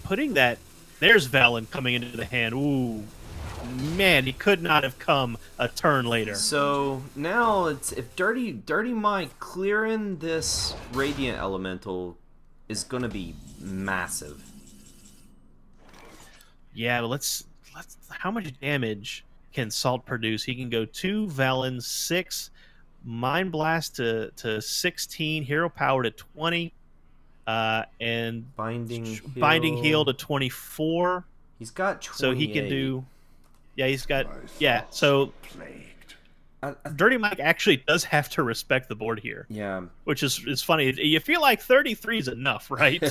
Speaker 1: putting that, there's Velen coming into the hand. Ooh, man, he could not have come a turn later.
Speaker 2: So now it's if Dirty Mike clearing this Radiant Elemental is gonna be massive.
Speaker 1: Yeah, but let's how much damage can Salt produce? He can go 2 Velen, 6 Mind Blast to 16, Hero Power to 20, and
Speaker 2: Binding
Speaker 1: Heal to 24.
Speaker 2: He's got 28.
Speaker 1: So he can do. Yeah, he's got. Yeah, so Dirty Mike actually does have to respect the board here.
Speaker 2: Yeah,
Speaker 1: which is funny. You feel like 33 is enough, right?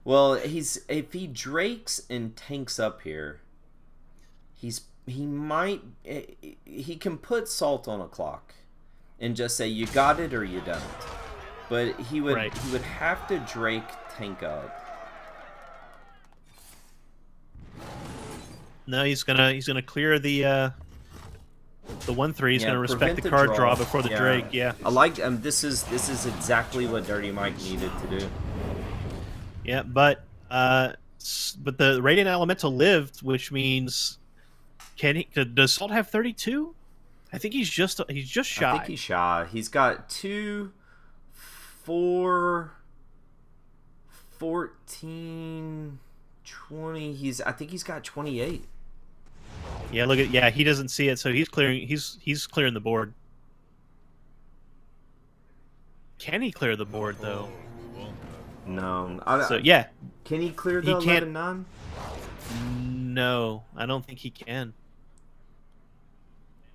Speaker 2: Well, if he drakes and tanks up here, he can put Salt on a clock and just say you got it or you don't. But he would have to Drake tank up.
Speaker 1: No, he's gonna clear the 1/3. He's gonna respect the
Speaker 2: the
Speaker 1: card draw before the Drake. Yeah,
Speaker 2: I like. This is exactly what Dirty Mike needed to do.
Speaker 1: Yeah, but the Radiant Elemental lived, which means does Salt have 32? I think he's just shy.
Speaker 2: I think he's shy. He's got 2, 4, 14, 20. I think he's got 28.
Speaker 1: Yeah, look at he doesn't see it, so he's clearing clearing the board. Can he clear the board though?
Speaker 2: No. Can he clear the 11-9?
Speaker 1: No, I don't think he can.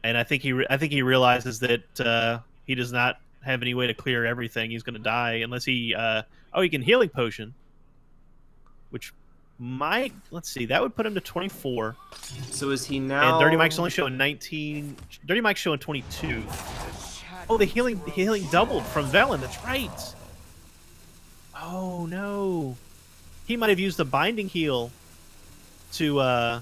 Speaker 1: And I think he realizes that he does not have any way to clear everything. He's going to die unless he he can healing potion, which might, let's see, that would put him to 24.
Speaker 2: So is he now?
Speaker 1: And Dirty Mike's only showing 19. Dirty Mike's showing 22. Oh, the healing doubled from Velen. That's right. Oh no, he might have used the binding heal to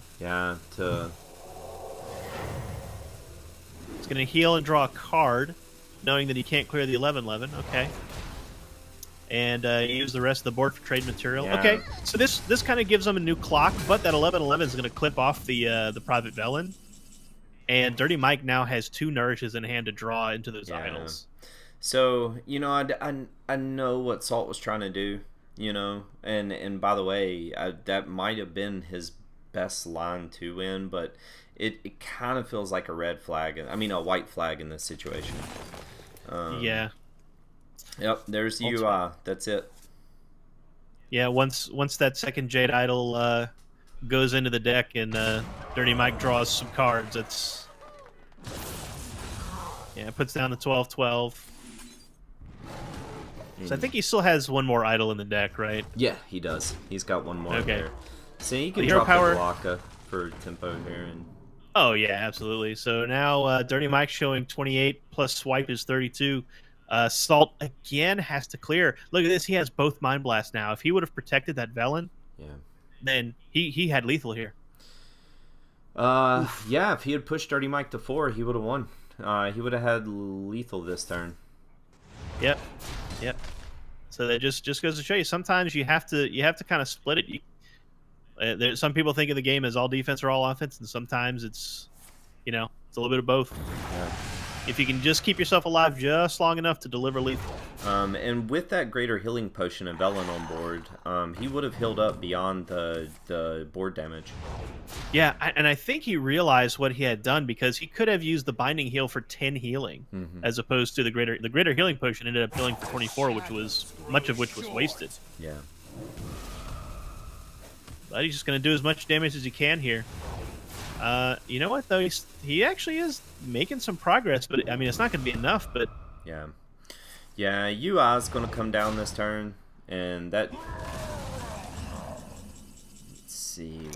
Speaker 1: He's going to heal and draw a card, knowing that he can't clear the 11-11. Okay. And use the rest of the board for trade material.
Speaker 2: Yeah.
Speaker 1: Okay, so this kind of gives him a new clock, but that 11-11 is going to clip off the Private Velen. And Dirty Mike now has 2 nourishes in hand to draw into those idols.
Speaker 2: So, I know what Salt was trying to do, and by the way, that might have been his best line to win, but it kind of feels like a red flag. I mean, a white flag in this situation.
Speaker 1: Yeah.
Speaker 2: Yep, there's you. That's it.
Speaker 1: Yeah, once that second Jade Idol goes into the deck and Dirty Mike draws some cards, it puts down the 12-12. So I think he still has one more idol in the deck, right?
Speaker 2: Yeah, he does. He's got one more there. So you can
Speaker 1: the hero
Speaker 2: drop
Speaker 1: power
Speaker 2: the Glocka for tempo here.
Speaker 1: Oh, yeah, absolutely. So now Dirty Mike's showing 28, plus Swipe is 32. Salt, again, has to clear. Look at this. He has both Mind Blast now. If he would have protected that Velen, then he had lethal here.
Speaker 2: Yeah, if he had pushed Dirty Mike to 4, he would have won. He would have had lethal this turn.
Speaker 1: Yep. So that just goes to show you, sometimes you have to kind of split it. Some people think of the game as all defense or all offense, and sometimes it's it's a little bit of both.
Speaker 2: Yeah.
Speaker 1: If you can just keep yourself alive just long enough to deliver lethal.
Speaker 2: And with that greater healing potion and Velen on board, he would have healed up beyond the board damage.
Speaker 1: Yeah, and I think he realized what he had done, because he could have used the binding heal for 10 healing, as opposed to the greater healing potion ended up healing for 24, much of which was wasted.
Speaker 2: Yeah.
Speaker 1: But he's just going to do as much damage as he can here. You know what, though? He actually is making some progress, but I mean, it's not going to be enough. But
Speaker 2: yeah, UI is going to come down this turn, and that. Let's see.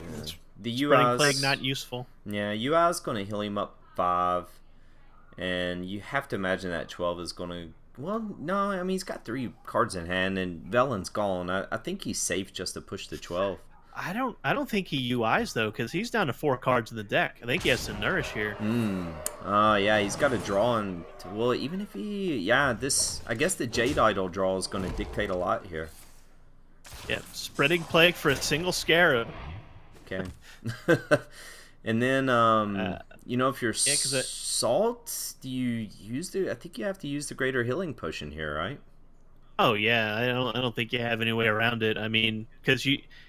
Speaker 2: The UI
Speaker 1: Plague not useful.
Speaker 2: Yeah, UI is going to heal him up 5, and you have to imagine that 12 is going to. Well, no, I mean, he's got 3 cards in hand, and Velen's gone. I think he's safe just to push the 12.
Speaker 1: I don't think he UIs though, because he's down to 4 cards in the deck. I think he has to nourish here.
Speaker 2: Yeah, he's got to draw and well, even if I guess the Jade Idol draw is going to dictate a lot here.
Speaker 1: Yeah, Spreading Plague for a single Scarab.
Speaker 2: Okay. And then if you're Salt, do you use I think you have to use the greater healing potion here, right?
Speaker 1: Oh yeah, I don't think you have any way around it. I mean, because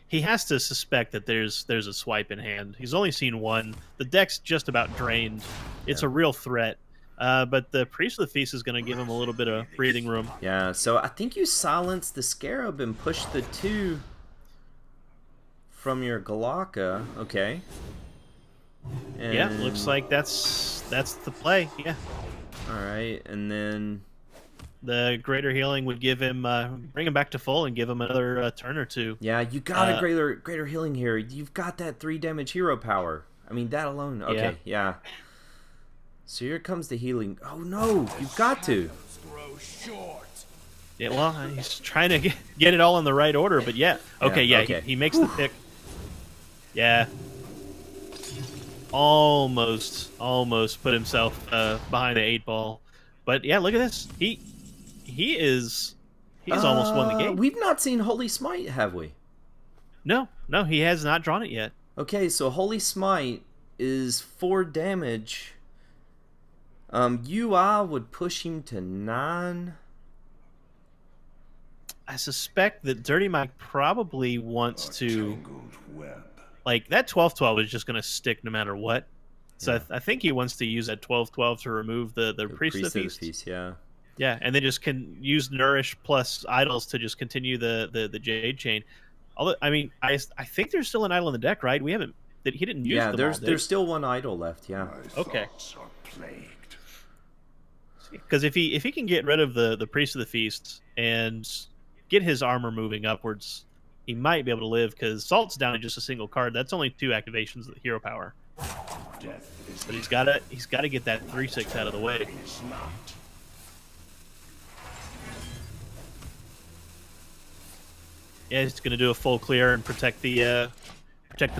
Speaker 1: he has to suspect that there's a swipe in hand. He's only seen one. The deck's just about drained. It's a real threat. But the Priest of the Feast is going to give him a little bit of breathing room.
Speaker 2: Yeah, so I think you silence the Scarab and push the 2 from your Glocka. Okay. And
Speaker 1: yeah, looks like that's the play. Yeah.
Speaker 2: All right, and then
Speaker 1: the greater healing would give him bring him back to full and give him another turn or 2.
Speaker 2: Yeah, you got a greater healing here. You've got that 3 damage hero power. I mean, that alone. Okay, yeah. So here comes the healing. Oh no, you've got to.
Speaker 1: Yeah, well, he's trying to get it all in the right order, but yeah. Okay, okay. He makes the pick. Yeah. Almost put himself behind the 8 ball. But yeah, look at this. He's almost won the game.
Speaker 2: We've not seen Holy Smite, have we?
Speaker 1: No, he has not drawn it yet.
Speaker 2: Okay, so Holy Smite is 4 damage, UI would push him to 9.
Speaker 1: I suspect that Dirty Mike probably wants to, like, that 12-12 is just going to stick no matter what. So
Speaker 2: Yeah.
Speaker 1: I think he wants to use that 12-12 to remove the Priest of the Feast.
Speaker 2: Yeah.
Speaker 1: Yeah, and then just can use Nourish plus Idols to just continue the Jade Chain. Although, I mean, I think there's still an idol in the deck, right? He didn't use them all,
Speaker 2: there's still one idol left, yeah.
Speaker 1: Okay. Because if he can get rid of the Priest of the Feast and get his armor moving upwards, he might be able to live, because Salt's down to just a single card. That's only 2 activations of the hero power. But he's gotta get that 3/6 out of the way. Yeah, he's gonna do a full clear and protect the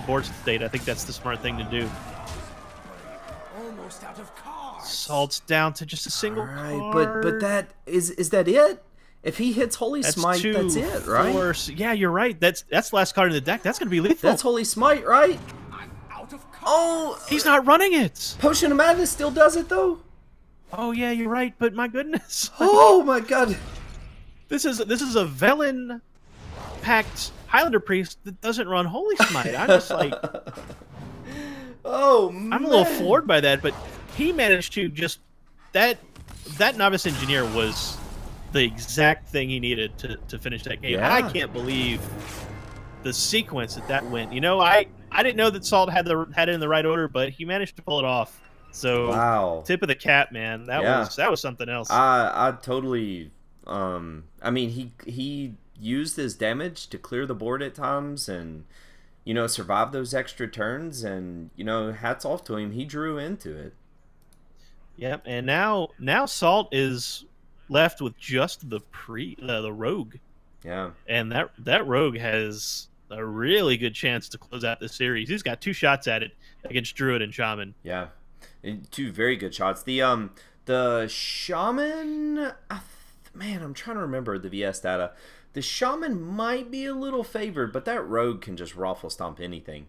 Speaker 1: board state. I think that's the smart thing to do.
Speaker 5: Almost out of cards.
Speaker 1: Salt's down to just a single card.
Speaker 2: but that is that it? If he hits Holy Smite, that's it, right?
Speaker 1: 4. Yeah, you're right. That's the last card in the deck. That's gonna be lethal.
Speaker 2: That's Holy Smite, right?
Speaker 5: I'm out of cards.
Speaker 2: Oh,
Speaker 1: He's not running it.
Speaker 2: Potion of Madness still does it though.
Speaker 1: Oh yeah, you're right. But my goodness.
Speaker 2: Oh my god.
Speaker 1: This is a Velen packed Highlander Priest that doesn't run Holy Smite. I'm just like,
Speaker 2: Oh man.
Speaker 1: I'm a little floored by that. But he managed to just that Novice Engineer was the exact thing he needed to finish that game.
Speaker 2: Yeah.
Speaker 1: I can't believe the sequence that went. You know, I didn't know that Salt had it in the right order, but he managed to pull it off. So
Speaker 2: Wow.
Speaker 1: tip of the cap, man. That was something else.
Speaker 2: I totally. I mean, he used his damage to clear the board at times, and survive those extra turns, and hats off to him. He drew into it.
Speaker 1: Yep, and now Salt is left with just the rogue.
Speaker 2: Yeah.
Speaker 1: And that rogue has a really good chance to close out the series. He's got 2 shots at it against Druid and Shaman.
Speaker 2: Yeah. And 2 very good shots. The Shaman, man, I'm trying to remember the VS data. The Shaman might be a little favored, but that Rogue can just raffle stomp anything.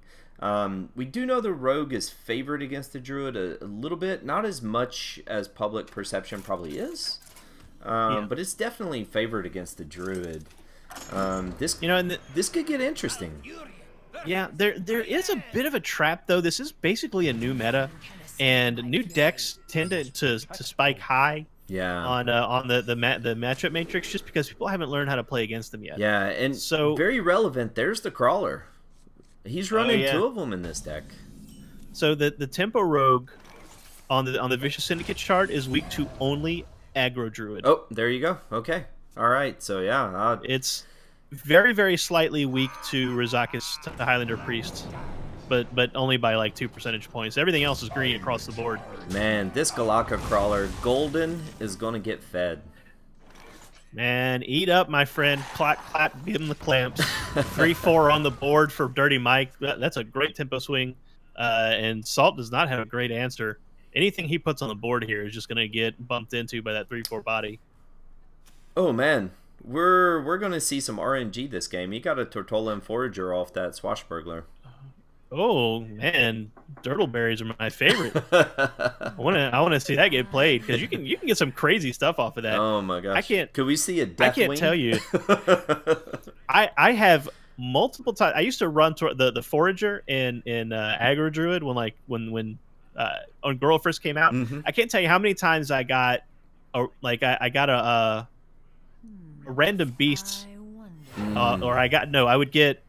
Speaker 2: We do know the Rogue is favored against the Druid a little bit, not as much as public perception probably is, but it's definitely favored against the Druid. This could get interesting.
Speaker 1: Yeah, there is a bit of a trap though. This is basically a new meta, and new decks tend to spike high.
Speaker 2: Yeah.
Speaker 1: On the matchup matrix, just because people haven't learned how to play against them yet.
Speaker 2: Yeah, and
Speaker 1: so
Speaker 2: very relevant. There's the Crawler. He's running 2 of them in this deck.
Speaker 1: So the Tempo Rogue on the Vicious Syndicate chart is weak to only Aggro Druid.
Speaker 2: Oh, there you go. Okay. All right. So yeah,
Speaker 1: it's very, very slightly weak to Rizakis, the Highlander Priest, but only by like 2 percentage points. Everything else is green across the board.
Speaker 2: Man, this Galaka Crawler, Golden, is going to get fed.
Speaker 1: Man, eat up, my friend. Clap, clap, give him the clamps. 3-4 on the board for Dirty Mike. That's a great tempo swing. And Salt does not have a great answer. Anything he puts on the board here is just going to get bumped into by that 3-4 body.
Speaker 2: Oh, man. We're going to see some RNG this game. He got a Tortola and Forager off that Swashbuckler.
Speaker 1: Oh man, Dirtleberries are my favorite. I want to see that get played, because you can get some crazy stuff off of that.
Speaker 2: Oh my gosh! Could we see a Deathwing?
Speaker 1: I can't tell you. I have multiple times. I used to run the Forager in Aggro Druid when Girl first came out.
Speaker 2: Mm-hmm.
Speaker 1: I can't tell you how many times I got a random beast, or I would get.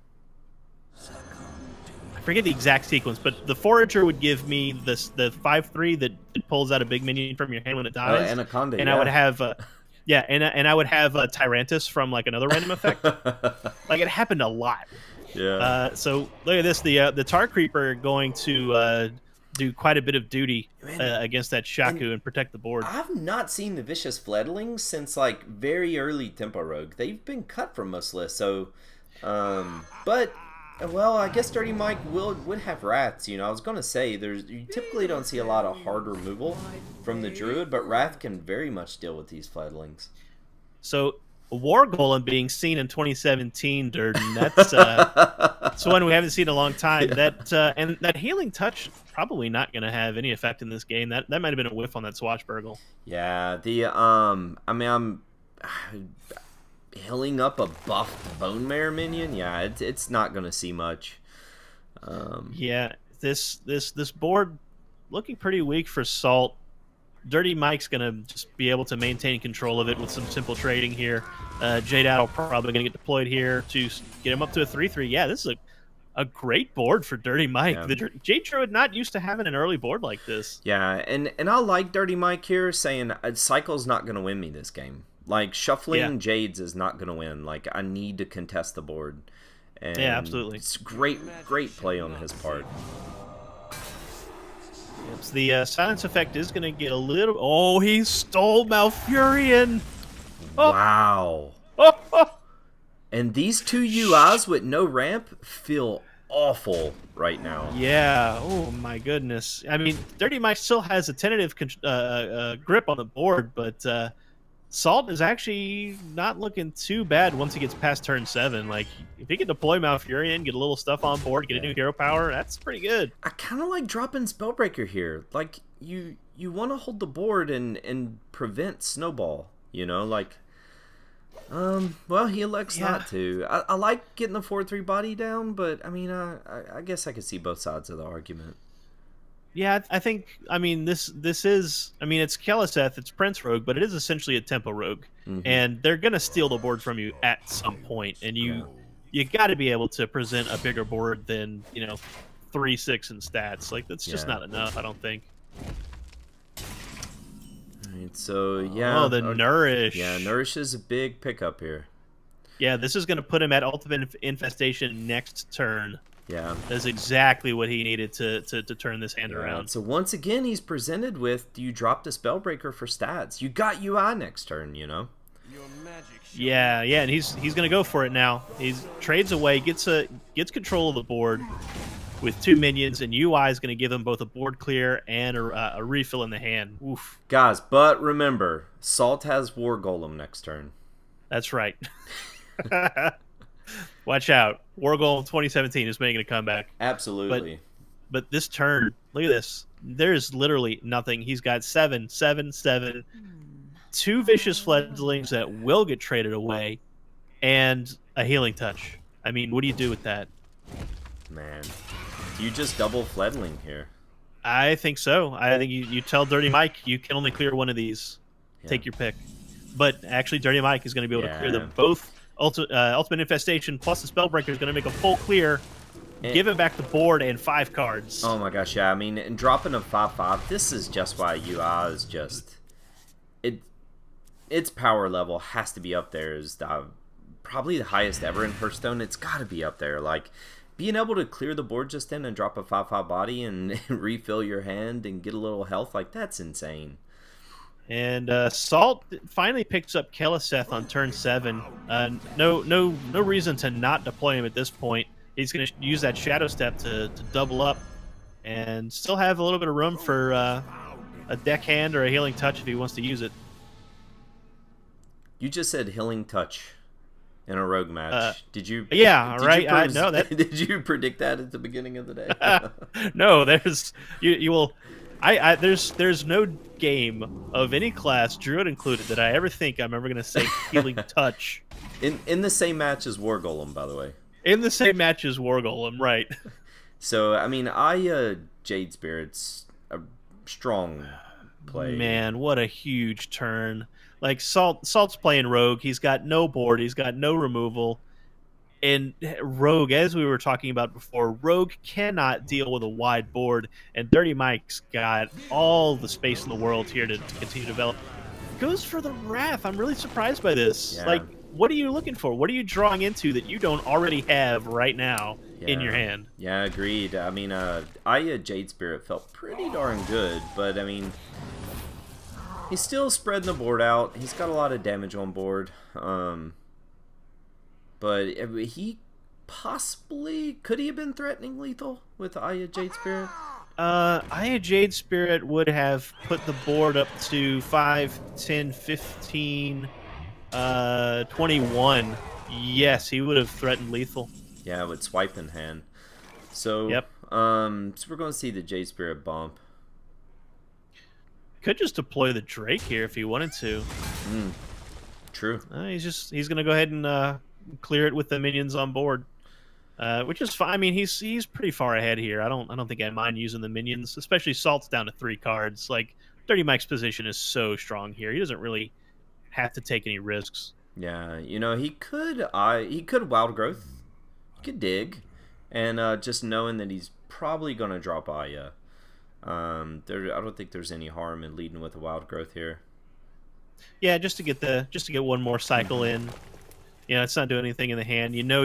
Speaker 1: I forget the exact sequence, but the Forager would give me the 5/3 that pulls out a big minion from your hand when it dies.
Speaker 2: Anaconda,
Speaker 1: and
Speaker 2: yeah.
Speaker 1: I would have and I would have Tyrantus from like another random effect. Like, it happened a lot.
Speaker 2: Yeah.
Speaker 1: So look at this. The Tar Creeper going to do quite a bit of duty against that Shaku and protect the board.
Speaker 2: I've not seen the Vicious Fledglings since like very early Tempo Rogue. They've been cut from most lists, so but. Well, I guess Dirty Mike would have rats. I was going to say, you typically don't see a lot of hard removal from the Druid, but Wrath can very much deal with these Fledglings.
Speaker 1: So War Golem being seen in 2017, Durden. That's one we haven't seen in a long time.
Speaker 2: Yeah.
Speaker 1: That and that healing touch probably not going to have any effect in this game. That might have been a whiff on that Swashburgle.
Speaker 2: Yeah, I mean, I'm healing up a buffed Bone Mare minion. Yeah, it's not gonna see much.
Speaker 1: Yeah, this board looking pretty weak for Salt. Dirty Mike's going to just be able to maintain control of it with some simple trading here. Jade Adel probably going to get deployed here to get him up to a 3-3. Yeah, this is a great board for Dirty Mike.
Speaker 2: Yeah.
Speaker 1: The Jade Druid not used to having an early board like this.
Speaker 2: Yeah, and I like Dirty Mike here saying Cycle's not gonna win me this game. Like shuffling Jades is not gonna win. Like I need to contest the board. And
Speaker 1: yeah, absolutely.
Speaker 2: It's great play on his part.
Speaker 1: Yes, the silence effect is going to get a little... Oh, he stole Malfurion! Oh.
Speaker 2: Wow.
Speaker 1: Oh.
Speaker 2: And these two UIs with no ramp feel awful right now.
Speaker 1: Yeah. Oh, my goodness. I mean, Dirty Mike still has a tentative grip on the board, but Salt is actually not looking too bad once he gets past turn 7. Like, if he can deploy Malfurion, get a little stuff on board, get a new hero power, that's pretty good.
Speaker 2: I kind of like dropping Spellbreaker here. Like, you want to hold the board and prevent Snowball, you know? Like, well, he elects not to. I like getting the 4-3 body down, but, I mean, I guess I could see both sides of the argument.
Speaker 1: Yeah, I think, I mean, this is, I mean, it's Keleseth, it's Prince Rogue, but it is essentially a Tempo Rogue.
Speaker 2: Mm-hmm.
Speaker 1: And they're going to steal the board from you at some point. And you got to be able to present a bigger board than, 3-6 in stats. Like, that's just not enough, I don't think.
Speaker 2: All right, so, yeah.
Speaker 1: Oh, the Nourish.
Speaker 2: Yeah, Nourish is a big pickup here.
Speaker 1: Yeah, this is going to put him at Ultimate Infestation next turn.
Speaker 2: Yeah.
Speaker 1: That's exactly what he needed to turn this hand around.
Speaker 2: So once again, he's presented with, do you drop the Spellbreaker for stats? You got UI next turn, you know?
Speaker 1: Yeah, and he's going to go for it now. He trades away, gets control of the board with 2 minions, and UI is going to give him both a board clear and a refill in the hand. Oof.
Speaker 2: Guys, but remember, Salt has War Golem next turn.
Speaker 1: That's right. Watch out. War Golem 2017 is making a comeback.
Speaker 2: Absolutely.
Speaker 1: But this turn, look at this. There's literally nothing. He's got 7, 7, 7, 2 vicious fledglings that will get traded away, and a healing touch. I mean, what do you do with that?
Speaker 2: Man, do you just double fledgling here?
Speaker 1: I think so. I think you tell Dirty Mike you can only clear one of these.
Speaker 2: Yeah.
Speaker 1: Take your pick. But actually, Dirty Mike is going to be able to clear them both. Ultimate Infestation plus the Spellbreaker is going to make a full clear. Give him back the board and 5 cards.
Speaker 2: Oh my gosh, yeah. I mean, and dropping a 5/5, this is just why UI is just... Its power level has to be up there as probably the highest ever in Hearthstone. It's got to be up there. Like, being able to clear the board just in and drop a 5/5 body and refill your hand and get a little health, like, that's insane.
Speaker 1: And Salt finally picks up Keleseth on turn 7. No reason to not deploy him at this point. He's going to use that Shadow Step to double up and still have a little bit of room for a deck hand or a healing touch if he wants to use it.
Speaker 2: You just said healing touch in a rogue match. Did you?
Speaker 1: Yeah, right. I know that.
Speaker 2: Did you predict that at the beginning of the day?
Speaker 1: No, there's you will. There's no game of any class, Druid included, that I ever think I'm ever going to say healing touch.
Speaker 2: In the same match as War Golem, by the way.
Speaker 1: In the same match as War Golem, right?
Speaker 2: So I mean, Jade Spirit's a strong play.
Speaker 1: Man, what a huge turn! Like Salt's playing Rogue. He's got no board. He's got no removal. And Rogue, as we were talking about before, Rogue cannot deal with a wide board, and Dirty Mike's got all the space in the world here to continue to develop. Goes for the Wrath. I'm really surprised by this.
Speaker 2: Yeah.
Speaker 1: Like, what are you looking for? What are you drawing into that you don't already have right now in your hand?
Speaker 2: Yeah, agreed. I mean, Jade Spirit felt pretty darn good, but I mean, he's still spreading the board out. He's got a lot of damage on board. But he possibly... Could he have been threatening lethal with Aya Jade Spirit?
Speaker 1: Aya Jade Spirit would have put the board up to 5, 10, 15, 21. Yes, he would have threatened lethal.
Speaker 2: Yeah, with swipe in hand. So,
Speaker 1: Yep.
Speaker 2: so we're going to see the J Spirit bump.
Speaker 1: Could just deploy the Drake here if he wanted to.
Speaker 2: True.
Speaker 1: He's gonna go ahead and clear it with the minions on board, which is fine. I mean, he's pretty far ahead here. I don't think I mind using the minions, especially Salt's down to 3 cards. Like Dirty Mike's position is so strong here. He doesn't really have to take any risks.
Speaker 2: Yeah, you know, he could Wild Growth, he could dig, and just knowing that he's probably gonna drop Aya. I don't think there's any harm in leading with a Wild Growth here.
Speaker 1: Yeah, just to get one more cycle in. Yeah, it's not doing anything in the hand. You know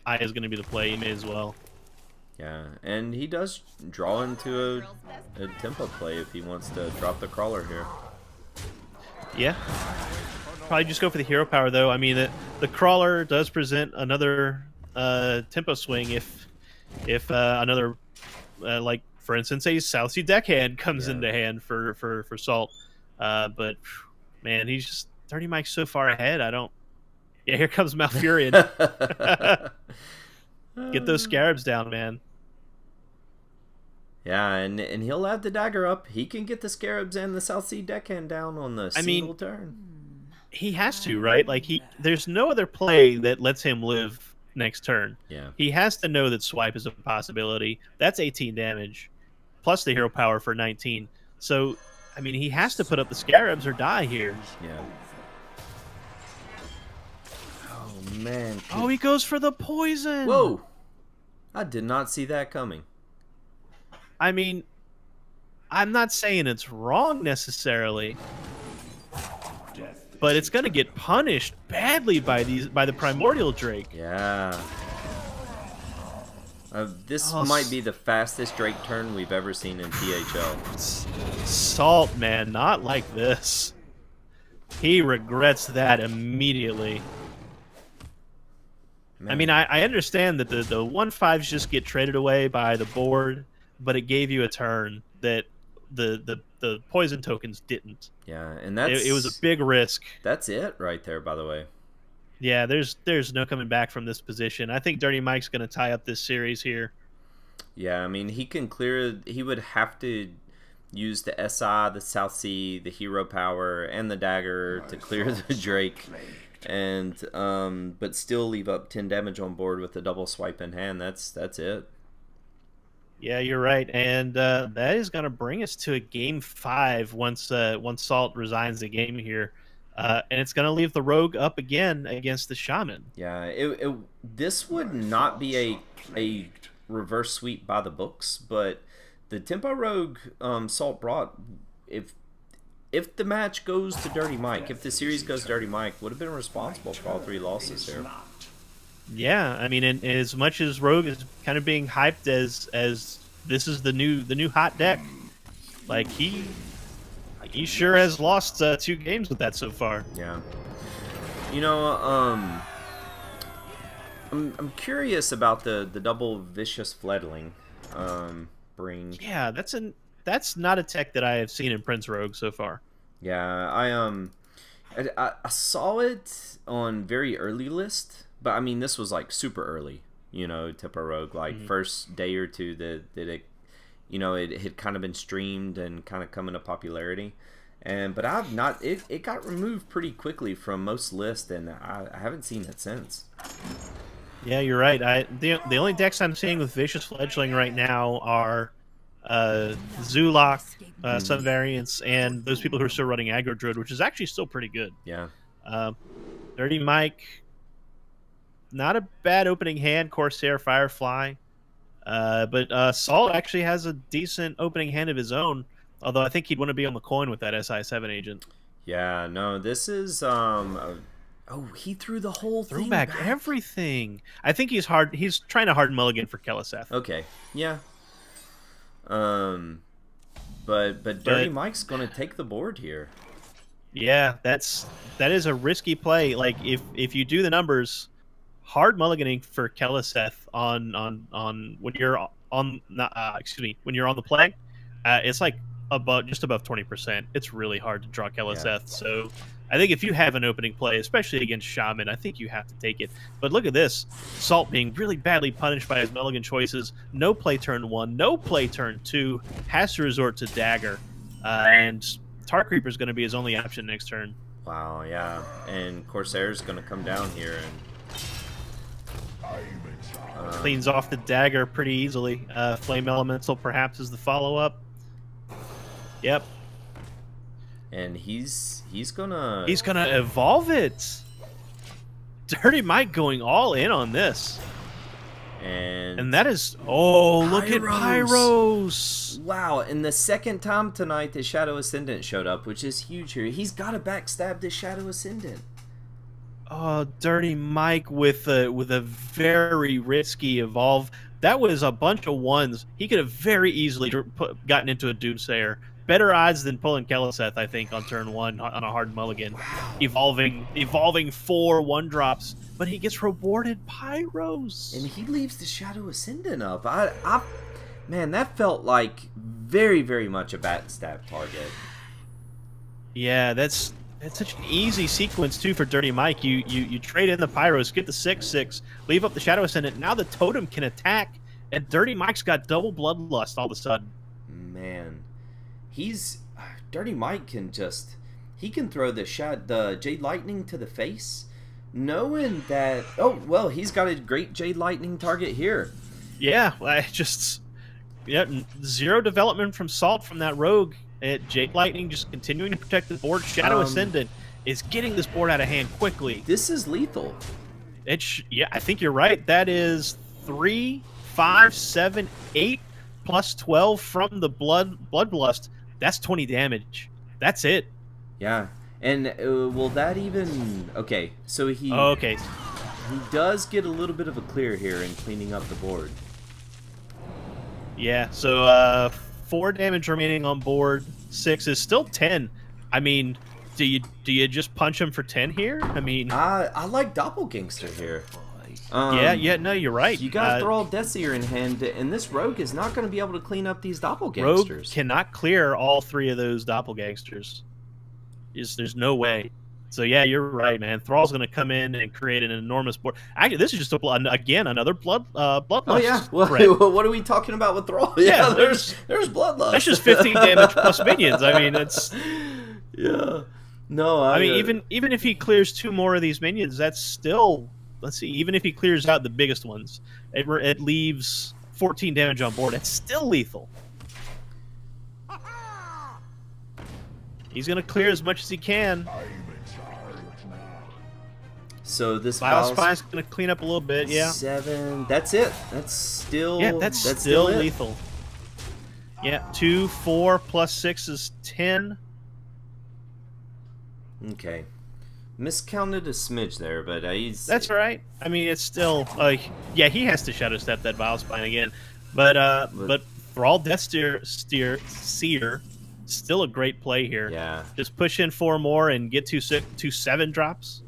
Speaker 1: Aya's gonna be the play. You may as well.
Speaker 2: Yeah, and he does draw into a tempo play if he wants to drop the crawler here.
Speaker 1: Yeah. Probably just go for the hero power, though. I mean, the crawler does present another tempo swing if another, like, for instance, a South Sea Deckhand comes into hand for Salt. But, man, he's just... Dirty Mike's so far ahead, I don't... Yeah, here comes Malfurion. Get those Scarabs down, man.
Speaker 2: Yeah, and he'll have the dagger up. He can get the Scarabs and the South Sea Deckhand down on the single turn.
Speaker 1: He has to, right? Like, there's no other play that lets him live next turn.
Speaker 2: Yeah.
Speaker 1: He has to know that swipe is a possibility. That's 18 damage, plus the hero power for 19. So, I mean, he has to put up the Scarabs or die here.
Speaker 2: Yeah. Oh, man.
Speaker 1: Oh, he goes for the poison!
Speaker 2: Whoa! I did not see that coming.
Speaker 1: I mean, I'm not saying it's wrong necessarily, but it's going to get punished badly by the Primordial Drake.
Speaker 2: Yeah. This might be the fastest Drake turn we've ever seen in THL.
Speaker 1: Salt, man, not like this. He regrets that immediately. Man. I mean, I understand that the 1/5s just get traded away by the board, but it gave you a turn that the poison tokens didn't.
Speaker 2: Yeah, and it
Speaker 1: was a big risk.
Speaker 2: That's it right there, by the way.
Speaker 1: Yeah, there's no coming back from this position. I think Dirty Mike's going to tie up this series here.
Speaker 2: Yeah, I mean, he can clear... He would have to use the SI, the South Sea, the hero power, and the dagger to clear the Drake, and but still leave up 10 damage on board with the double swipe in hand. That's it.
Speaker 1: Yeah, you're right, and that is going to bring us to a game 5 once Salt resigns the game here, and it's going to leave the Rogue up again against the Shaman.
Speaker 2: Yeah, this would not be a reverse sweep by the books, but the Tempo Rogue Salt brought, if the match goes to Dirty Mike, if the series goes to Dirty Mike, would have been responsible for all 3 losses here.
Speaker 1: Yeah, I mean, and as much as Rogue is kind of being hyped as this is the new hot deck, like he sure has lost 2 games with that so far.
Speaker 2: Yeah, you know, I'm curious about the double vicious fledgling bring.
Speaker 1: Yeah, that's not a tech that I have seen in Prince Rogue so far.
Speaker 2: Yeah, I saw it on very early list. But I mean, this was like super early, you know, Tempo Rogue, like first day or two that it, you know, it had kind of been streamed and kind of come into popularity, but I've not. It got removed pretty quickly from most lists, and I haven't seen it since.
Speaker 1: Yeah, you're right. The only decks I'm seeing with Vicious Fledgling right now are Zulok, some variants, and those people who are still running Aggro Druid, which is actually still pretty good.
Speaker 2: Yeah.
Speaker 1: Dirty Mike. Not a bad opening hand, Corsair, Firefly. But Salt actually has a decent opening hand of his own, although I think he'd want to be on the coin with that SI7 agent.
Speaker 2: Yeah, no, this is... he threw the whole thing
Speaker 1: back. Everything. I think he's trying to hard mulligan for Keleseth.
Speaker 2: Okay, yeah. But Dirty Mike's going to take the board here.
Speaker 1: Yeah, that is a risky play. Like, if you do the numbers... Hard mulliganing for Keleseth on when you're on when you're on the play, it's like just above 20%. It's really hard to draw Keleseth. Yeah. So I think if you have an opening play, especially against Shaman, I think you have to take it. But look at this. Salt being really badly punished by his mulligan choices. No play turn 1, no play turn 2. Has to resort to Dagger. And Tar Creeper is going to be his only option next turn.
Speaker 2: Wow, yeah. And Corsair's going to come down here and
Speaker 1: cleans off the Dagger pretty easily. Flame Elemental perhaps is the follow-up. Yep.
Speaker 2: And he's gonna
Speaker 1: evolve it. Dirty Mike going all in on this. And that is look at Pyros.
Speaker 2: Wow, and the second time tonight the Shadow Ascendant showed up, which is huge here. He's got to backstab the Shadow Ascendant.
Speaker 1: Oh, Dirty Mike with a very risky evolve. That was a bunch of ones. He could have very easily gotten into a Doomsayer. Better odds than pulling Keleseth, I think, on turn 1 on a hard mulligan. Evolving 4 1-drops, but he gets rewarded Pyros.
Speaker 2: And he leaves the Shadow Ascendant up. Man, that felt like very, very much a backstab target.
Speaker 1: Yeah, that's such an easy sequence, too, for Dirty Mike. You trade in the Pyros, get the 6/6, leave up the Shadow Ascendant. Now the Totem can attack, and Dirty Mike's got double Bloodlust all of a sudden.
Speaker 2: Man. Dirty Mike can throw the Jade Lightning to the face, knowing that he's got a great Jade Lightning target here.
Speaker 1: Yeah, zero development from Salt from that rogue. Jade Lightning just continuing to protect the board. Shadow Ascendant is getting this board out of hand quickly.
Speaker 2: This is lethal.
Speaker 1: I think you're right. That is 3, 5, 7, 8 plus 12 from the Bloodlust. That's 20 damage. That's it.
Speaker 2: Yeah. And will that even... Okay, so he does get a little bit of a clear here in cleaning up the board.
Speaker 1: Yeah, so 4 damage remaining on board. 6 is still 10. I mean, do you just punch him for 10 here? I mean...
Speaker 2: I like Doppelgangster here.
Speaker 1: No, you're right.
Speaker 2: You got Thrall Deathseer in hand, and this rogue is not going to be able to clean up these Doppelgangsters.
Speaker 1: Rogue cannot clear all 3 of those Doppelgangsters. There's no way. So yeah, you're right, man. Thrall's going to come in and create an enormous board. Actually, this is just another Bloodlust.
Speaker 2: Oh yeah. Well, what are we talking about with Thrall? Yeah, there's Bloodlust.
Speaker 1: That's just 15 damage plus minions. I mean, it's
Speaker 2: yeah. No,
Speaker 1: I mean, even if he clears 2 more of these minions, that's still. Let's see, even if he clears out the biggest ones, it leaves 14 damage on board. It's still lethal. He's going to clear as much as he can.
Speaker 2: So this
Speaker 1: Vile Spine's going to clean up a little bit, yeah.
Speaker 2: 7. That's it. That's still...
Speaker 1: Yeah, that's still lethal. Yeah, 2, 4 plus 6 is 10.
Speaker 2: Okay. Miscounted a smidge there, but he's...
Speaker 1: That's right. I mean, it's still... he has to Shadow Step that Vile Spine again. But Thrall Deathseer, still a great play here.
Speaker 2: Yeah.
Speaker 1: Just push in 4 more and get 2 7 drops.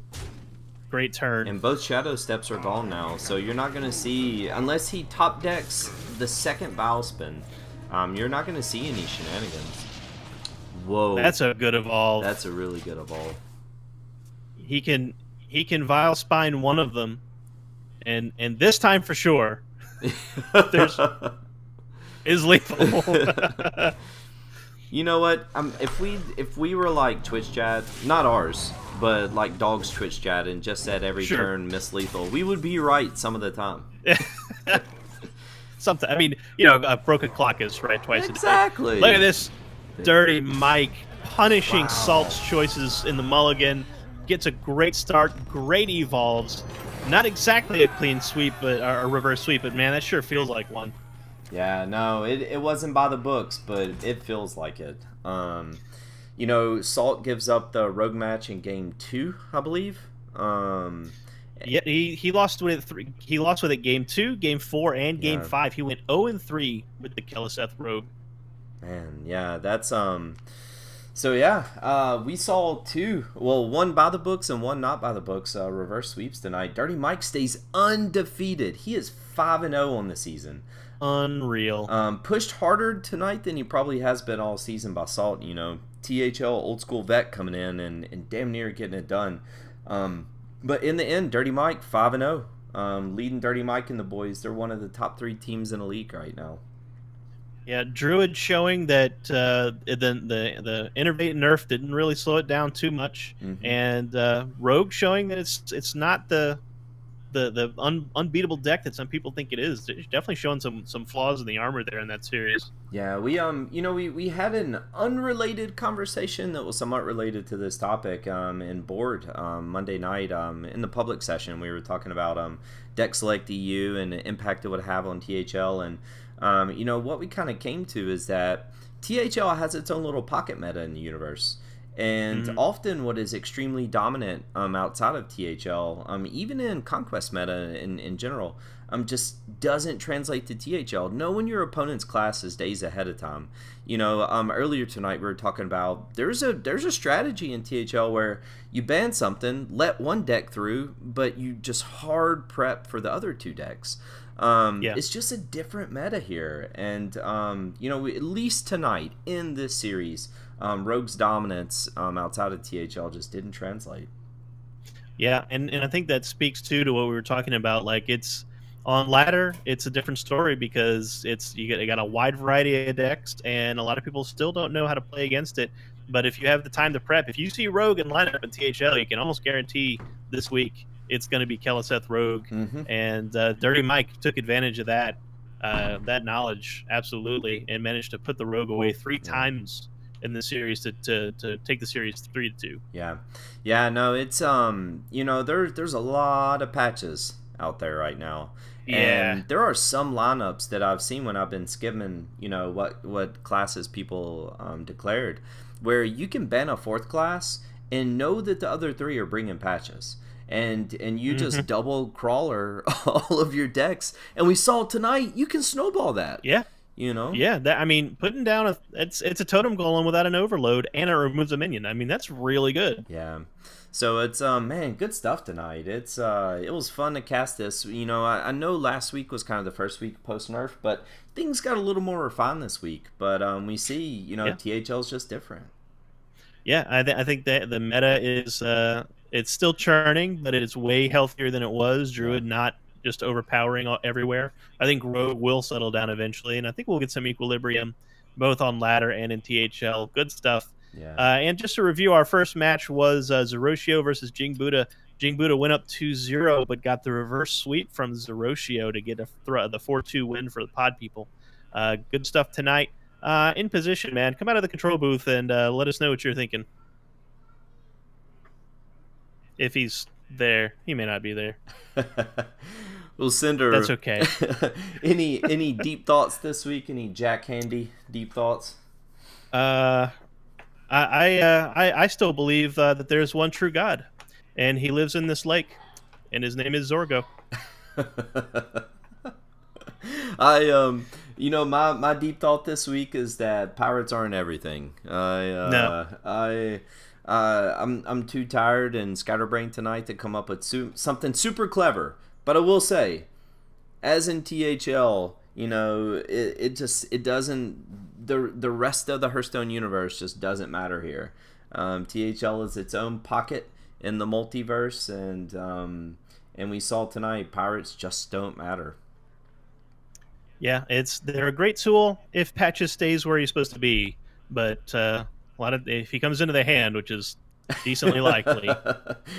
Speaker 1: Great turn.
Speaker 2: And both Shadow Steps are gone now, so you're not going to see... Unless he top decks the second Vile Spin, you're not going to see any shenanigans. Whoa.
Speaker 1: That's a good evolve.
Speaker 2: That's a really good evolve.
Speaker 1: He can Vile Spine one of them, and this time for sure, is lethal.
Speaker 2: You know what? If we were like Twitch chat, not ours, but like Dog's Twitch chat, and just said every turn miss lethal, we would be right some of the time.
Speaker 1: Something. I mean, a broken clock is right twice a day.
Speaker 2: Exactly.
Speaker 1: Look at this, Dirty Mike punishing Salt's choices in the mulligan. Gets a great start, great evolves. Not exactly a clean sweep, but a reverse sweep, but man, that sure feels like one.
Speaker 2: Yeah, no, it wasn't by the books, but it feels like it. Salt gives up the rogue match in game 2, I believe.
Speaker 1: Yeah, he lost with it 3. He lost with it game 2, game 4, and game 5. He went 0-3 with the Keleseth rogue.
Speaker 2: Man, yeah, that's So yeah, we saw 2, one by the books and one not by the books, reverse sweeps tonight. Dirty Mike stays undefeated. He is 5-0 on the season.
Speaker 1: Unreal.
Speaker 2: Pushed harder tonight than he probably has been all season by Salt. THL old school vet coming in and damn near getting it done. But in the end, Dirty Mike 5-0, leading Dirty Mike and the boys. They're one of the top 3 teams in the league right now.
Speaker 1: Yeah, Druid showing that the innervate nerf didn't really slow it down too much, and Rogue showing that it's not the unbeatable deck that some people think it is. It's definitely showing some flaws in the armor there in that series.
Speaker 2: Yeah, we we had an unrelated conversation that was somewhat related to this topic in board Monday night in the public session. We were talking about deck select EU and the impact it would have on THL, and what we kind of came to is that THL has its own little pocket meta in the universe. And often what is extremely dominant outside of THL, even in Conquest meta in general, just doesn't translate to THL. Know when your opponent's class is days ahead of time. Earlier tonight we were talking about there's a strategy in THL where you ban something, let one deck through, but you just hard prep for the other 2 decks. It's just a different meta here. And, at least tonight in this series, Rogue's dominance outside of THL just didn't translate.
Speaker 1: Yeah, and I think that speaks too to what we were talking about. Like, it's on ladder, it's a different story because you got a wide variety of decks, and a lot of people still don't know how to play against it. But if you have the time to prep, if you see Rogue in lineup in THL, you can almost guarantee this week it's going to be Keliseth Rogue. And Dirty Mike took advantage of that knowledge absolutely, and managed to put the Rogue away 3 times in the series to take the series 3-2.
Speaker 2: Yeah, no, it's there's a lot of patches out there right now. And there are some lineups that I've seen when I've been skimming, what classes people declared, where you can ban a 4th class and know that the other 3 are bringing patches. And you just double crawler all of your decks. And we saw tonight you can snowball that.
Speaker 1: Yeah.
Speaker 2: Yeah,
Speaker 1: putting down it's a totem golem without an overload, and it removes a minion. That's really good.
Speaker 2: Yeah. So it's man, good stuff tonight. It's it was fun to cast this. I know last week was kind of the first week post nerf, but things got a little more refined this week. But we see, THL's just different.
Speaker 1: Yeah, I think that the meta is it's still churning, but it is way healthier than it was. Druid not just overpowering everywhere. I think Rogue will settle down eventually, and I think we'll get some equilibrium both on ladder and in THL. Good stuff.
Speaker 2: Yeah.
Speaker 1: And just to review, our first match was Zeroshio versus Jing Buddha. Jing Buddha went up 2-0, but got the reverse sweep from Zeroshio to get the 4-2 win for the pod people. Good stuff tonight. In position, man. Come out of the control booth and let us know what you're thinking. If he's there, he may not be there.
Speaker 2: We'll send her.
Speaker 1: That's okay.
Speaker 2: Any deep thoughts this week? Any Jack Handy deep thoughts?
Speaker 1: I still believe that there's one true God, and he lives in this lake, and his name is Zorgo.
Speaker 2: My deep thought this week is that pirates aren't everything. I'm too tired and scatterbrained tonight to come up with something super clever. But I will say, as in THL, it doesn't. The rest of the Hearthstone universe just doesn't matter here. THL is its own pocket in the multiverse, and we saw tonight pirates just don't matter.
Speaker 1: Yeah, they're a great tool if Patches stays where he's supposed to be, but if he comes into the hand, which is decently likely.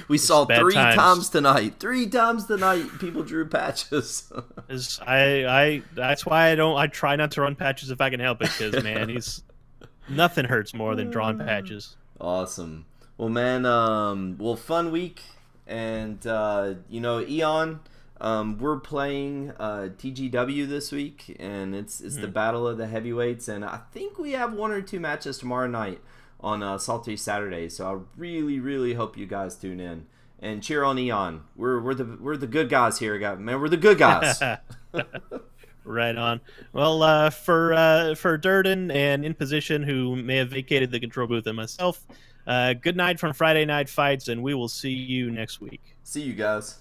Speaker 2: We saw three times tonight. People drew Patches.
Speaker 1: That's why I try not to run Patches if I can help it, because man, nothing hurts more than drawing Patches.
Speaker 2: Awesome. Well, man, fun week, and Eon. We're playing TGW this week, and it's the battle of the heavyweights, and I think we have 1 or 2 matches tomorrow night on Salty Saturday. So I really, really hope you guys tune in and cheer on Eon. We're the good guys here, man. We're the good guys.
Speaker 1: Right on. Well, for Durden and In Position, who may have vacated the control booth, and myself, good night from Friday Night Fights, and we will see you next week.
Speaker 2: See you guys.